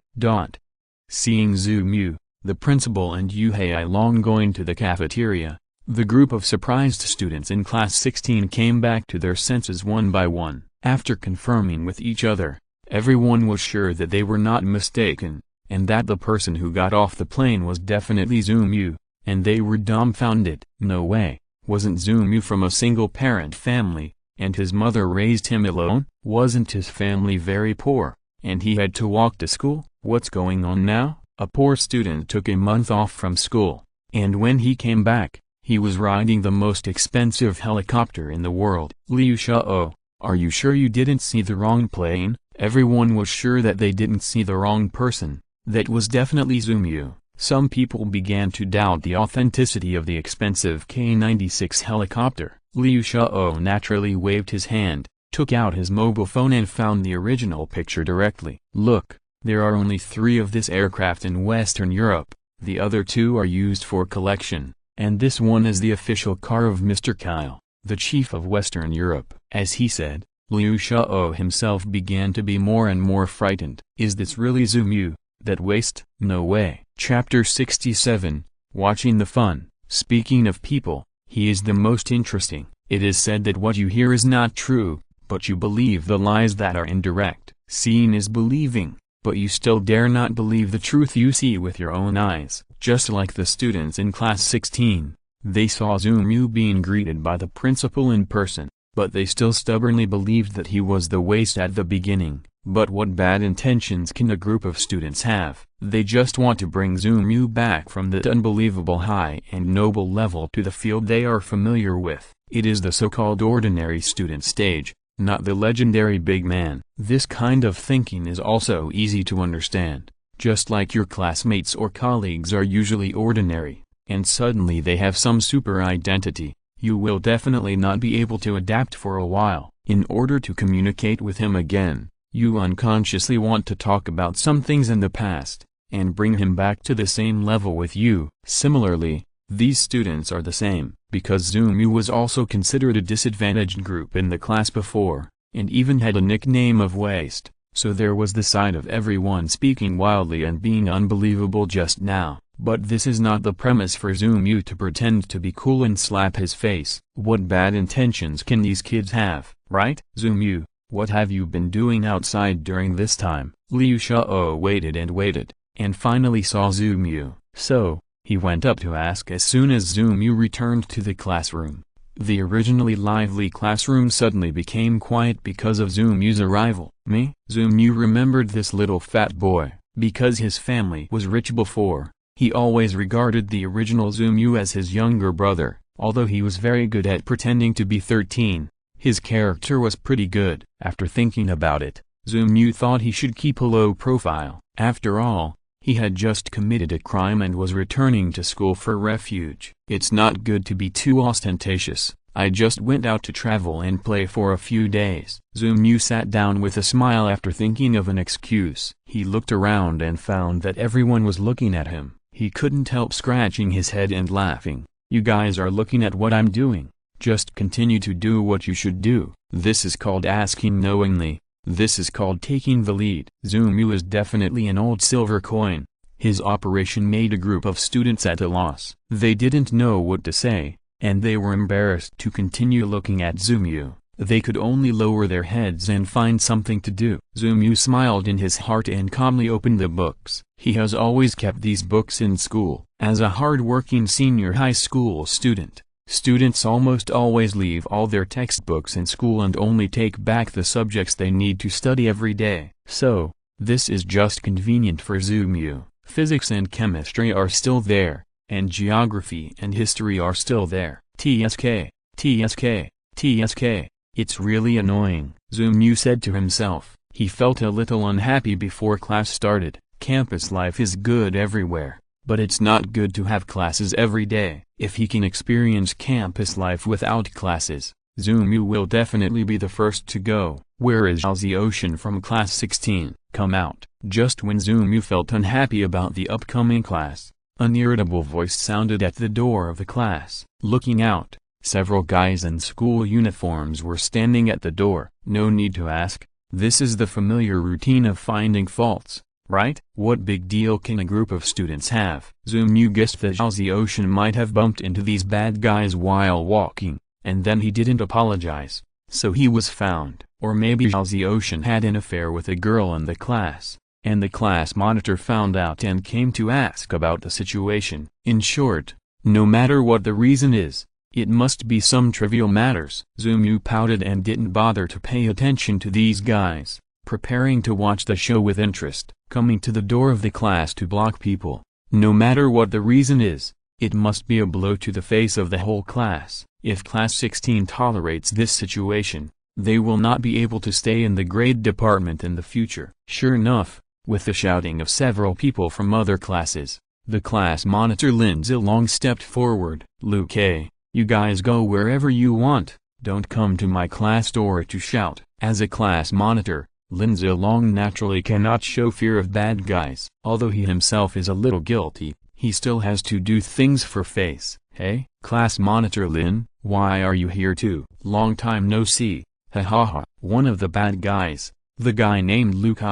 Seeing Zumu, the principal and Hai Long going to the cafeteria, the group of surprised students in class 16 came back to their senses one by one. After confirming with each other, everyone was sure that they were not mistaken, and that the person who got off the plane was definitely Zumu, and they were dumbfounded. No way, wasn't Zumu from a single-parent family, and his mother raised him alone? Wasn't his family very poor, and he had to walk to school? What's going on now? A poor student took a month off from school, and when he came back, he was riding the most expensive helicopter in the world. Liu Shao, are you sure you didn't see the wrong plane? Everyone was sure that they didn't see the wrong person. That was definitely Zumu. Some people began to doubt the authenticity of the expensive K-96 helicopter. Liu Shao naturally waved his hand, took out his mobile phone and found the original picture directly. Look, there are only 3 of this aircraft in Western Europe, the other 2 are used for collection, and this one is the official car of Mr. Kyle, the chief of Western Europe. As he said, Liu Shao himself began to be more and more frightened. Is this really Zumu, that waste? No way. Chapter 67, Watching the Fun. Speaking of people, he is the most interesting. It is said that what you hear is not true, but you believe the lies that are indirect. Seeing is believing, but you still dare not believe the truth you see with your own eyes. Just like the students in class 16, they saw Zumu being greeted by the principal in person, but they still stubbornly believed that he was the waste at the beginning. But what bad intentions can a group of students have? They just want to bring Zumu back from that unbelievable high and noble level to the field they are familiar with. It is the so-called ordinary student stage, not the legendary big man. This kind of thinking is also easy to understand. Just like your classmates or colleagues are usually ordinary, and suddenly they have some super identity, you will definitely not be able to adapt for a while. In order to communicate with him again, you unconsciously want to talk about some things in the past, and bring him back to the same level with you. Similarly, these students are the same, because Zumu was also considered a disadvantaged group in the class before, and even had a nickname of Waste, so there was the side of everyone speaking wildly and being unbelievable just now. But this is not the premise for Zumu to pretend to be cool and slap his face. What bad intentions can these kids have, right? Zumu, what have you been doing outside during this time? Liu Shao waited, and finally saw Zumu, so he went up to ask as soon as Zumu returned to the classroom. The originally lively classroom suddenly became quiet because of Zumu's arrival. Me? Zumu remembered this little fat boy, because his family was rich before. He always regarded the original Zumu as his younger brother, although he was very good at pretending to be 13. His character was pretty good. After thinking about it, Zumu thought he should keep a low profile. After all, he had just committed a crime and was returning to school for refuge. It's not good to be too ostentatious. I just went out to travel and play for a few days. Zumu sat down with a smile after thinking of an excuse. He looked around and found that everyone was looking at him. He couldn't help scratching his head and laughing. You guys are looking at what I'm doing. Just continue to do what you should do. This is called asking knowingly. This is called taking the lead. Zumu is definitely an old silver coin. His operation made a group of students at a loss. They didn't know what to say, and they were embarrassed to continue looking at Zumu. They could only lower their heads and find something to do. Zoomu smiled in his heart and calmly opened the books. He has always kept these books in school. As a hard-working senior high school student, students almost always leave all their textbooks in school and only take back the subjects they need to study every day. So, this is just convenient for Zoomu. Physics and chemistry are still there, and geography and history are still there. TSK, TSK, TSK. It's really annoying, Zoomu said to himself. He felt a little unhappy before class started. Campus life is good everywhere, but it's not good to have classes every day. If he can experience campus life without classes, Zoomu will definitely be the first to go. Where is Ocean from class 16? Come out. Just when Zoomu felt unhappy about the upcoming class, an irritable voice sounded at the door of the class. Looking out, several guys in school uniforms were standing at the door. No need to ask, this is the familiar routine of finding faults, right? What big deal can a group of students have? Zoomu guessed that Ocean might have bumped into these bad guys while walking, and then he didn't apologize, so he was found. Or maybe Ocean had an affair with a girl in the class, and the class monitor found out and came to ask about the situation. In short, no matter what the reason is, it must be some trivial matters. Zoomu pouted and didn't bother to pay attention to these guys, preparing to watch the show with interest. Coming to the door of the class to block people, no matter what the reason is, it must be a blow to the face of the whole class. If class 16 tolerates this situation, they will not be able to stay in the grade department in the future. Sure enough, with the shouting of several people from other classes, the class monitor Lin Zilong stepped forward. Luke, you guys go wherever you want, don't come to my class door to shout. As a class monitor, Lin Zilong naturally cannot show fear of bad guys. Although he himself is a little guilty, he still has to do things for face. Hey, class monitor Lin, why are you here too? Long time no see. Ha ha ha. One of the bad guys, the guy named Luke,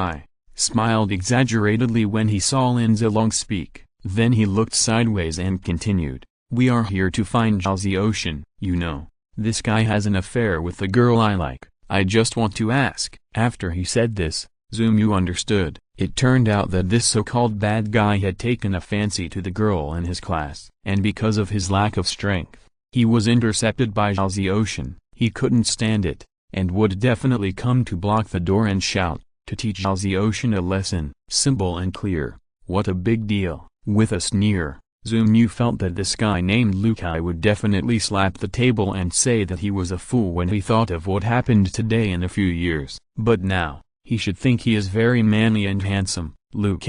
smiled exaggeratedly when he saw Lin Zilong speak. Then he looked sideways and continued, we are here to find Ocean. You know, this guy has an affair with the girl I like. I just want to ask. After he said this, Zoomu understood. It turned out that this so-called bad guy had taken a fancy to the girl in his class, and because of his lack of strength, he was intercepted by Ocean. He couldn't stand it, and would definitely come to block the door and shout, to teach Ocean a lesson. Simple and clear. What a big deal. With a sneer, Zoomu felt that this guy named Luke would definitely slap the table and say that he was a fool when he thought of what happened today in a few years. But now, he should think he is very manly and handsome. Luke,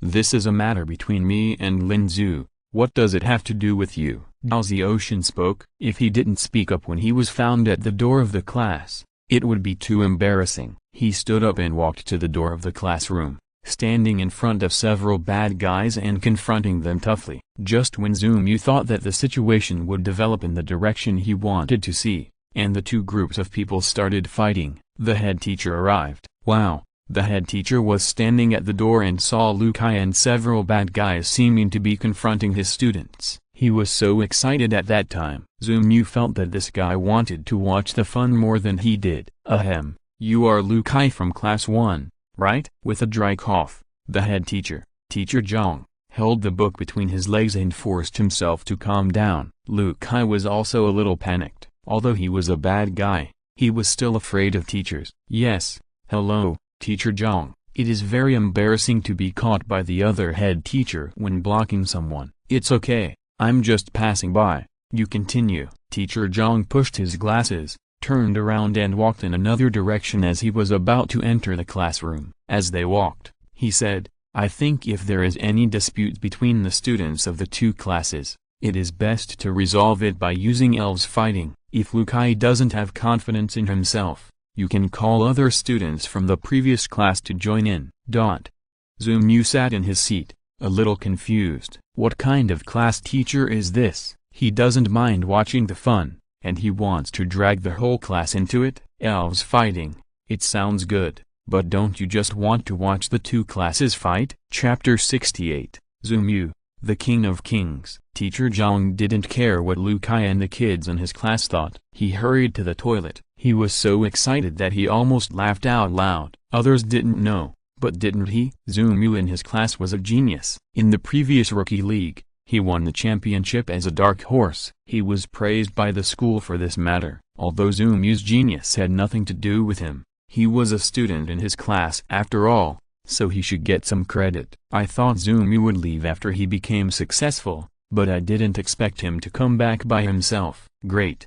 this is a matter between me and Lin Zhu. What does it have to do with you? Ocean spoke. If he didn't speak up when he was found at the door of the class, it would be too embarrassing. He stood up and walked to the door of the classroom, standing in front of several bad guys and confronting them toughly. Just when Zoomu thought that the situation would develop in the direction he wanted to see, and the two groups of people started fighting, the head teacher arrived. Wow, the head teacher was standing at the door and saw Luke and several bad guys seeming to be confronting his students. He was so excited at that time. Zoomu felt that this guy wanted to watch the fun more than he did. Ahem, you are Luke from class 1, right? With a dry cough, the head teacher, Teacher Zhang, held the book between his legs and forced himself to calm down. Luke was also a little panicked. Although he was a bad guy, he was still afraid of teachers. Yes, hello, Teacher Zhang. It is very embarrassing to be caught by the other head teacher when blocking someone. It's okay, I'm just passing by. You continue. Teacher Zhang pushed his glasses, turned around and walked in another direction as he was about to enter the classroom. As they walked, he said, I think if there is any dispute between the students of the two classes, it is best to resolve it by using elves fighting. If Luke doesn't have confidence in himself, you can call other students from the previous class to join in. Zoomu sat in his seat, a little confused. What kind of class teacher is this? He doesn't mind watching the fun, and he wants to drag the whole class into it? Elves fighting. It sounds good, but don't you just want to watch the two classes fight? Chapter 68. Zoomu, the King of Kings. Teacher Zhang didn't care what Luke and the kids in his class thought. He hurried to the toilet. He was so excited that he almost laughed out loud. Others didn't know, but didn't he? Zumu in his class was a genius. In the previous Rookie League, he won the championship as a dark horse. He was praised by the school for this matter, although Zumu's genius had nothing to do with him. He was a student in his class after all, so he should get some credit. I thought Zumu would leave after he became successful, but I didn't expect him to come back by himself. Great.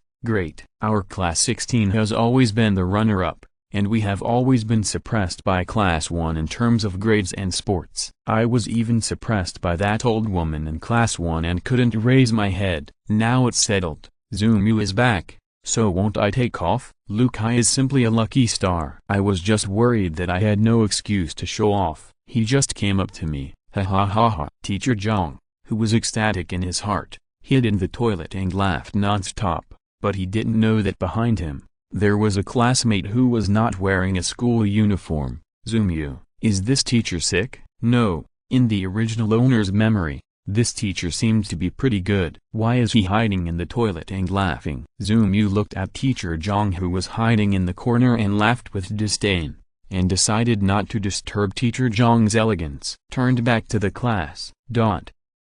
Our class 16 has always been the runner-up, and we have always been suppressed by class 1 in terms of grades and sports. I was even suppressed by that old woman in class 1 and couldn't raise my head. Now it's settled. Zumu is back, so won't I take off? Lukai is simply a lucky star. I was just worried that I had no excuse to show off. He just came up to me, ha ha ha ha. Teacher Zhang, who was ecstatic in his heart, hid in the toilet and laughed non-stop. But he didn't know that behind him, there was a classmate who was not wearing a school uniform. Zumu, is this teacher sick? No, in the original owner's memory, this teacher seemed to be pretty good. Why is he hiding in the toilet and laughing? Zumu looked at teacher Zhang, who was hiding in the corner, and laughed with disdain, and decided not to disturb teacher Zhang's elegance. Turned back to the class.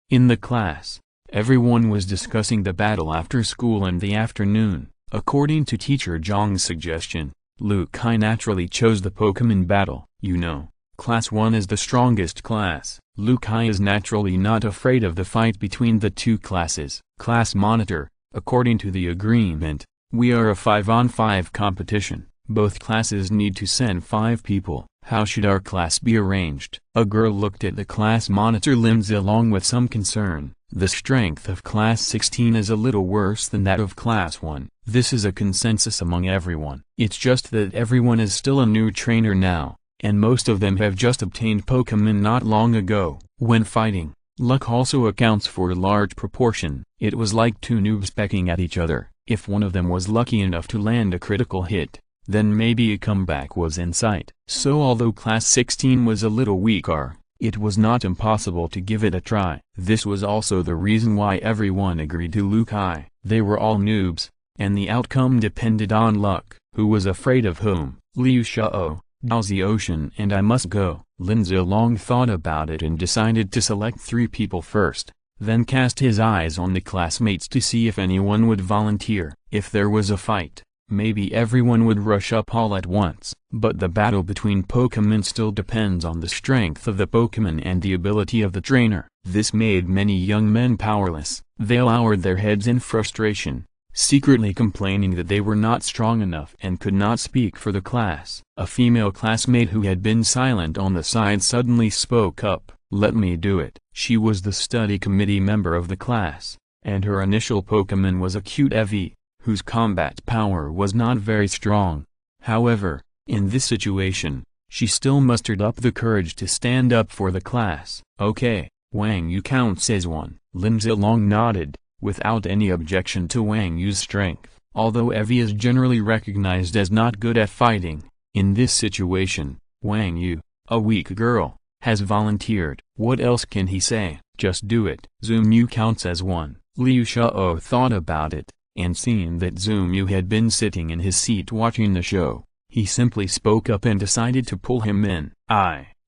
In the class, everyone was discussing the battle after school in the afternoon. According to teacher Zhang's suggestion, Lukai naturally chose the Pokemon battle. You know, class 1 is the strongest class. Lukai is naturally not afraid of the fight between the two classes. Class monitor, according to the agreement, we are a 5-on-5 competition. Both classes need to send 5 people. How should our class be arranged? A girl looked at the class monitor Lindsay along with some concern. The strength of class 16 is a little worse than that of class 1. This is a consensus among everyone. It's just that everyone is still a new trainer now, and most of them have just obtained Pokemon not long ago. When fighting, luck also accounts for a large proportion. It was like two noobs pecking at each other. If one of them was lucky enough to land a critical hit, then maybe a comeback was in sight. So although class 16 was a little weaker, it was not impossible to give it a try. This was also the reason why everyone agreed to Lukai. They were all noobs, and the outcome depended on luck. Who was afraid of whom? Liu Xiao, Dalzi Ocean and I must go. Lindsay long thought about it and decided to select 3 people first, then cast his eyes on the classmates to see if anyone would volunteer. If there was a fight, maybe everyone would rush up all at once. But the battle between Pokemon still depends on the strength of the Pokemon and the ability of the trainer. This made many young men powerless. They lowered their heads in frustration, secretly complaining that they were not strong enough and could not speak for the class. A female classmate who had been silent on the side suddenly spoke up. Let me do it. She was the study committee member of the class, and her initial Pokemon was a cute Eevee, whose combat power was not very strong. However, in this situation, she still mustered up the courage to stand up for the class. Okay, Wang Yu counts as one. Lindsay long nodded, without any objection to Wang Yu's strength. Although Eevee is generally recognized as not good at fighting, in this situation, Wang Yu, a weak girl, has volunteered. What else can he say? Just do it. Zumu counts as one. Liu Xiao thought about it, and seeing that Zumu had been sitting in his seat watching the show, he simply spoke up and decided to pull him in.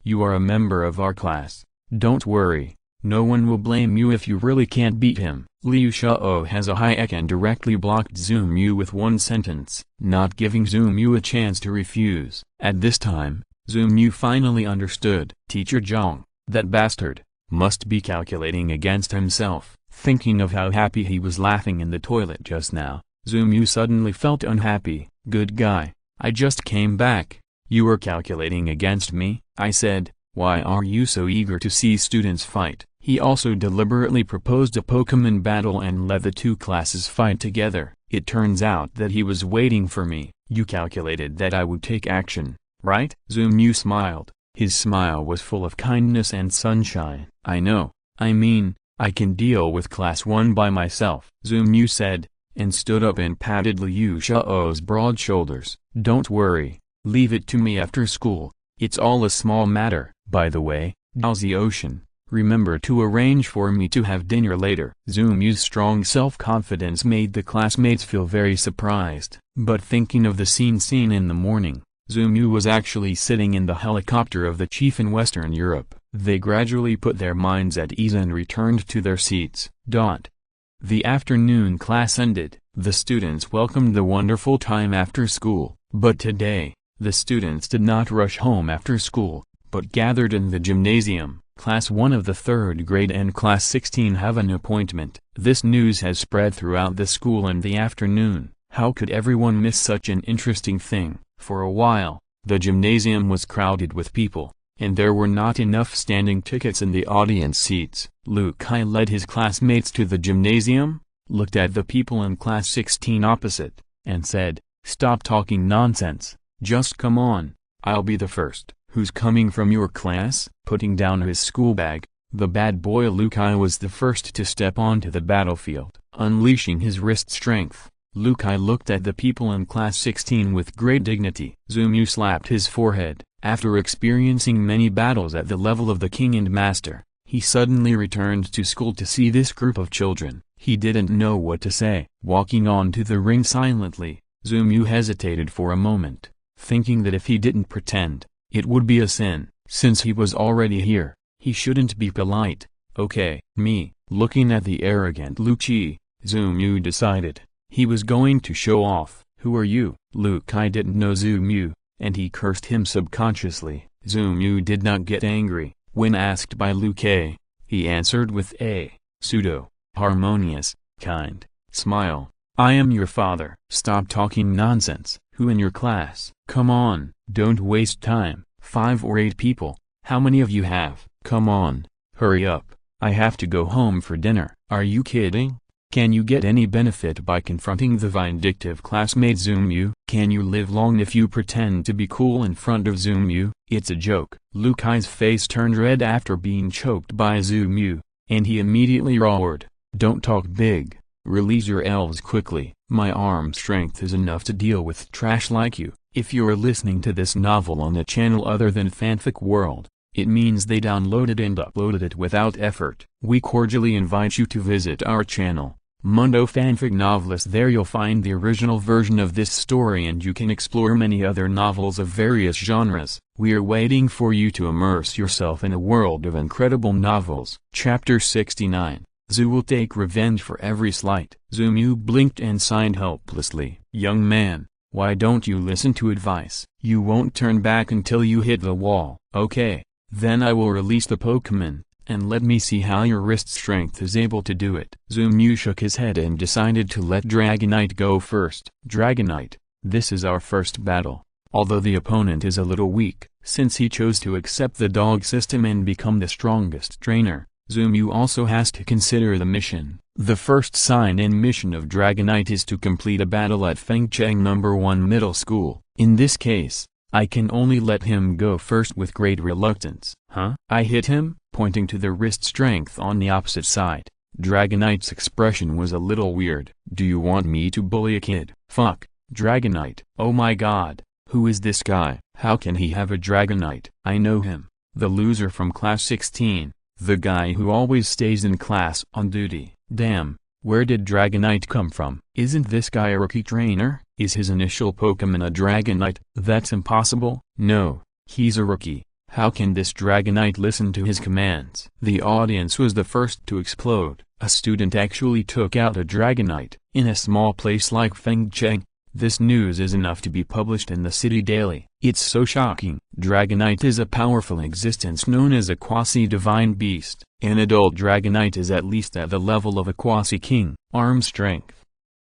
You are a member of our class. Don't worry, no one will blame you if you really can't beat him. Liu Xiao has a high EQ and directly blocked Zumu with one sentence, not giving Zumu a chance to refuse. At this time, Zumu finally understood. Teacher Zhang, that bastard, must be calculating against himself. Thinking of how happy he was laughing in the toilet just now, Zumu suddenly felt unhappy. Good guy, I just came back. You were calculating against me? I said, why are you so eager to see students fight? He also deliberately proposed a Pokemon battle and let the two classes fight together. It turns out that he was waiting for me. You calculated that I would take action, right? Zumu smiled. His smile was full of kindness and sunshine. I know, I mean, I can deal with class 1 by myself, Zumu said, and stood up and patted Liu Xiao's broad shoulders. Don't worry, leave it to me after school, it's all a small matter. By the way, Dalzi Ocean, Remember to arrange for me to have dinner later. Zumu's strong self-confidence made the classmates feel very surprised. But thinking of the scene seen in the morning, Zumu was actually sitting in the helicopter of the chief in Western Europe. They gradually put their minds at ease and returned to their seats. The afternoon class ended. The students welcomed the wonderful time after school. But today, the students did not rush home after school, but gathered in the gymnasium. Class 1 of the 3rd grade and Class 16 have an appointment. This news has spread throughout the school in the afternoon. How could everyone miss such an interesting thing? For a while, the gymnasium was crowded with people, and there were not enough standing tickets in the audience seats. Lukai led his classmates to the gymnasium, looked at the people in Class 16 opposite, and said, "Stop talking nonsense, just come on, I'll be the first." "Who's coming from your class?" Putting down his school bag, the bad boy Lukai was the first to step onto the battlefield. Unleashing his wrist strength, Lukai looked at the people in Class 16 with great dignity. Zumu slapped his forehead. After experiencing many battles at the level of the king and master, he suddenly returned to school to see this group of children. He didn't know what to say. Walking on to the ring silently, Zumu hesitated for a moment, thinking that if he didn't pretend, it would be a sin. Since he was already here, he shouldn't be polite. "Okay, me." Looking at the arrogant Luchi, Zumu decided he was going to show off. "Who are you?" Lukai didn't know Zumu, and he cursed him subconsciously. Zumu did not get angry. When asked by Lukai, he answered with a pseudo-harmonious, kind smile. "I am your father." "Stop talking nonsense. Who in your class?" "Come on, don't waste time. 5 or 8 people. How many of you have?" "Come on, hurry up. I have to go home for dinner." "Are you kidding? Can you get any benefit by confronting the vindictive classmate Zumu? Can you live long if you pretend to be cool in front of Zumu? It's a joke." Lukai's face turned red after being choked by Zumu, and he immediately roared, "Don't talk big. Release your elves quickly. My arm strength is enough to deal with trash like you." If you're listening to this novel on a channel other than Fanfic World, it means they downloaded and uploaded it without effort. We cordially invite you to visit our channel, Mundo Fanfic Novelist. There you'll find the original version of this story and you can explore many other novels of various genres. We are waiting for you to immerse yourself in a world of incredible novels. Chapter 69. Zu will take revenge for every slight. Zumu blinked and signed helplessly. "Young man, why don't you listen to advice? You won't turn back until you hit the wall." "Okay, then I will release the Pokémon, and let me see how your wrist strength is able to do it." Zumu shook his head and decided to let Dragonite go first. "Dragonite, this is our first battle. Although the opponent is a little weak, since he chose to accept the dog system and become the strongest trainer, Zumu also has to consider the mission. The first sign and mission of Dragonite is to complete a battle at Fengcheng No. 1 Middle School. In this case, I can only let him go first with great reluctance." "Huh?" "I hit him," pointing to the wrist strength on the opposite side. Dragonite's expression was a little weird. "Do you want me to bully a kid?" "Fuck, Dragonite." "Oh my god, who is this guy? How can he have a Dragonite?" "I know him, the loser from Class 16. The guy who always stays in class on duty." "Damn, where did Dragonite come from? Isn't this guy a rookie trainer? Is his initial Pokémon a Dragonite?" "That's impossible." "No, he's a rookie. How can this Dragonite listen to his commands?" The audience was the first to explode. A student actually took out a Dragonite, in a small place like Fengcheng. This news is enough to be published in the city daily. It's so shocking. Dragonite is a powerful existence known as a quasi-divine beast. An adult Dragonite is at least at the level of a quasi-king. Arm strength.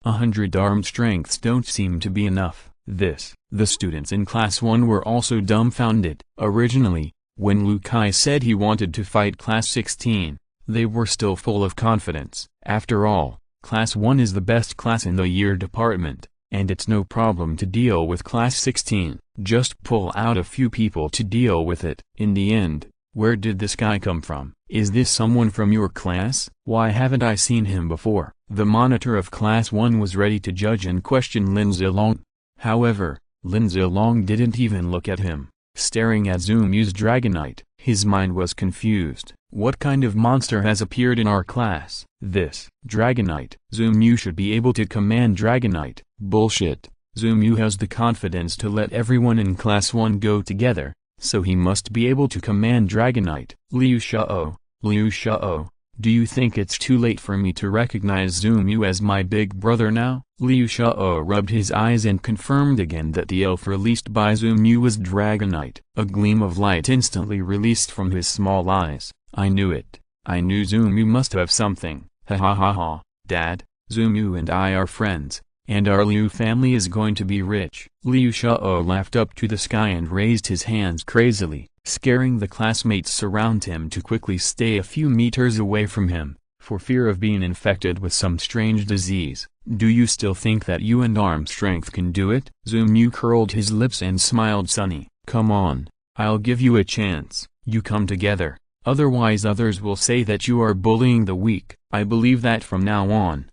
100 arm strengths don't seem to be enough. The students in Class 1 were also dumbfounded. Originally, when Lukai said he wanted to fight Class 16, they were still full of confidence. After all, Class 1 is the best class in the year department, and it's no problem to deal with Class 16. Just pull out a few people to deal with it. In the end, where did this guy come from? Is this someone from your class? Why haven't I seen him before? The monitor of Class 1 was ready to judge and question Lin Zilong. However, Lin Zilong didn't even look at him. Staring at Zumu's Dragonite, his mind was confused. What kind of monster has appeared in our class? This Dragonite. You should be able to command Dragonite. Bullshit. You has the confidence to let everyone in class 1 go together, so he must be able to command Dragonite. Liu Xiao, do you think it's too late for me to recognize Yu as my big brother now? Liu Xiao rubbed his eyes and confirmed again that the elf released by Yu was Dragonite. A gleam of light instantly released from his small eyes. I knew it. I knew Yu must have something. Ha ha ha ha. Dad, Yu and I are friends, and our Liu family is going to be rich. Liu Xiao laughed up to the sky and raised his hands crazily, scaring the classmates around him to quickly stay a few meters away from him, for fear of being infected with some strange disease. Do you still think that you and arm strength can do it? Yu curled his lips and smiled sunny. Come on, I'll give you a chance. You come together, otherwise others will say that you are bullying the weak. I believe that from now on,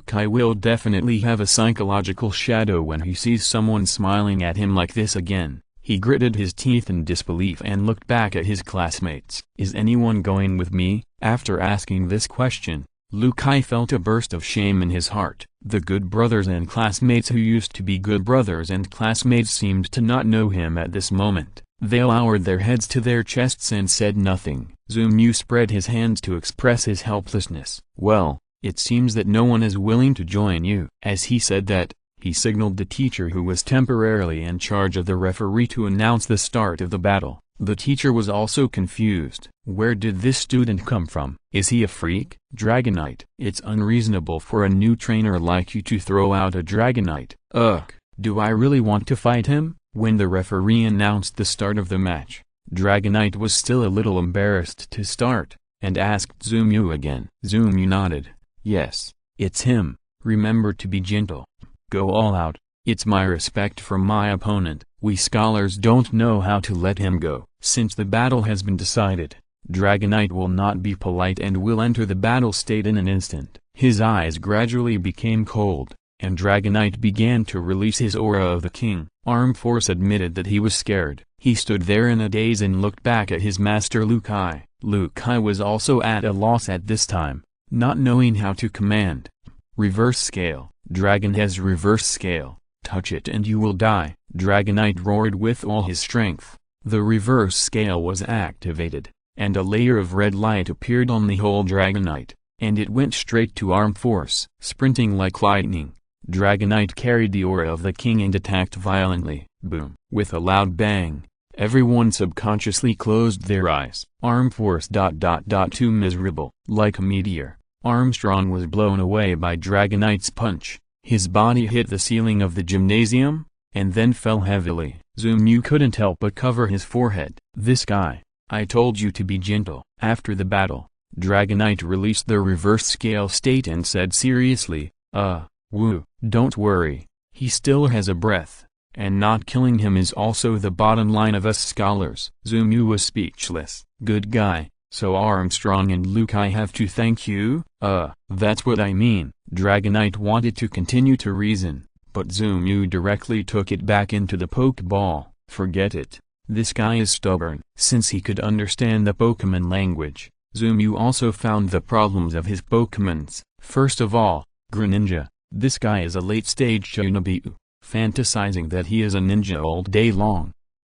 Kai will definitely have a psychological shadow when he sees someone smiling at him like this again. He gritted his teeth in disbelief and looked back at his classmates. Is anyone going with me? After asking this question, Kai felt a burst of shame in his heart. The good brothers and classmates who used to be good brothers and classmates seemed to not know him at this moment. They lowered their heads to their chests and said nothing. Yu spread his hands to express his helplessness. Well, it seems that no one is willing to join you. As he said that, he signaled the teacher who was temporarily in charge of the referee to announce the start of the battle. The teacher was also confused. Where did this student come from? Is he a freak? Dragonite. It's unreasonable for a new trainer like you to throw out a Dragonite. Ugh, do I really want to fight him? When the referee announced the start of the match, Dragonite was still a little embarrassed to start, and asked Yu again. Yu nodded. Yes, it's him. Remember to be gentle. Go all out. It's my respect for my opponent. We scholars don't know how to let him go. Since the battle has been decided, Dragonite will not be polite and will enter the battle state in an instant. His eyes gradually became cold, and Dragonite began to release his aura of the king. Arm Force admitted that he was scared. He stood there in a daze and looked back at his master Kai. Kai was also at a loss at this time, not knowing how to command. Reverse scale. Dragon has reverse scale. Touch it and you will die. Dragonite roared with all his strength. The reverse scale was activated, and a layer of red light appeared on the whole Dragonite, and it went straight to Arm Force. Sprinting like lightning, Dragonite carried the aura of the king and attacked violently. Boom. With a loud bang, everyone subconsciously closed their eyes. Arm Force ... too miserable. Like a meteor, Armstrong was blown away by Dragonite's punch. His body hit the ceiling of the gymnasium, and then fell heavily. Yu couldn't help but cover his forehead. This guy. I told you to be gentle. After the battle, Dragonite released the reverse scale state and said seriously, Woo, don't worry. He still has a breath, and not killing him is also the bottom line of us scholars. Yu was speechless. Good guy. So Armstrong and Kai have to thank you? That's what I mean. Dragonite wanted to continue to reason, but Yu directly took it back into the Pokeball. Forget it. This guy is stubborn. Since he could understand the Pokemon language, Yu also found the problems of his Pokemons. First of all, Greninja. This guy is a late-stage shinobi, fantasizing that he is a ninja all day long,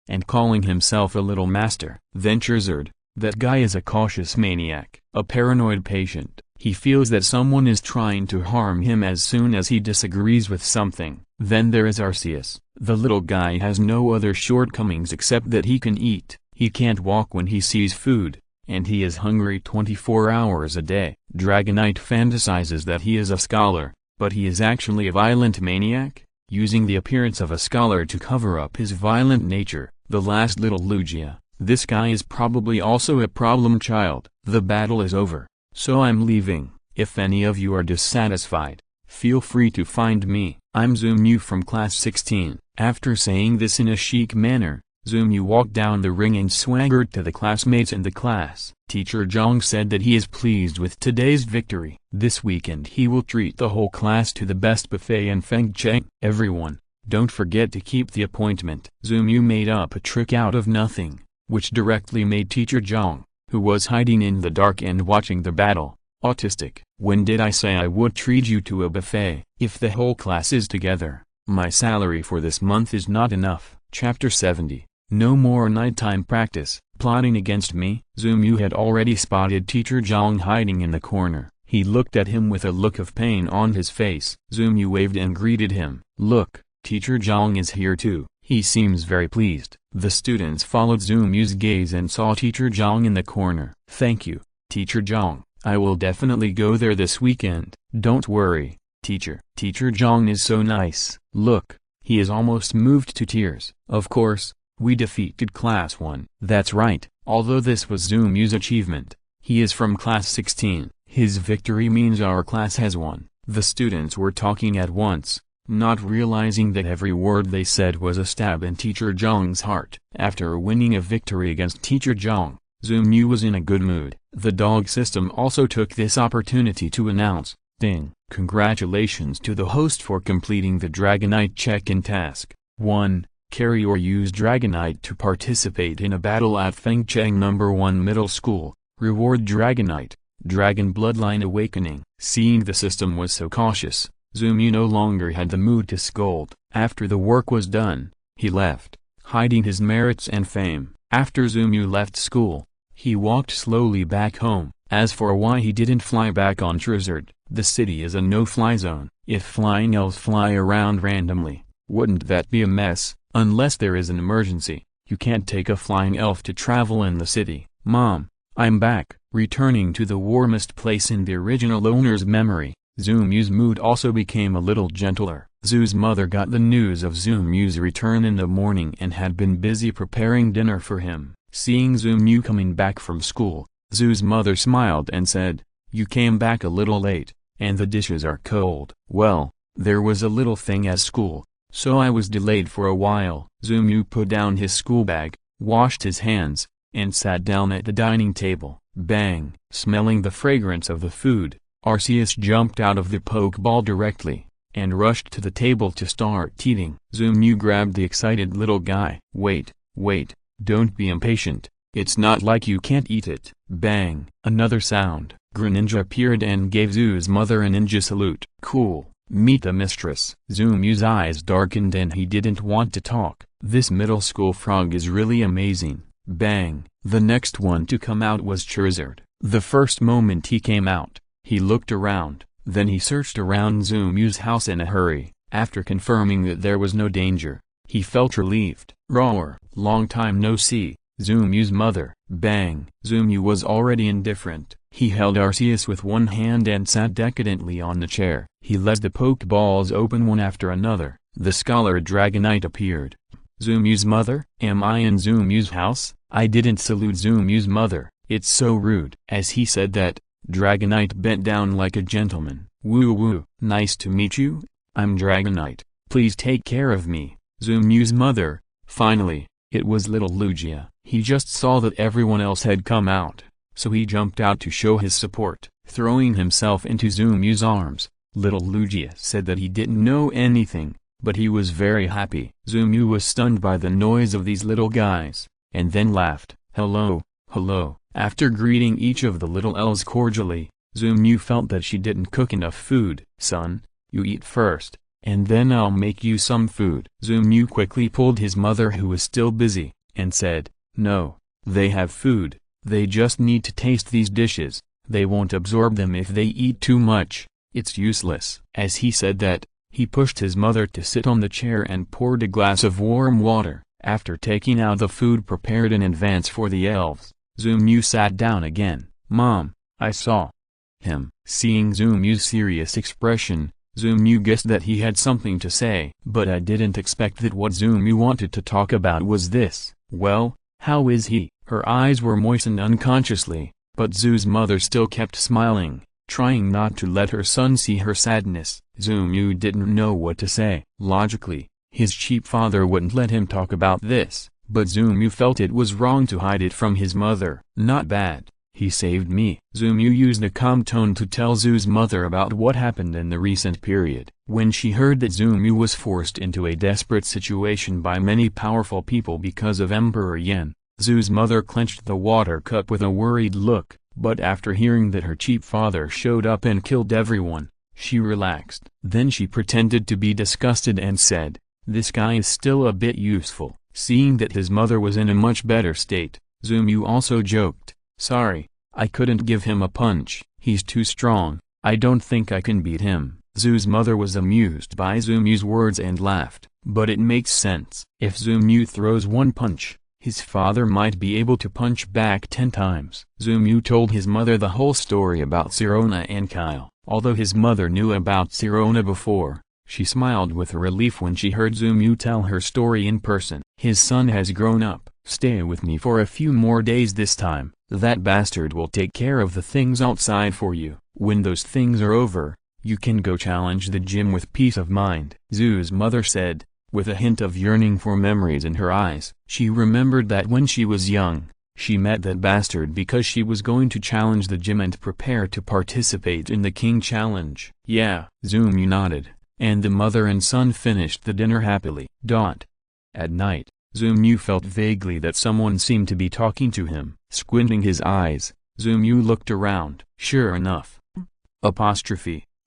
and calling himself a little master. Then Charizard. That guy is a cautious maniac, a paranoid patient. He feels that someone is trying to harm him as soon as he disagrees with something. Then there is Arceus. The little guy has no other shortcomings except that he can eat. He can't walk when he sees food, and he is hungry 24 hours a day. Dragonite fantasizes that he is a scholar, but he is actually a violent maniac, using the appearance of a scholar to cover up his violent nature. The last little Lugia. This guy is probably also a problem child. The battle is over, so I'm leaving. If any of you are dissatisfied, feel free to find me. I'm Yu from class 16. After saying this in a chic manner, Yu walked down the ring and swaggered to the classmates in the class. Teacher Zhang said that he is pleased with today's victory. This weekend he will treat the whole class to the best buffet in Fengcheng. Everyone, don't forget to keep the appointment. Yu made up a trick out of nothing, which directly made Teacher Zhang, who was hiding in the dark and watching the battle. Autistic. When did I say I would treat you to a buffet? If the whole class is together, my salary for this month is not enough. Chapter 70. No more nighttime practice. Plotting against me? Zoomu had already spotted Teacher Zhang hiding in the corner. He looked at him with a look of pain on his face. Zoomu waved and greeted him. Look, Teacher Zhang is here too. He seems very pleased. The students followed Zoomyu's gaze and saw Teacher Zhang in the corner. Thank you, Teacher Zhang. I will definitely go there this weekend. Don't worry, teacher. Teacher Zhang is so nice. Look, he is almost moved to tears. Of course, we defeated Class 1. That's right. Although this was Zoomyu's achievement, he is from Class 16. His victory means our class has won. The students were talking at once, not realizing that every word they said was a stab in Teacher Zhang's heart. After winning a victory against Teacher Zhang, Zoomyu was in a good mood. The dog system also took this opportunity to announce, Ding! Congratulations to the host for completing the Dragonite check-in task. 1. Carry or use Dragonite to participate in a battle at Fengcheng No. 1 Middle School. Reward Dragonite, Dragon Bloodline Awakening. Seeing the system was so cautious, Zoomyu no longer had the mood to scold. After the work was done, he left, hiding his merits and fame. After Zoomyu left school, he walked slowly back home. As for why he didn't fly back on Charizard, the city is a no-fly zone. If flying elves fly around randomly, wouldn't that be a mess? Unless there is an emergency, you can't take a flying elf to travel in the city. Mom, I'm back. Returning to the warmest place in the original owner's memory, Zoomyu's mood also became a little gentler. Zoo's mother got the news of Zoomyu's return in the morning and had been busy preparing dinner for him. Seeing Zoomyu coming back from school, Zoo's mother smiled and said, "You came back a little late, and the dishes are cold." Well, there was a little thing at school, so I was delayed for a while. Zoomyu put down his school bag, washed his hands, and sat down at the dining table. Bang! Smelling the fragrance of the food, Arceus jumped out of the Pokeball directly, and rushed to the table to start eating. Zoomyu grabbed the excited little guy. Wait, don't be impatient, it's not like you can't eat it. Bang! Another sound. Greninja appeared and gave Zoo's mother a ninja salute. Cool, meet the mistress. Zoomyu's eyes darkened and he didn't want to talk. This middle school frog is really amazing. Bang! The next one to come out was Charizard. The first moment he came out, he looked around, then he searched around Zoomyu's house in a hurry. After confirming that there was no danger, he felt relieved. Roar! Long time no see, Zoomyu's mother. Bang! Zoomyu was already indifferent. He held Arceus with one hand and sat decadently on the chair. He let the Pokeballs open one after another. The Scholar Dragonite appeared. Zoomyu's mother? Am I in Zoomyu's house? I didn't salute Zoomyu's mother, it's so rude. As he said that, Dragonite bent down like a gentleman. Woo woo. Nice to meet you, I'm Dragonite, please take care of me. Zoomyu's mother. Finally, it was little Lugia. He just saw that everyone else had come out, so he jumped out to show his support, throwing himself into Zoomyu's arms. Little Lugia said that he didn't know anything, but he was very happy. Zoomyu was stunned by the noise of these little guys, and then laughed. Hello. After greeting each of the little elves cordially, Zoomyu felt that she didn't cook enough food. Son, you eat first, and then I'll make you some food. Zoomyu quickly pulled his mother, who was still busy, and said, No, they have food, they just need to taste these dishes, they won't absorb them if they eat too much, it's useless. As he said that, he pushed his mother to sit on the chair and poured a glass of warm water. After taking out the food prepared in advance for the elves, Zoomyu sat down again. Mom, I saw him. Seeing Zoomyu's serious expression, Zoomyu guessed that he had something to say. But I didn't expect that what Zoomyu wanted to talk about was this. Well, how is he? Her eyes were moistened unconsciously, but Zoo's mother still kept smiling, trying not to let her son see her sadness. Zoomyu didn't know what to say. Logically, his cheap father wouldn't let him talk about this, but Zoomyu felt it was wrong to hide it from his mother. Not bad, he saved me. Zoomyu used a calm tone to tell Zoo's mother about what happened in the recent period. When she heard that Zoomyu was forced into a desperate situation by many powerful people because of Emperor Yen, Zoo's mother clenched the water cup with a worried look, but after hearing that her cheap father showed up and killed everyone, she relaxed. Then she pretended to be disgusted and said, "This guy is still a bit useful." Seeing that his mother was in a much better state, Zoomu also joked, "Sorry, I couldn't give him a punch. He's too strong. I don't think I can beat him." Zoo's mother was amused by Zoomu's words and laughed, but it makes sense. If Zoomu throws one punch, his father might be able to punch back 10 times. Zoomu told his mother the whole story about Sirona and Kyle. Although his mother knew about Sirona before, she smiled with relief when she heard Zoomu tell her story in person. "His son has grown up. Stay with me for a few more days this time. That bastard will take care of the things outside for you. When those things are over, you can go challenge the gym with peace of mind," Zoo's mother said, with a hint of yearning for memories in her eyes. She remembered that when she was young, she met that bastard because she was going to challenge the gym and prepare to participate in the King Challenge. "Yeah," Zoomu nodded, and the mother and son finished the dinner happily. At night, Zoomu felt vaguely that someone seemed to be talking to him. Squinting his eyes, Zoomu looked around. Sure enough.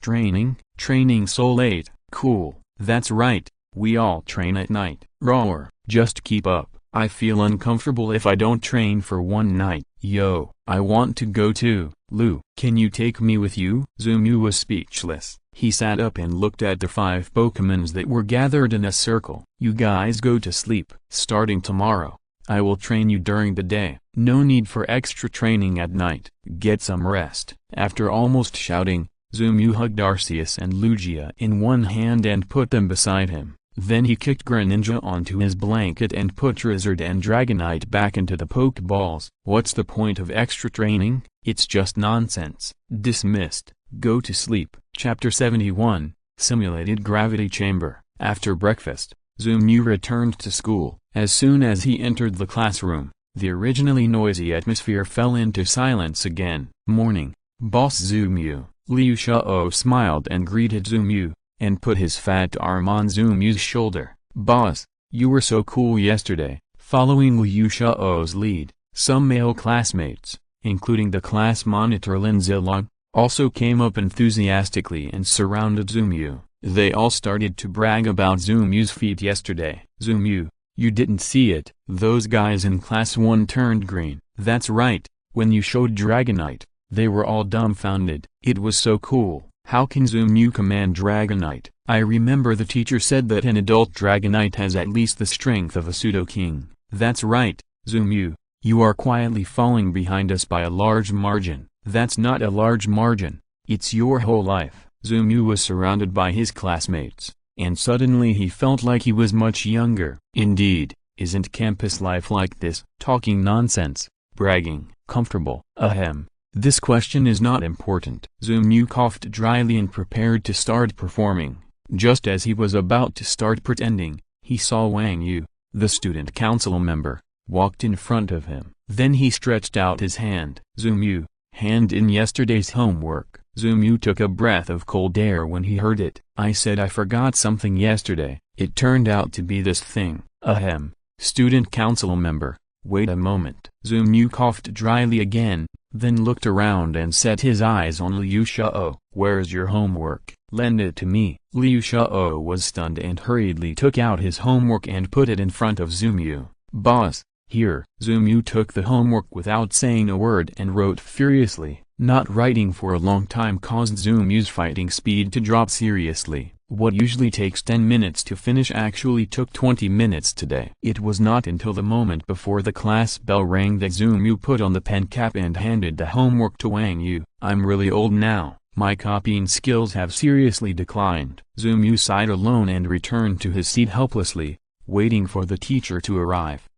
Training Soul 8, cool, that's right, we all train at night. Roar, just keep up. I feel uncomfortable if I don't train for one night. Yo, I want to go too. Lou, can you take me with you? Zoomu was speechless. He sat up and looked at the 5 Pokémons that were gathered in a circle. You guys go to sleep. Starting tomorrow, I will train you during the day. No need for extra training at night. Get some rest. After almost shouting, Zoomu hugged Arceus and Lugia in one hand and put them beside him. Then he kicked Greninja onto his blanket and put Charizard and Dragonite back into the Pokeballs. What's the point of extra training? It's just nonsense. Dismissed. Go to sleep. Chapter 71, Simulated Gravity Chamber. After breakfast, Zoomu returned to school. As soon as he entered the classroom, the originally noisy atmosphere fell into silence again. Morning, Boss Zoomu. Liu Xiao smiled and greeted Zoomu, and put his fat arm on Zoomu's shoulder. Boss, you were so cool yesterday. Following Liu Xiao's lead, some male classmates, including the class monitor Lin Zilong, also came up enthusiastically and surrounded Zoomu. They all started to brag about Zoomu's feat yesterday. Zoomu, you didn't see it. Those guys in class 1 turned green. That's right, when you showed Dragonite, they were all dumbfounded. It was so cool. How can Zoomu command Dragonite? I remember the teacher said that an adult Dragonite has at least the strength of a pseudo-king. That's right, Zoomu, you are quietly falling behind us by a large margin. That's not a large margin, it's your whole life. Zoomu was surrounded by his classmates, and suddenly he felt like he was much younger. Indeed, isn't campus life like this? Talking nonsense, bragging, comfortable. Ahem. This question is not important. Zoomu coughed dryly and prepared to start performing. Just as he was about to start pretending, he saw Wang Yu, the student council member, walked in front of him. Then he stretched out his hand. Zoomu, hand in yesterday's homework. Zoomu took a breath of cold air when he heard it. I said I forgot something yesterday. It turned out to be this thing. Ahem. Student council member, wait a moment. Zoomu coughed dryly again, then looked around and set his eyes on Liu Xiao. Where's your homework? Lend it to me. Liu Xiao was stunned and hurriedly took out his homework and put it in front of Zoomu. Boss, here. Zoomu took the homework without saying a word and wrote furiously. Not writing for a long time caused Zoomu's fighting speed to drop seriously. What usually takes 10 minutes to finish actually took 20 minutes today. It was not until the moment before the class bell rang that Zoomu put on the pen cap and handed the homework to Wang Yu. I'm really old now. My copying skills have seriously declined. Zoomu sighed alone and returned to his seat helplessly, waiting for the teacher to arrive.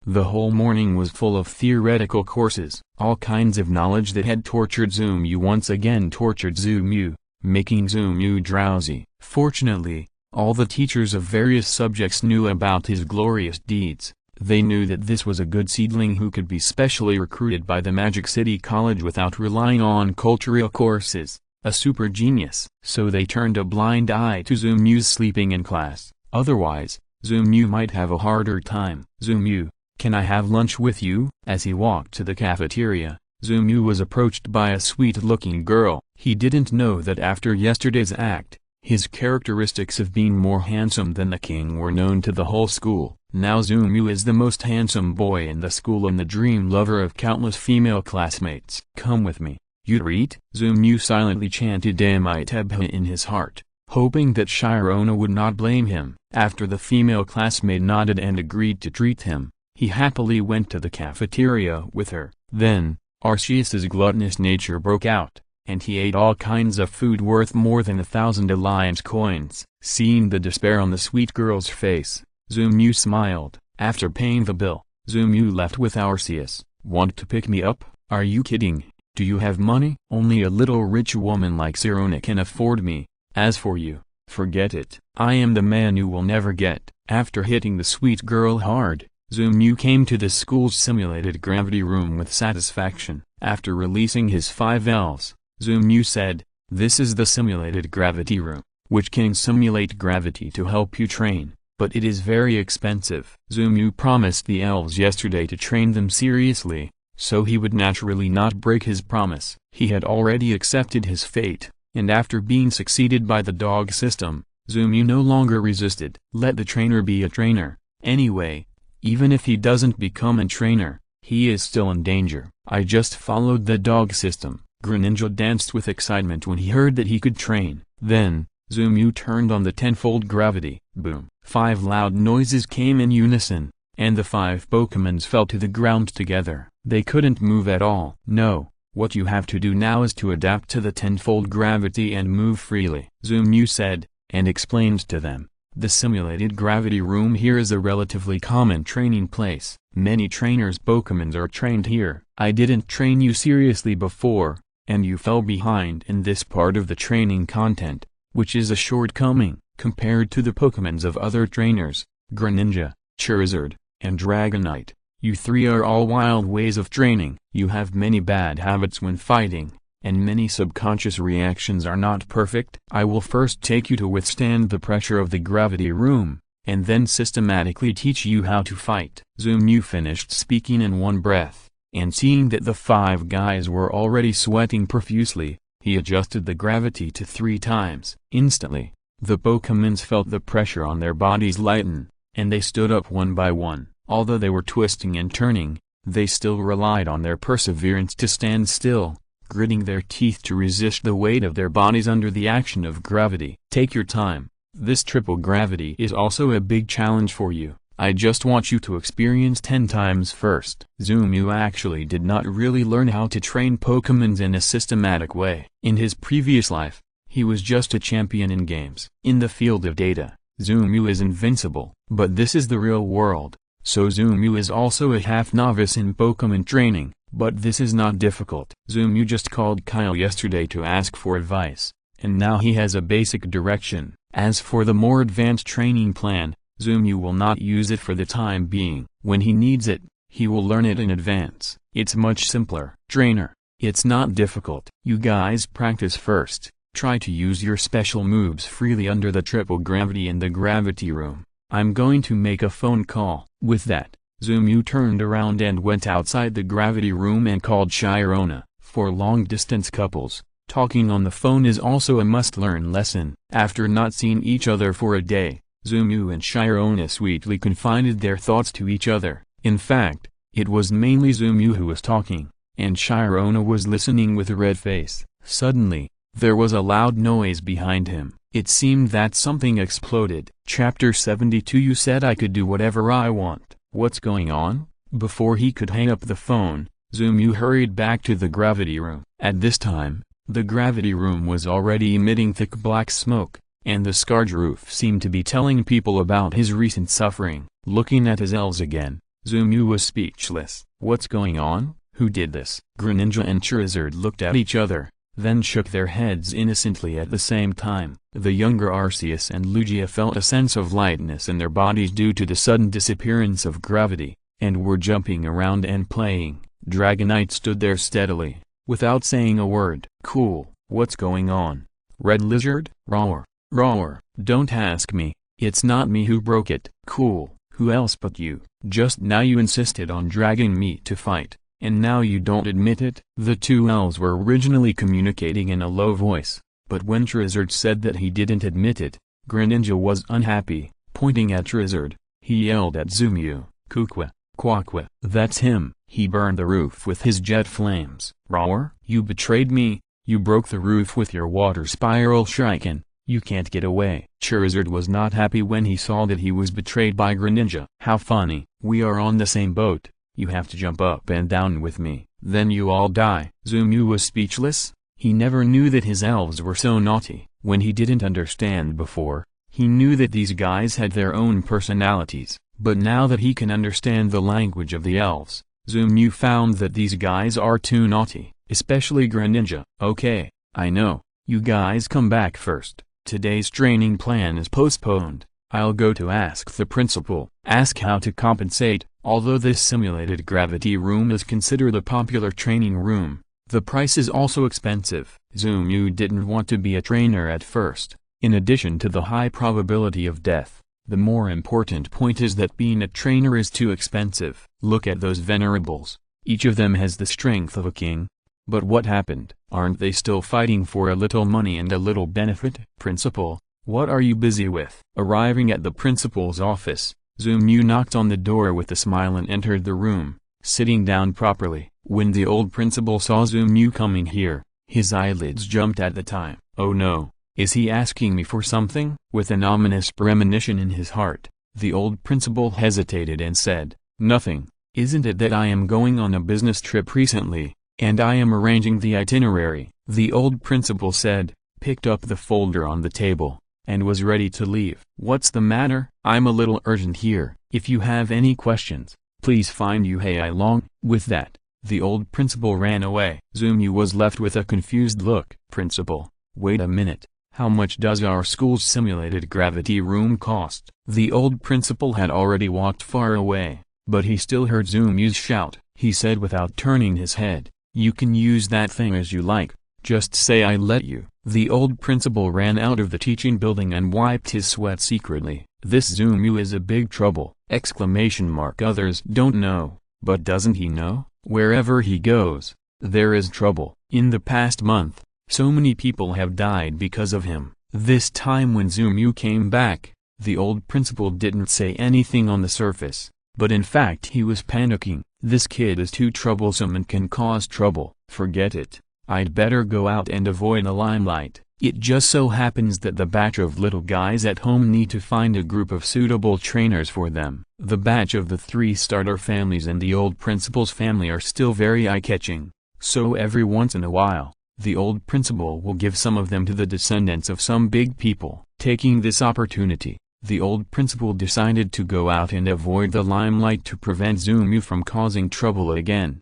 The whole morning was full of theoretical courses. All kinds of knowledge that had tortured Zoomu once again tortured Zoomu, making Zoomu drowsy. Fortunately, all the teachers of various subjects knew about his glorious deeds. They knew that this was a good seedling who could be specially recruited by the Magic City College without relying on cultural courses, a super genius. So they turned a blind eye to Zoomu's sleeping in class. Otherwise, Zoomu might have a harder time. Zoomu, "Can I have lunch with you?" As he walked to the cafeteria, Zumu was approached by a sweet-looking girl. He didn't know that after yesterday's act, his characteristics of being more handsome than the king were known to the whole school. Now Zumu is the most handsome boy in the school and the dream lover of countless female classmates. "Come with me, Uterit," Zumu silently chanted Amitabha in his heart, hoping that Shirona would not blame him. After the female classmate nodded and agreed to treat him, he happily went to the cafeteria with her. Then, Arceus's gluttonous nature broke out, and he ate all kinds of food worth more than 1,000 alliance coins. Seeing the despair on the sweet girl's face, Zumu smiled. After paying the bill, Zumu left with Arceus. "Want to pick me up? Are you kidding? Do you have money?" "Only a little rich woman like Sirona can afford me. As for you, forget it. I am the man you will never get." After hitting the sweet girl hard, Zumu came to the school's simulated gravity room with satisfaction. After releasing his 5 elves, Zumu said, "This is the simulated gravity room, which can simulate gravity to help you train, but it is very expensive." Zumu promised the elves yesterday to train them seriously, so he would naturally not break his promise. He had already accepted his fate, and after being succeeded by the dog system, Zumu no longer resisted. Let the trainer be a trainer. Anyway, even if he doesn't become a trainer, he is still in danger. "I just followed the dog system." Greninja danced with excitement when he heard that he could train. Then, Zumu turned on the tenfold gravity. Boom! 5 loud noises came in unison, and the 5 Pokémons fell to the ground together. They couldn't move at all. "No, what you have to do now is to adapt to the tenfold gravity and move freely," Zumu said, and explained to them. The simulated gravity room here is a relatively common training place. Many trainers' Pokémons are trained here. "I didn't train you seriously before, and you fell behind in this part of the training content, which is a shortcoming, compared to the Pokémons of other trainers, Greninja, Charizard, and Dragonite. You 3 are all wild ways of training. You have many bad habits when fighting, and many subconscious reactions are not perfect. I will first take you to withstand the pressure of the gravity room, and then systematically teach you how to fight." Zumu finished speaking in one breath, and seeing that the 5 guys were already sweating profusely, he adjusted the gravity to 3 times. Instantly, the Pokémons felt the pressure on their bodies lighten, and they stood up one by one. Although they were twisting and turning, they still relied on their perseverance to stand still, gritting their teeth to resist the weight of their bodies under the action of gravity. "Take your time. This triple gravity is also a big challenge for you. I just want you to experience 10 times first." Zumu actually did not really learn how to train Pokémons in a systematic way. In his previous life, he was just a champion in games. In the field of data, Zumu is invincible. But this is the real world, so Zumu is also a half-novice in Pokémon training. But this is not difficult. Zumu just called Kyle yesterday to ask for advice, and now he has a basic direction. As for the more advanced training plan, Zumu will not use it for the time being. When he needs it, he will learn it in advance. It's much simpler. "Trainer, it's not difficult. You guys practice first. Try to use your special moves freely under the triple gravity in the gravity room. I'm going to make a phone call." With that, Zumu turned around and went outside the gravity room and called Shirona. For long-distance couples, talking on the phone is also a must-learn lesson. After not seeing each other for a day, Zumu and Shirona sweetly confided their thoughts to each other. In fact, it was mainly Zumu who was talking, and Shirona was listening with a red face. Suddenly, there was a loud noise behind him. It seemed that something exploded. Chapter 72. You said I could do whatever I want. What's going on? Before he could hang up the phone, Zumu hurried back to the gravity room. At this time, the gravity room was already emitting thick black smoke, and the scarred roof seemed to be telling people about his recent suffering. Looking at his elves again, Zumu was speechless. What's going on? Who did this? Greninja and Charizard looked at each other, then shook their heads innocently at the same time. The younger Arceus and Lugia felt a sense of lightness in their bodies due to the sudden disappearance of gravity, and were jumping around and playing. Dragonite stood there steadily, without saying a word. Cool, what's going on? Red Lizard? Roar, roar, don't ask me, it's not me who broke it. Cool, Who else but you? Just now you insisted on dragging me to fight, and now you don't admit it? The two elves were originally communicating in a low voice, but when Charizard said that he didn't admit it, Greninja was unhappy. Pointing at Charizard, he yelled at Zumu, "Kukwa, Quackwa." That's him. He burned the roof with his jet flames. Roar! You betrayed me. You broke the roof with your water spiral shuriken. You can't get away. Charizard was not happy when he saw that he was betrayed by Greninja. How funny. We are on the same boat. You have to jump up and down with me, then you all die. Zumu was speechless. He never knew that his elves were so naughty. When he didn't understand before, he knew that these guys had their own personalities, but now that he can understand the language of the elves, Zumu found that these guys are too naughty, especially Greninja. Okay, I know. You guys come back first. Today's training plan is postponed. I'll go to ask the principal. Ask how to compensate. Although this simulated gravity room is considered a popular training room, the price is also expensive. Zumu didn't want to be a trainer at first. In addition to the high probability of death, the more important point is that being a trainer is too expensive. Look at those venerables. Each of them has the strength of a king. But what happened? Aren't they still fighting for a little money and a little benefit? Principal, what are you busy with? Arriving at the principal's office, Zumu knocked on the door with a smile and entered the room, sitting down properly. When the old principal saw Zumu coming here, his eyelids jumped at the time. Oh no, is he asking me for something? With an ominous premonition in his heart, the old principal hesitated and said, "Nothing. Isn't it that I am going on a business trip recently, and I am arranging the itinerary?" The old principal said, picked up the folder on the table, and was ready to leave. "What's the matter? I'm a little urgent here. If you have any questions, please find Yuhei Long." With that, the old principal ran away. Zumu was left with a confused look. "Principal, wait a minute. How much does our school's simulated gravity room cost?" The old principal had already walked far away, but he still heard Zumu's shout. He said without turning his head, "You can use that thing as you like. Just say I let you." The old principal ran out of the teaching building and wiped his sweat secretly. This Zumu is a big trouble! Others don't know, but doesn't he know? Wherever he goes, there is trouble. In the past month, so many people have died because of him. This time when Zumu came back, the old principal didn't say anything on the surface, but in fact he was panicking. This kid is too troublesome and can cause trouble. Forget it. I'd better go out and avoid the limelight. It just so happens that the batch of little guys at home need to find a group of suitable trainers for them. The batch of the 3 starter families and the old principal's family are still very eye-catching, so every once in a while, the old principal will give some of them to the descendants of some big people. Taking this opportunity, the old principal decided to go out and avoid the limelight to prevent Zumu from causing trouble again.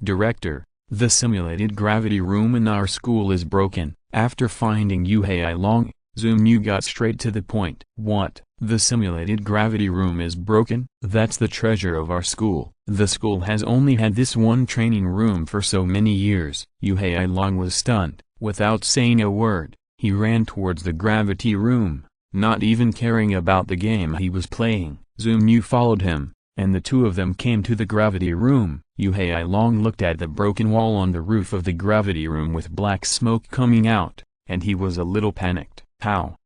Director, the simulated gravity room in our school is broken. After finding Yuhei Long, Zumu got straight to the point. What? The simulated gravity room is broken? That's the treasure of our school. The school has only had this one training room for so many years. Yuhei Long was stunned. Without saying a word, he ran towards the gravity room, not even caring about the game he was playing. Zumu followed him, and the two of them came to the gravity room. Yuhei Long looked at the broken wall on the roof of the gravity room with black smoke coming out, and he was a little panicked. How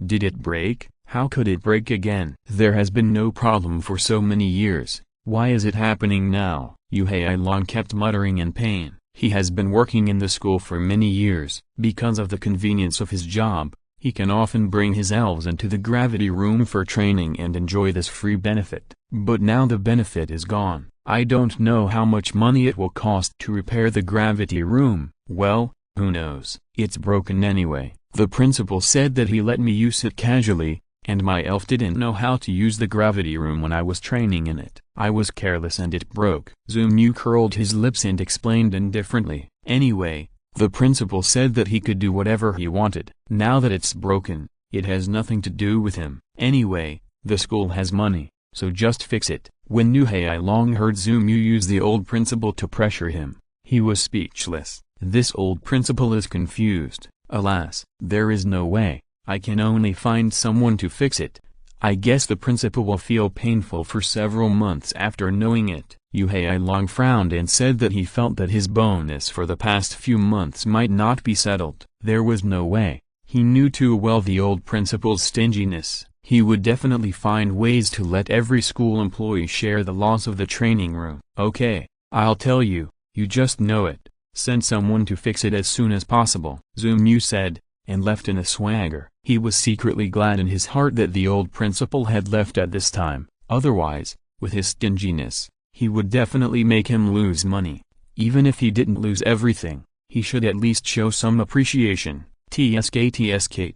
did it break? How could it break again? There has been no problem for so many years. Why is it happening now? Yuhei Long kept muttering in pain. He has been working in the school for many years. Because of the convenience of his job, he can often bring his elves into the gravity room for training and enjoy this free benefit. But now the benefit is gone. I don't know how much money it will cost to repair the gravity room. Well, who knows? It's broken anyway. The principal said that he let me use it casually, and my elf didn't know how to use the gravity room when I was training in it. I was careless and it broke. Zumu curled his lips and explained indifferently. Anyway, the principal said that he could do whatever he wanted. Now that it's broken, it has nothing to do with him. Anyway, the school has money, so just fix it. When Yuhei Long heard Zumu use the old principal to pressure him, he was speechless. This old principal is confused. Alas, there is no way. I can only find someone to fix it. I guess the principal will feel painful for several months after knowing it. Yuhei Long frowned and said that he felt that his bonus for the past few months might not be settled. There was no way. He knew too well the old principal's stinginess. He would definitely find ways to let every school employee share the loss of the training room. Okay, I'll tell you, you just know it. Send someone to fix it as soon as possible, Zumu said, and left in a swagger. He was secretly glad in his heart that the old principal had left at this time. Otherwise, with his stinginess, he would definitely make him lose money. Even if he didn't lose everything, he should at least show some appreciation.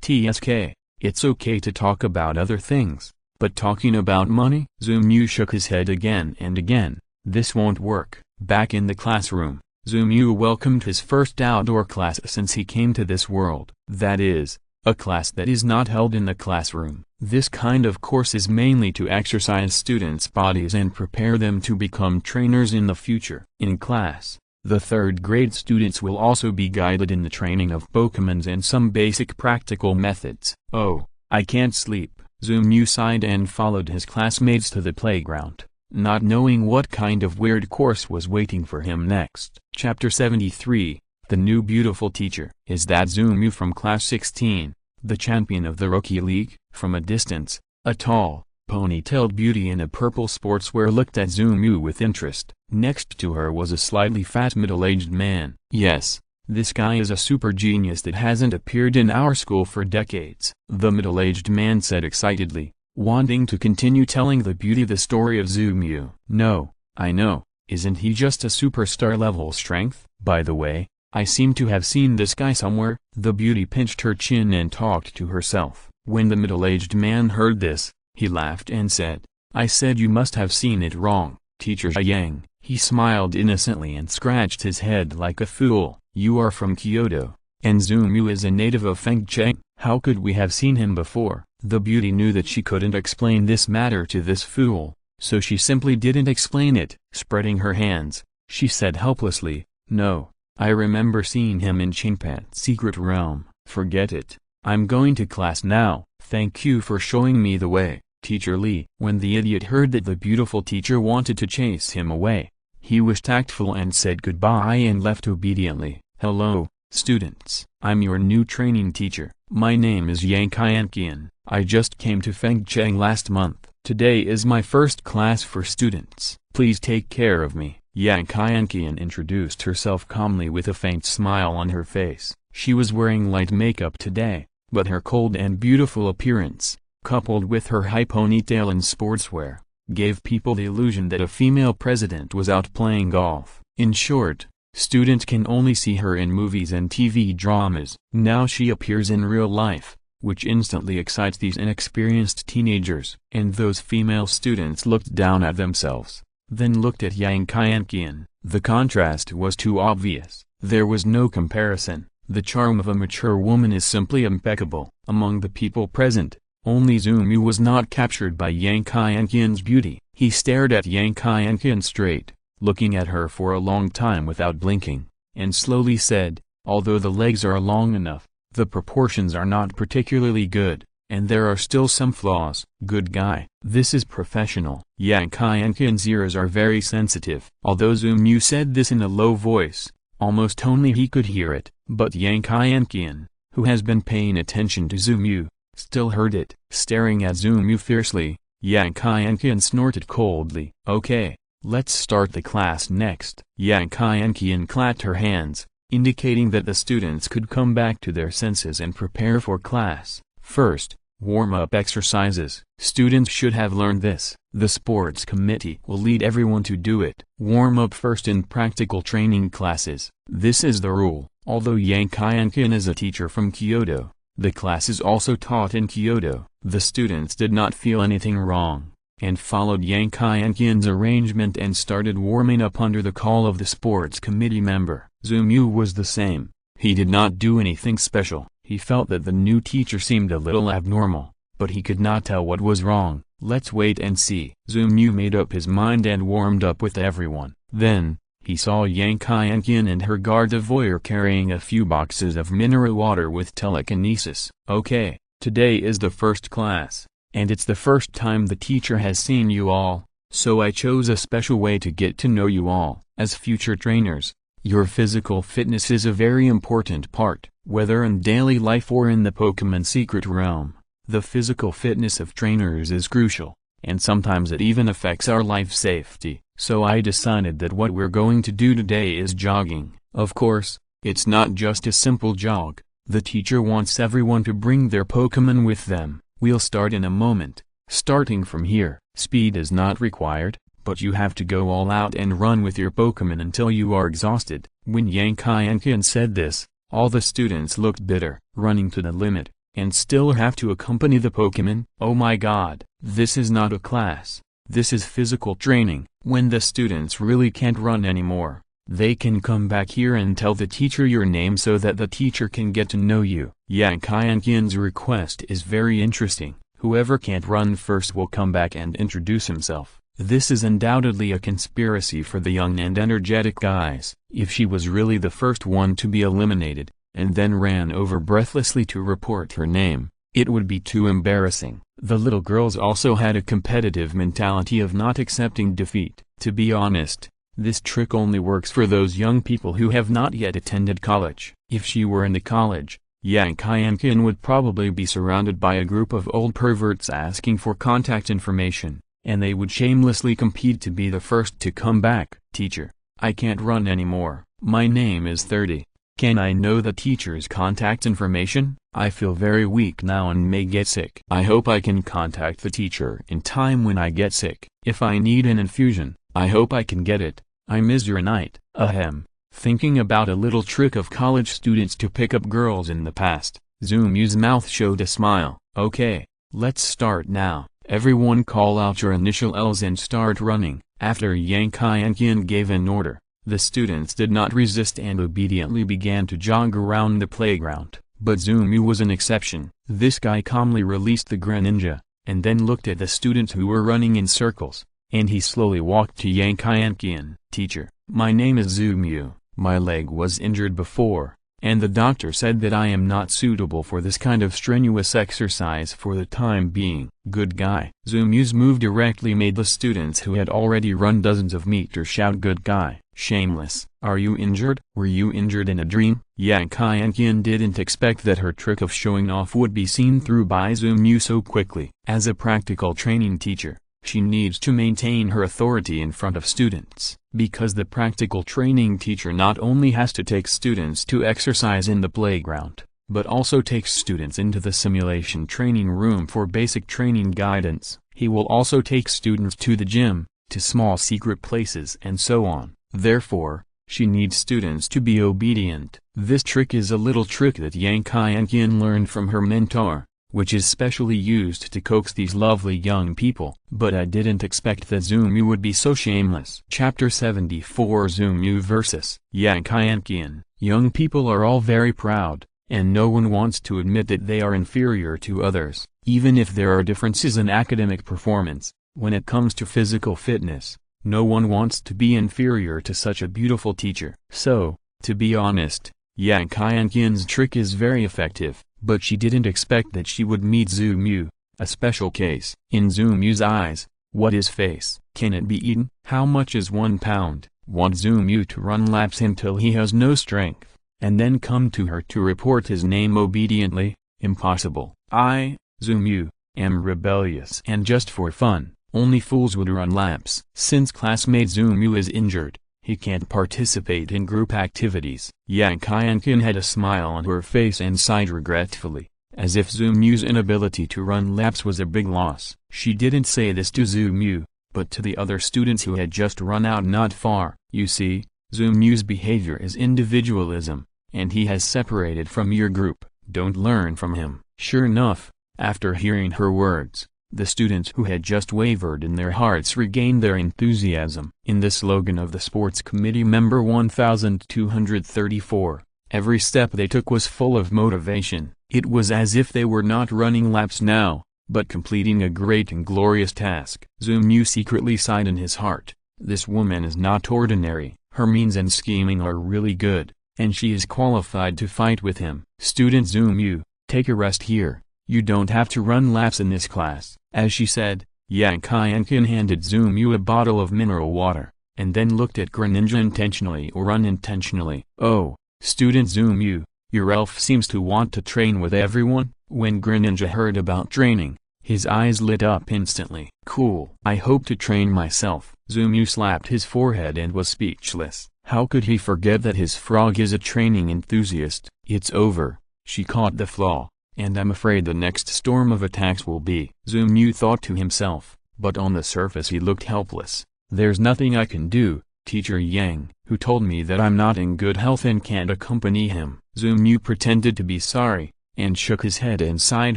TSK. It's okay to talk about other things, but talking about money? Zumu shook his head again and again. This won't work. Back in the classroom, Zumu welcomed his first outdoor class since he came to this world. That is, a class that is not held in the classroom. This kind of course is mainly to exercise students' bodies and prepare them to become trainers in the future. In class, the third grade students will also be guided in the training of Pokémons and some basic practical methods. Oh, I can't sleep. Zumu sighed and followed his classmates to the playground, not knowing what kind of weird course was waiting for him next. Chapter 73, The New Beautiful Teacher. Is that Zumu from Class 16, the champion of the Rookie League? From a distance, a tall, ponytailed beauty in a purple sportswear looked at Zumu with interest. Next to her was a slightly fat middle-aged man. Yes, this guy is a super genius that hasn't appeared in our school for decades, the middle-aged man said excitedly, wanting to continue telling the beauty the story of Zumu. No, I know, isn't he just a superstar level strength? By the way, I seem to have seen this guy somewhere. The beauty pinched her chin and talked to herself. When the middle-aged man heard this, he laughed and said, I said you must have seen it wrong, Teacher Yang. He smiled innocently and scratched his head like a fool. You are from Kyoto, and Zumu is a native of Fengcheng. How could we have seen him before? The beauty knew that she couldn't explain this matter to this fool, so she simply didn't explain it. Spreading her hands, she said helplessly, No, I remember seeing him in Chingpat's secret realm. Forget it. I'm going to class now. Thank you for showing me the way, Teacher Lee. When the idiot heard that the beautiful teacher wanted to chase him away, he was tactful and said goodbye and left obediently. Hello, students. I'm your new training teacher. My name is Yang Qianqian. I just came to Fengcheng last month. Today is my first class for students. Please take care of me. Yang Qianqian introduced herself calmly with a faint smile on her face. She was wearing light makeup today, but her cold and beautiful appearance, coupled with her high ponytail and sportswear, gave people the illusion that a female president was out playing golf. In short, students can only see her in movies and TV dramas. Now she appears in real life, which instantly excites these inexperienced teenagers. And those female students looked down at themselves, then looked at Yang Qianqian. The contrast was too obvious. There was no comparison. The charm of a mature woman is simply impeccable. Among the people present, only Zumu was not captured by Yang Qianqian's beauty. He stared at Yang Qianqian straight, looking at her for a long time without blinking, and slowly said, although the legs are long enough, the proportions are not particularly good, and there are still some flaws. Good guy. This is professional. Yang Qianqian's ears are very sensitive. Although Zumu said this in a low voice, almost only he could hear it, but Yang Qianqian, who has been paying attention to Zumu, still heard it. Staring at Zumu fiercely, Yang Qianqian snorted coldly. Okay, let's start the class next. Yang Qianqian clapped her hands, indicating that the students could come back to their senses and prepare for class. First, warm-up exercises. Students should have learned this. The sports committee will lead everyone to do it. Warm up first in practical training classes. This is the rule. Although Yang Qianqian is a teacher from Kyoto, the class is also taught in Kyoto. The students did not feel anything wrong, and followed Yang Qianqian's arrangement and started warming up under the call of the sports committee member. Zumu was the same. He did not do anything special. He felt that the new teacher seemed a little abnormal, but he could not tell what was wrong. Let's wait and see. Zumu made up his mind and warmed up with everyone. Then, he saw Yang Qianqian and her guard of voyeur carrying a few boxes of mineral water with telekinesis. Okay, today is the first class, and it's the first time the teacher has seen you all, so I chose a special way to get to know you all. As future trainers, your physical fitness is a very important part, whether in daily life or in the Pokemon secret realm. The physical fitness of trainers is crucial, and sometimes it even affects our life safety. So I decided that what we're going to do today is jogging. Of course, it's not just a simple jog. The teacher wants everyone to bring their Pokemon with them. We'll start in a moment. Starting from here, speed is not required, but you have to go all out and run with your Pokemon until you are exhausted. When Yankian said this, all the students looked bitter, running to the limit, and still have to accompany the Pokemon. Oh my god, this is not a class. This is physical training. When the students really can't run anymore, they can come back here and tell the teacher your name so that the teacher can get to know you. Yankian's request is very interesting. Whoever can't run first will come back and introduce himself. This is undoubtedly a conspiracy for the young and energetic guys. If she was really the first one to be eliminated, and then ran over breathlessly to report her name, it would be too embarrassing. The little girls also had a competitive mentality of not accepting defeat. To be honest, this trick only works for those young people who have not yet attended college. If she were in the college, Yankian would probably be surrounded by a group of old perverts asking for contact information, and they would shamelessly compete to be the first to come back. Teacher, I can't run anymore. My name is 30. Can I know the teacher's contact information? I feel very weak now and may get sick. I hope I can contact the teacher in time when I get sick. If I need an infusion, I hope I can get it. I'm Izurnite. Ahem. Thinking about a little trick of college students to pick up girls in the past, Zumu's mouth showed a smile. Okay, let's start now. Everyone call out your initial L's and start running. After Yankian gave an order, the students did not resist and obediently began to jog around the playground. But Zumu was an exception. This guy calmly released the Greninja, and then looked at the students who were running in circles, and he slowly walked to Yankian. Teacher, my name is Zumu. My leg was injured before, and the doctor said that I am not suitable for this kind of strenuous exercise for the time being. Good guy. Zumu's move directly made the students who had already run dozens of meters shout good guy. Shameless. Are you injured? Were you injured in a dream? Yankian didn't expect that her trick of showing off would be seen through by Zumu so quickly. As a practical training teacher, she needs to maintain her authority in front of students, because the practical training teacher not only has to take students to exercise in the playground, but also takes students into the simulation training room for basic training guidance. He will also take students to the gym, to small secret places and so on. Therefore, she needs students to be obedient. This trick is a little trick that Yankian learned from her mentor, which is specially used to coax these lovely young people. But I didn't expect that Zumu would be so shameless. Chapter 74 Zumu vs. Yankian. Young people are all very proud, and no one wants to admit that they are inferior to others. Even if there are differences in academic performance, when it comes to physical fitness, no one wants to be inferior to such a beautiful teacher. So, to be honest, Yankian's trick is very effective, but she didn't expect that she would meet Zumu, a special case. In Zumu's eyes, what is face? Can it be eaten? How much is 1 pound? Want Zumu to run laps until he has no strength, and then come to her to report his name obediently? Impossible. I, Zumu, am rebellious and just for fun. Only fools would run laps. Since classmate Zumu is injured, he can't participate in group activities. Yankian had a smile on her face and sighed regretfully, as if Zumu's inability to run laps was a big loss. She didn't say this to Zumu, but to the other students who had just run out not far. You see, Zumu's behavior is individualism, and he has separated from your group. Don't learn from him. Sure enough, after hearing her words, the students who had just wavered in their hearts regained their enthusiasm. In the slogan of the sports committee member 1234, every step they took was full of motivation. It was as if they were not running laps now, but completing a great and glorious task. Zumu secretly sighed in his heart. This woman is not ordinary. Her means and scheming are really good, and she is qualified to fight with him. Student Zumu, take a rest here. You don't have to run laps in this class. As she said, Yang Kaienkin handed Zumu a bottle of mineral water, and then looked at Greninja intentionally or unintentionally. "Oh, student Zumu, your elf seems to want to train with everyone." When Greninja heard about training, his eyes lit up instantly. "Cool. I hope to train myself." Zumu slapped his forehead and was speechless. How could he forget that his frog is a training enthusiast? "It's over," she caught the flaw, "and I'm afraid the next storm of attacks will be." Zumu thought to himself, but on the surface he looked helpless. "There's nothing I can do, Teacher Yang, who told me that I'm not in good health and can't accompany him." Zumu pretended to be sorry, and shook his head and sighed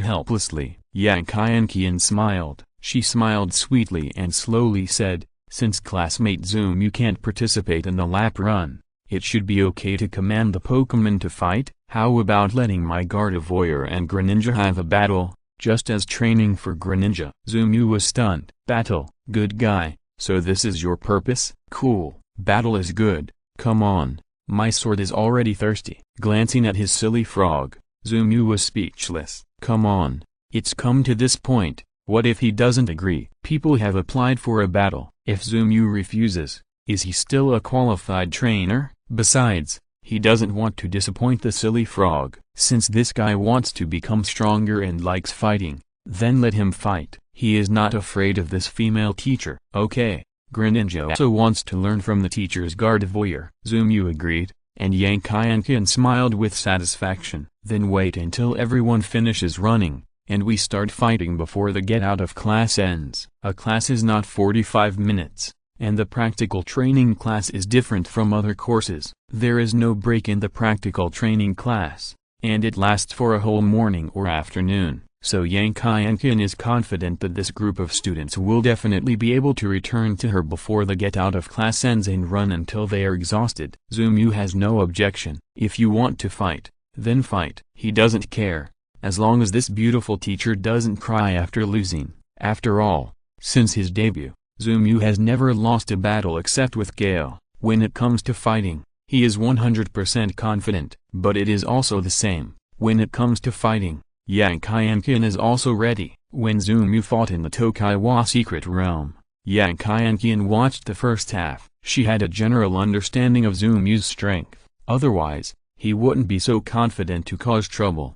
helplessly. Yang Kaienkian smiled. She smiled sweetly and slowly said, "Since classmate Zumu can't participate in the lap run, it should be okay to command the Pokémon to fight. How about letting my Gardevoir and Greninja have a battle, just as training for Greninja?" Zumu was stunned. "Battle? Good guy, so this is your purpose? Cool, battle is good. Come on, my sword is already thirsty." Glancing at his silly frog, Zumu was speechless. Come on, it's come to this point, what if he doesn't agree? People have applied for a battle. If Zumu refuses, is he still a qualified trainer? Besides, he doesn't want to disappoint the silly frog. Since this guy wants to become stronger and likes fighting, then let him fight. He is not afraid of this female teacher. Okay, Greninja also wants to learn from the teacher's Gardevoir. Zumu agreed, and Yang Kaienkin smiled with satisfaction. Then wait until everyone finishes running, and we start fighting before the get out of class ends. A class is not 45 minutes, and the practical training class is different from other courses. There is no break in the practical training class, and it lasts for a whole morning or afternoon. So Yang Kaienkin is confident that this group of students will definitely be able to return to her before the get out of class ends and run until they are exhausted. Zumu has no objection. If you want to fight, then fight. He doesn't care, as long as this beautiful teacher doesn't cry after losing. After all, since his debut, Zumu has never lost a battle except with Gale. When it comes to fighting, he is 100% confident. But it is also the same when it comes to fighting. Yang Kaienkin is also ready. When Zumu fought in the Tokaiwa Secret Realm, Yang Kaienkin watched the first half. She had a general understanding of Zumu's strength. Otherwise, he wouldn't be so confident to cause trouble.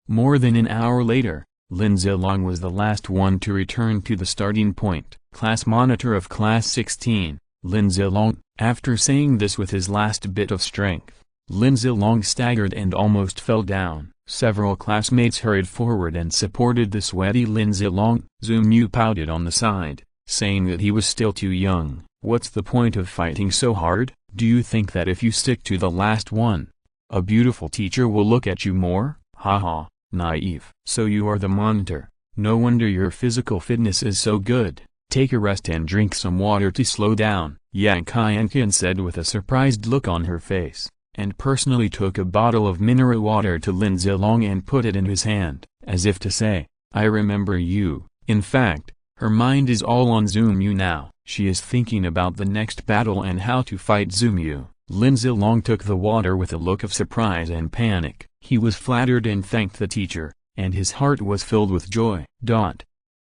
More than an hour later, Lin Zilong was the last one to return to the starting point. Class monitor of Class 16, Lin Zilong. After saying this with his last bit of strength, Lin Zilong staggered and almost fell down. Several classmates hurried forward and supported the sweaty Lin Zilong. Zumu pouted on the side, saying that he was still too young. What's the point of fighting so hard? Do you think that if you stick to the last one, a beautiful teacher will look at you more? Haha, naive. So you are the monitor. No wonder your physical fitness is so good. Take a rest and drink some water to slow down, Yang Kaienkin said with a surprised look on her face, and personally took a bottle of mineral water to Lin Zilong and put it in his hand, as if to say, I remember you. In fact, her mind is all on Zumu now. She is thinking about the next battle and how to fight Zumu. Lin Zilong took the water with a look of surprise and panic. He was flattered and thanked the teacher, and his heart was filled with joy.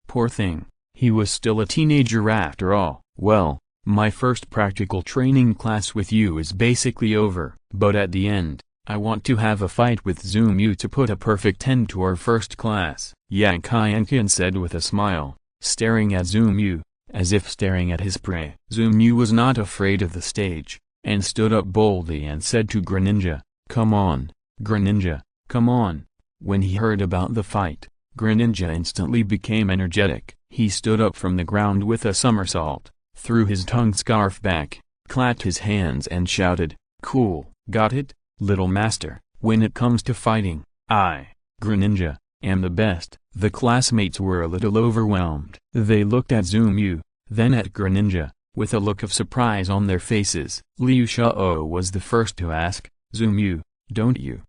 Poor thing, he was still a teenager after all. Well, my first practical training class with you is basically over, but at the end, I want to have a fight with Zumu to put a perfect end to our first class, Yang Kaienkin said with a smile, staring at Zumu, as if staring at his prey. Zumu was not afraid of the stage, and stood up boldly and said to Greninja, Come on, Greninja, come on. When he heard about the fight, Greninja instantly became energetic. He stood up from the ground with a somersault, threw his tongue scarf back, clapped his hands and shouted, Cool, got it, little master. When it comes to fighting, I, Greninja, am the best. The classmates were a little overwhelmed. They looked at Zumu, then at Greninja, with a look of surprise on their faces. Liu Xiao was the first to ask, Zumu, don't you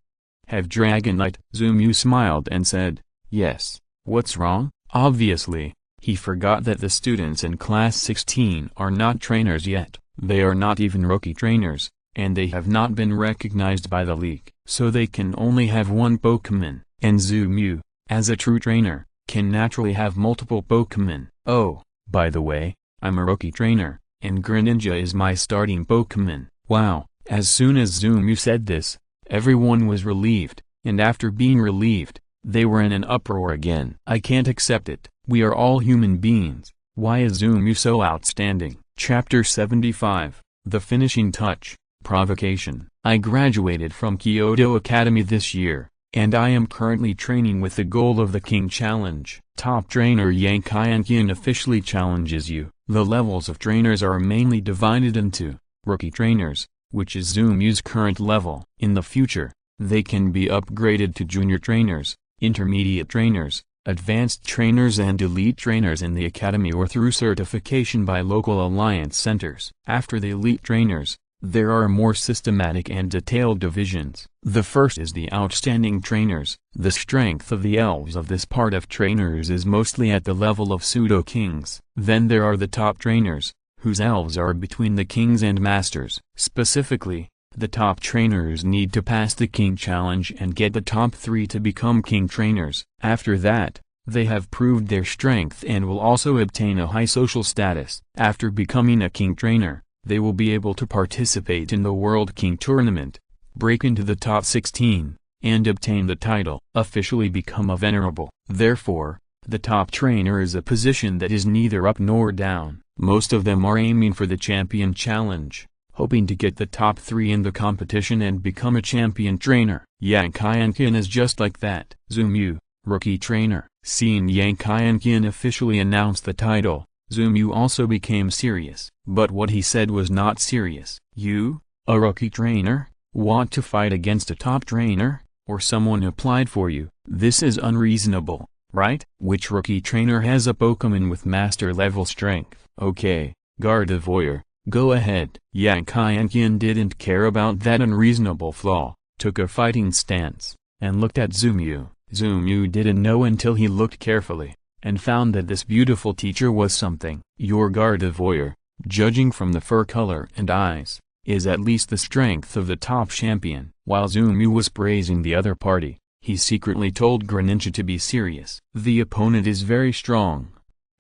have Dragonite? Zumu smiled and said, Yes. What's wrong? Obviously, he forgot that the students in Class 16 are not trainers yet. They are not even rookie trainers, and they have not been recognized by the league. So they can only have one Pokémon. And Zumu, as a true trainer, can naturally have multiple Pokémon. Oh, by the way, I'm a rookie trainer, and Greninja is my starting Pokémon. Wow, as soon as Zumu said this, everyone was relieved, and after being relieved, they were in an uproar again. I can't accept it. We are all human beings. Why is Zumu so outstanding? Chapter 75, The Finishing Touch, Provocation. I graduated from Kyoto Academy this year, and I am currently training with the goal of the King Challenge. Top Trainer Yang Qianqian officially challenges you. The levels of trainers are mainly divided into Rookie Trainers, which is Zumu's current level. In the future, they can be upgraded to Junior Trainers, Intermediate Trainers, Advanced Trainers and Elite Trainers in the Academy or through certification by local alliance centers. After the Elite Trainers, there are more systematic and detailed divisions. The first is the Outstanding Trainers. The strength of the elves of this part of trainers is mostly at the level of pseudo-kings. Then there are the Top Trainers, whose elves are between the kings and masters. Specifically, the top trainers need to pass the King Challenge and get the top 3 to become King Trainers. After that, they have proved their strength and will also obtain a high social status. After becoming a King Trainer, they will be able to participate in the World King Tournament, break into the top 16, and obtain the title. Officially become a Venerable. Therefore, the top trainer is a position that is neither up nor down. Most of them are aiming for the Champion Challenge, hoping to get the top 3 in the competition and become a champion trainer. Yang Qianqian is just like that. Zumu, Rookie Trainer. Seeing Yang Qianqian officially announce the title, Zumu also became serious. But what he said was not serious. You, a Rookie Trainer, want to fight against a top trainer, or someone applied for you? This is unreasonable, right? Which Rookie Trainer has a Pokémon with Master level strength? Okay, Gardevoir, go ahead. Yang Qianqian didn't care about that unreasonable flaw, took a fighting stance, and looked at Zumu. Zumu didn't know until he looked carefully, and found that this beautiful teacher was something. Your Gardevoir, judging from the fur color and eyes, is at least the strength of the top champion. While Zumu was praising the other party, he secretly told Greninja to be serious. The opponent is very strong.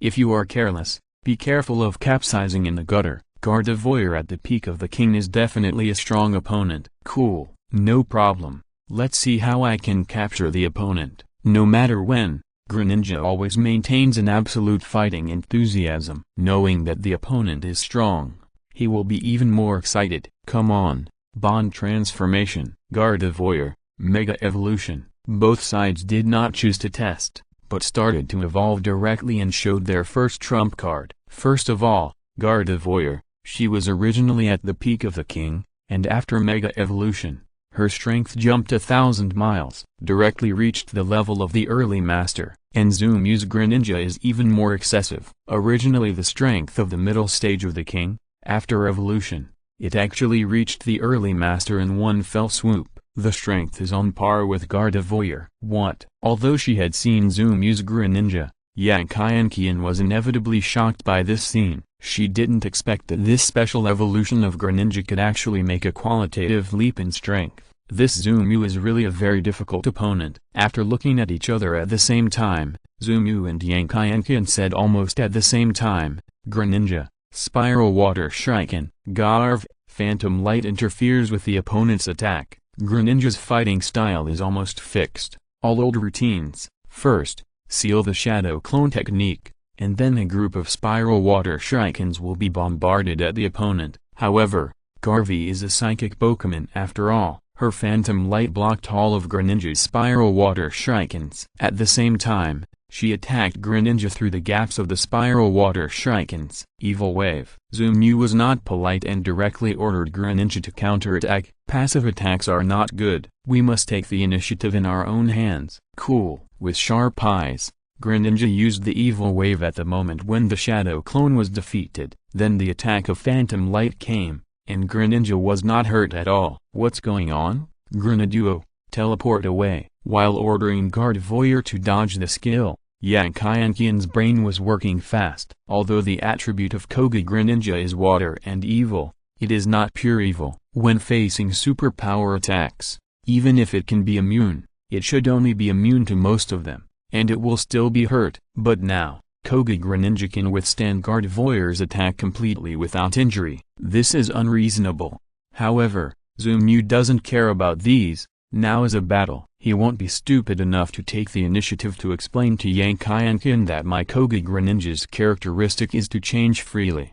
If you are careless, be careful of capsizing in the gutter. Gardevoir at the peak of the king is definitely a strong opponent. Cool, no problem. Let's see how I can capture the opponent. No matter when, Greninja always maintains an absolute fighting enthusiasm. Knowing that the opponent is strong, he will be even more excited. Come on, Bond Transformation. Gardevoir, Mega Evolution. Both sides did not choose to test, but started to evolve directly and showed their first trump card. First of all, Gardevoir. She was originally at the peak of the king, and after Mega Evolution, her strength jumped 1,000 miles, directly reached the level of the early master, and Zumu's Greninja is even more excessive. Originally the strength of the middle stage of the king, after evolution, it actually reached the early master in one fell swoop. The strength is on par with Gardevoir. What? Although she had seen Zumu's Greninja, Yang Qianqian was inevitably shocked by this scene. She didn't expect that this special evolution of Greninja could actually make a qualitative leap in strength. This Zumu is really a very difficult opponent. After looking at each other at the same time, Zumu and Yang Qianqian said almost at the same time, Greninja, Spiral Water Shuriken. Garv, Phantom Light interferes with the opponent's attack. Greninja's fighting style is almost fixed. All old routines. First, seal the Shadow Clone technique, and then a group of Spiral Water Shurikens will be bombarded at the opponent. However, Garvey is a psychic Pokémon after all. Her Phantom Light blocked all of Greninja's Spiral Water Shurikens. At the same time, she attacked Greninja through the gaps of the Spiral Water Shurikens. Evil Wave. Zumu was not polite and directly ordered Greninja to counterattack. Passive attacks are not good. We must take the initiative in our own hands. Cool. With sharp eyes, Greninja used the Evil Wave at the moment when the Shadow Clone was defeated. Then the attack of Phantom Light came, and Greninja was not hurt at all. What's going on? Greninja, teleport away. While ordering Gardevoir to dodge the skill, Yang Qianqian's brain was working fast. Although the attribute of Koga Greninja is water and evil, it is not pure evil. When facing superpower attacks, even if it can be immune, it should only be immune to most of them, and it will still be hurt. But now, Koga Ninja can withstand Gardevoir's attack completely without injury. This is unreasonable. However, Zumu doesn't care about these. Now is a battle. He won't be stupid enough to take the initiative to explain to Yankiankin that my Koga Ninja's characteristic is to change freely.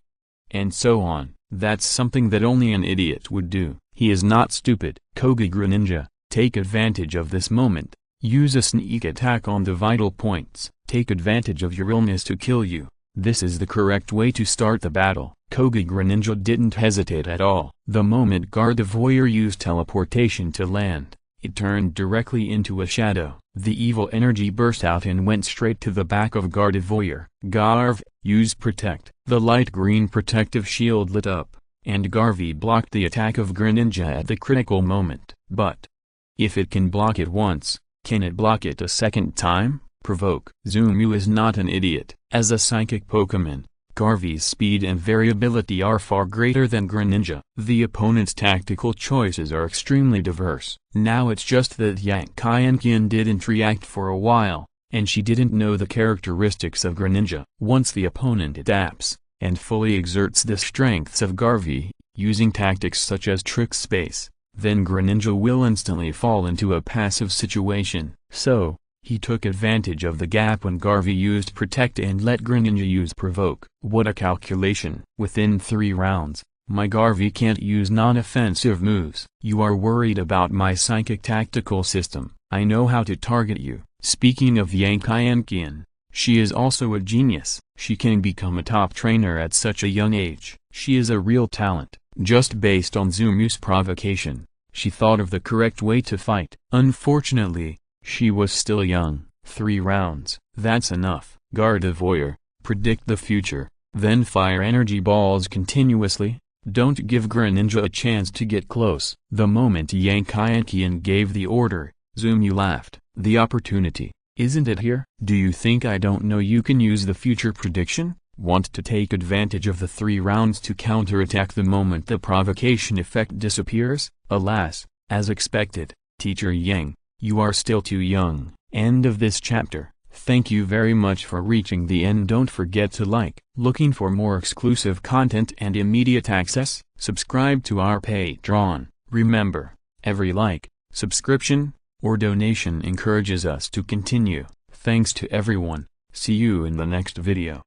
And so on. That's something that only an idiot would do. He is not stupid. Koga Ninja, take advantage of this moment. Use a sneak attack on the vital points. Take advantage of your illness to kill you. This is the correct way to start the battle. Koga Ninja didn't hesitate at all. The moment Gardevoir used teleportation to land, it turned directly into a shadow. The evil energy burst out and went straight to the back of Gardevoir. Garv, use Protect. The light green protective shield lit up, and Garvey blocked the attack of Greninja at the critical moment. But if it can block it once, can it block it a second time? Provoke. Zumu is not an idiot. As a psychic Pokémon, Garvey's speed and variability are far greater than Greninja. The opponent's tactical choices are extremely diverse. Now it's just that Yankiankin didn't react for a while, and she didn't know the characteristics of Greninja. Once the opponent adapts, and fully exerts the strengths of Garvey, using tactics such as Trick Space, then Greninja will instantly fall into a passive situation. So, he took advantage of the gap when Garvey used Protect and let Greninja use Provoke. What a calculation. Within 3 rounds, my Garvey can't use non-offensive moves. You are worried about my psychic tactical system. I know how to target you. Speaking of Yankiankin, she is also a genius. She can become a top trainer at such a young age. She is a real talent. Just based on Zumu's provocation, she thought of the correct way to fight. Unfortunately, she was still young. 3 rounds. That's enough. Gardevoir, predict the future, then fire energy balls continuously. Don't give Greninja a chance to get close. The moment Yankiankin gave the order, Zumu laughed. The opportunity, isn't it here? Do you think I don't know you can use the future prediction? Want to take advantage of the 3 rounds to counterattack the moment the provocation effect disappears? Alas, as expected, Teacher Yang, you are still too young. End of this chapter. Thank you very much for reaching the end. Don't forget to like. Looking for more exclusive content and immediate access? Subscribe to our Patreon. Remember, every like, subscription, or donation encourages us to continue. Thanks to everyone. See you in the next video.